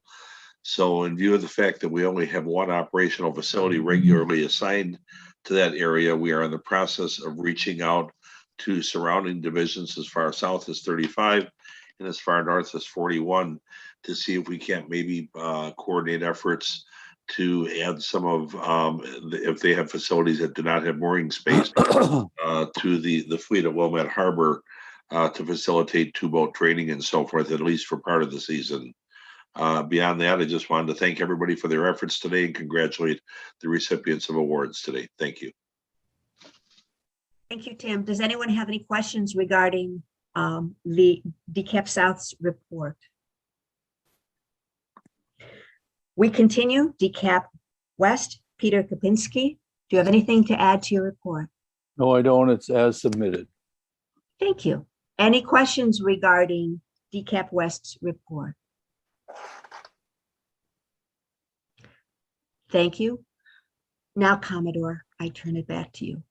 [SPEAKER 23] So in view of the fact that we only have one operational facility regularly assigned to that area, we are in the process of reaching out to surrounding divisions as far south as 35 and as far north as 41 to see if we can't maybe coordinate efforts to add some of, if they have facilities that do not have mooring space, to the fleet at Wilmette Harbor to facilitate two-boat training and so forth, at least for part of the season. Beyond that, I just wanted to thank everybody for their efforts today and congratulate the recipients of awards today. Thank you.
[SPEAKER 9] Thank you, Tim. Does anyone have any questions regarding the DCAP South's report? We continue. DCAP West, Peter Kapinski, do you have anything to add to your report?
[SPEAKER 24] No, I don't. It's as submitted.
[SPEAKER 9] Thank you. Any questions regarding DCAP West's report? Thank you. Now, Commodore, I turn it back to you.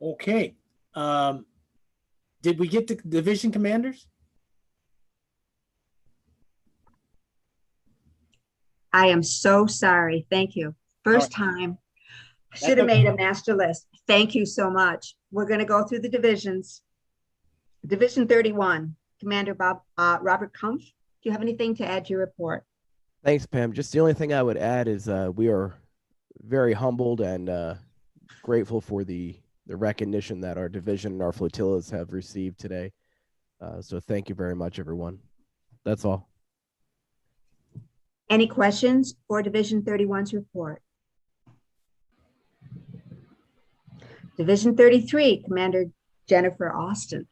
[SPEAKER 2] Okay. Did we get the division commanders?
[SPEAKER 9] I am so sorry. Thank you. First time. Should have made a master list. Thank you so much. We're going to go through the divisions. Division 31, Commander Robert Kumpf. Do you have anything to add to your report?
[SPEAKER 25] Thanks, Pam. Just the only thing I would add is we are very humbled and
[SPEAKER 3] grateful for the recognition that our division and our flotillas have received today. So thank you very much, everyone. That's all.
[SPEAKER 9] Any questions for Division 31's report? Division 33, Commander Jennifer Austin.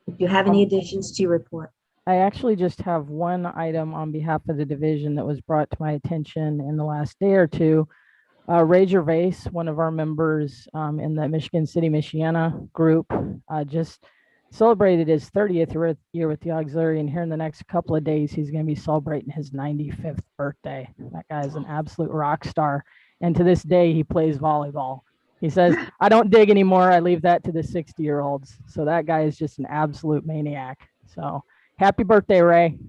[SPEAKER 9] Do you have any additions to your report?
[SPEAKER 5] I actually just have one item on behalf of the division that was brought to my attention in the last day or two. Ray Gervais, one of our members in the Michigan City, Michiana group, just celebrated his 30th year with the auxiliary, and here in the next couple of days, he's going to be celebrating his 95th birthday. That guy is an absolute rock star, and to this day, he plays volleyball. He says, I don't dig anymore. I leave that to the 60-year-olds. So that guy is just an absolute maniac. So happy birthday, Ray.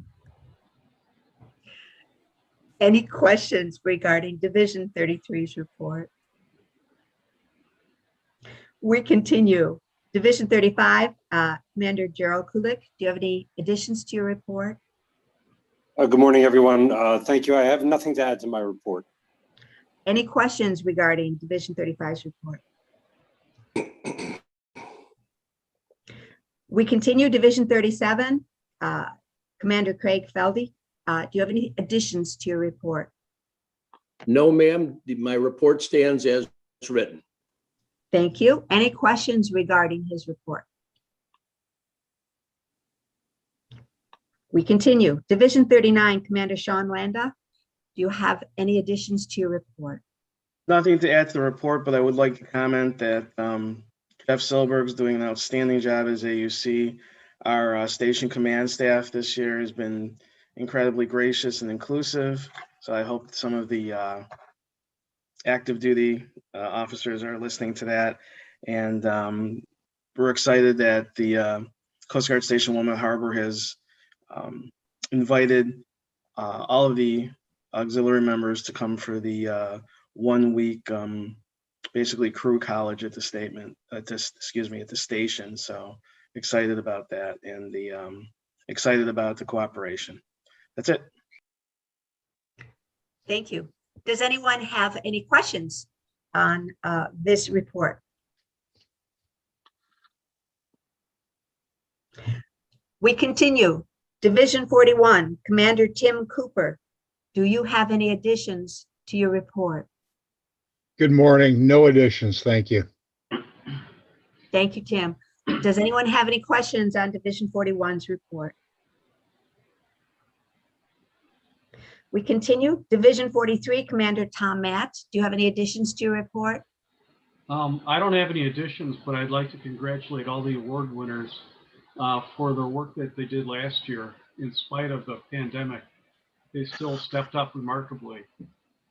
[SPEAKER 9] Any questions regarding Division 33's report? We continue. Division 35, Commander Gerald Kulik, do you have any additions to your report?
[SPEAKER 15] Good morning, everyone. Thank you. I have nothing to add to my report.
[SPEAKER 9] Any questions regarding Division 35's report? We continue. Division 37, Commander Craig Feldy, do you have any additions to your report?
[SPEAKER 16] No, ma'am. My report stands as written.
[SPEAKER 9] Thank you. Any questions regarding his report? We continue. Division 39, Commander Sean Landa, do you have any additions to your report?
[SPEAKER 25] Nothing to add to the report, but I would like to comment that Jeff Silberg is doing an outstanding job as AUC. Our station command staff this year has been incredibly gracious and inclusive. So I hope some of the active duty officers are listening to that. And we're excited that the Coast Guard Station Wilmette Harbor has invited all of the auxiliary members to come for the 1 week basically crew college at the station. So excited about that, and excited about the cooperation. That's it.
[SPEAKER 9] Thank you. Does anyone have any questions on this report? We continue. Division 41, Commander Tim Cooper, do you have any additions to your report?
[SPEAKER 26] Good morning. No additions. Thank you.
[SPEAKER 9] Thank you, Tim. Does anyone have any questions on Division 41's report? We continue. Division 43, Commander Tom Matz, do you have any additions to your report?
[SPEAKER 27] I don't have any additions, but I'd like to congratulate all the award winners for the work that they did last year. In spite of the pandemic, they still stepped up remarkably.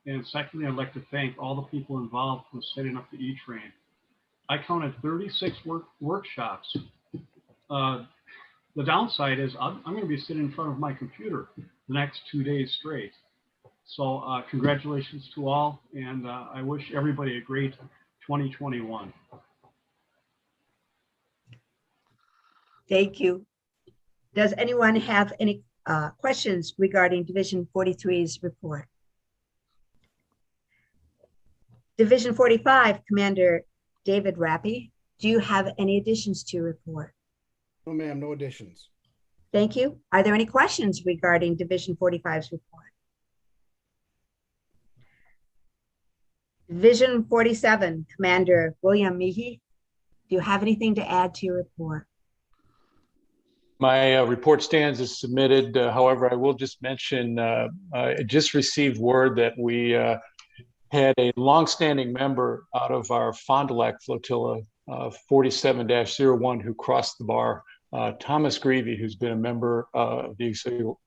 [SPEAKER 27] And secondly, I'd like to thank all the people involved with setting up the E-Train. I counted 36 workshops. The downside is I'm going to be sitting in front of my computer the next 2 days straight. So congratulations to all, and I wish everybody a great 2021.
[SPEAKER 9] Thank you. Does anyone have any questions regarding Division 43's report? Division 45, Commander David Rappy, do you have any additions to your report?
[SPEAKER 28] No, ma'am, no additions.
[SPEAKER 9] Thank you. Are there any questions regarding Division 45's report? Division 47, Commander William Meehy, do you have anything to add to your report?
[SPEAKER 22] My report stands as submitted. However, I will just mention, I just received word that we had a longstanding member out of our Fond du Lac flotilla, 47-01, who crossed the bar, Thomas Greavy, who's been a member of the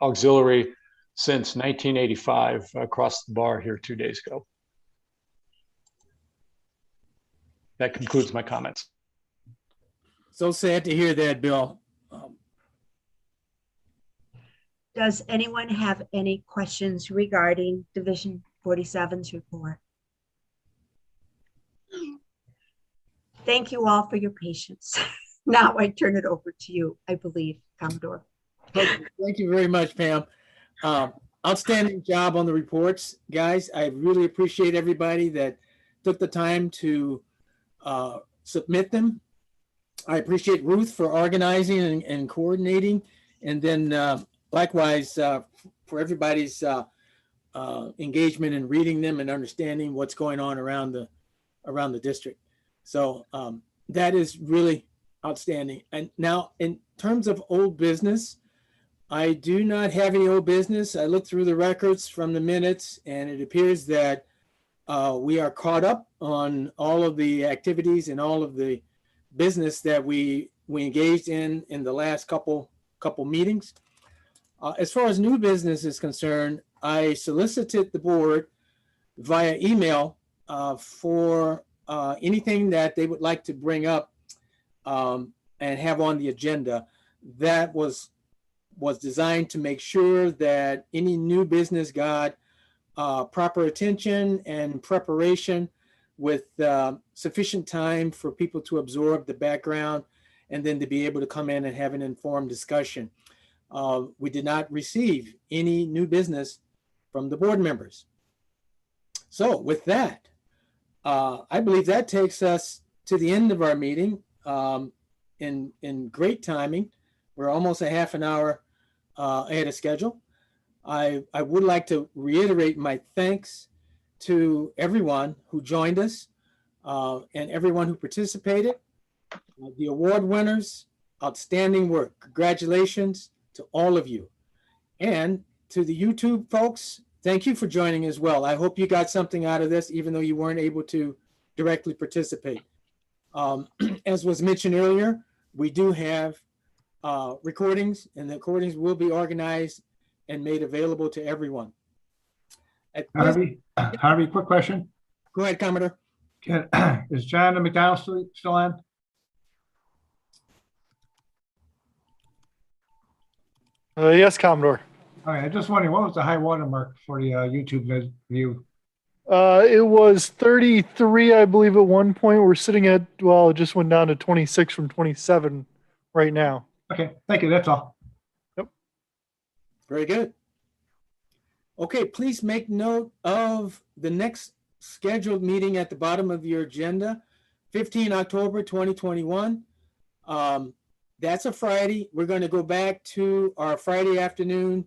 [SPEAKER 22] auxiliary since 1985, crossed the bar here 2 days ago. That concludes my comments.
[SPEAKER 2] So sad to hear that, Bill.
[SPEAKER 9] Does anyone have any questions regarding Division 47's report? Thank you all for your patience. Now I turn it over to you, I believe, Commodore.
[SPEAKER 2] Okay, thank you very much, Pam. Outstanding job on the reports, guys. I really appreciate everybody that took the time to submit them. I appreciate Ruth for organizing and coordinating, and then likewise for everybody's engagement in reading them and understanding what's going on around the district. So that is really outstanding. And now, in terms of old business, I do not have any old business. I looked through the records from the minutes, and it appears that we are caught up on all of the activities and all of the business that we engaged in the last couple meetings. As far as new business is concerned, I solicited the board via email for anything that they would like to bring up and have on the agenda. That was designed to make sure that any new business got proper attention and preparation with sufficient time for people to absorb the background and then to be able to come in and have an informed discussion. We did not receive any new business from the board members. So with that, I believe that takes us to the end of our meeting in great timing. We're almost a half an hour ahead of schedule. I would like to reiterate my thanks to everyone who joined us and everyone who participated. The award winners, outstanding work. Congratulations to all of you. And to the YouTube folks, thank you for joining as well. I hope you got something out of this, even though you weren't able to directly participate. As was mentioned earlier, we do have recordings, and the recordings will be organized and made available to everyone.
[SPEAKER 6] Harvey, quick question.
[SPEAKER 2] Go ahead, Commodore.
[SPEAKER 6] Is John McDonald still on?
[SPEAKER 1] Yes, Commodore.
[SPEAKER 6] All right, I just wondering, what was the high water mark for the YouTube view?
[SPEAKER 1] It was 33, I believe, at one point. We're sitting at, well, it just went down to 26 from 27 right now.
[SPEAKER 6] Okay, thank you. That's all.
[SPEAKER 1] Yep.
[SPEAKER 2] Very good. Okay, please make note of the next scheduled meeting at the bottom of your agenda, 15 October 2021. That's a Friday. We're going to go back to our Friday afternoon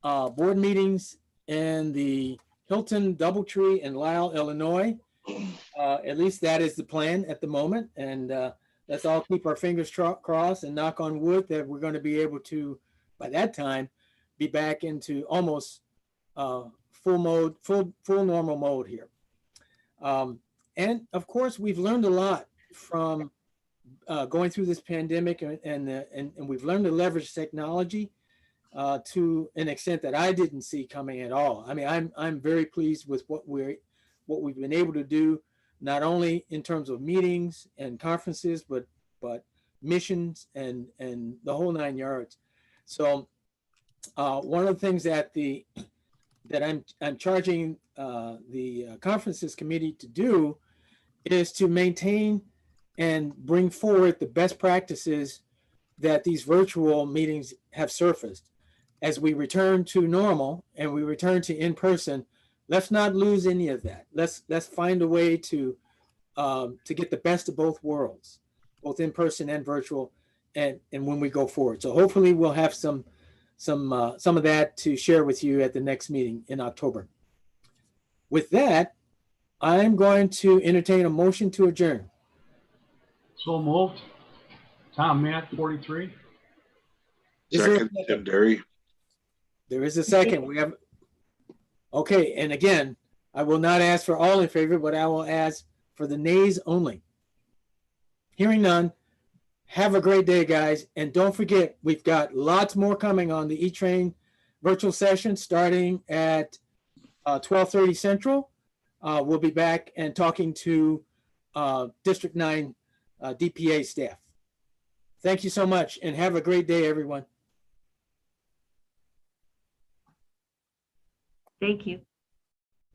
[SPEAKER 2] board meetings in the Hilton, Doubletree, and Lisle, Illinois. At least that is the plan at the moment. And let's all keep our fingers crossed and knock on wood that we're going to be able to, by that time, be back into almost full normal mode here. And of course, we've learned a lot from going through this pandemic, and we've learned to leverage technology to an extent that I didn't see coming at all. I mean, I'm very pleased with what we've been able to do, not only in terms of meetings and conferences, but missions and the whole 9 yards. So one of the things that I'm charging the conferences committee to do is to maintain and bring forward the best practices that these virtual meetings have surfaced. As we return to normal and we return to in-person, let's not lose any of that. Let's find a way to get the best of both worlds, both in-person and virtual, and when we go forward. So hopefully we'll have some of that to share with you at the next meeting in October. With that, I'm going to entertain a motion to adjourn.
[SPEAKER 27] So moved. Tom Matt, 43.
[SPEAKER 23] Second, Tim Derry.
[SPEAKER 2] There is a second. We have. Okay, and again, I will not ask for all in favor, but I will ask for the nays only. Hearing none, have a great day, guys. And don't forget, we've got lots more coming on the E-Train virtual session starting at 12:30 Central. We'll be back and talking to District 9 DPA staff. Thank you so much, and have a great day, everyone.
[SPEAKER 9] Thank you.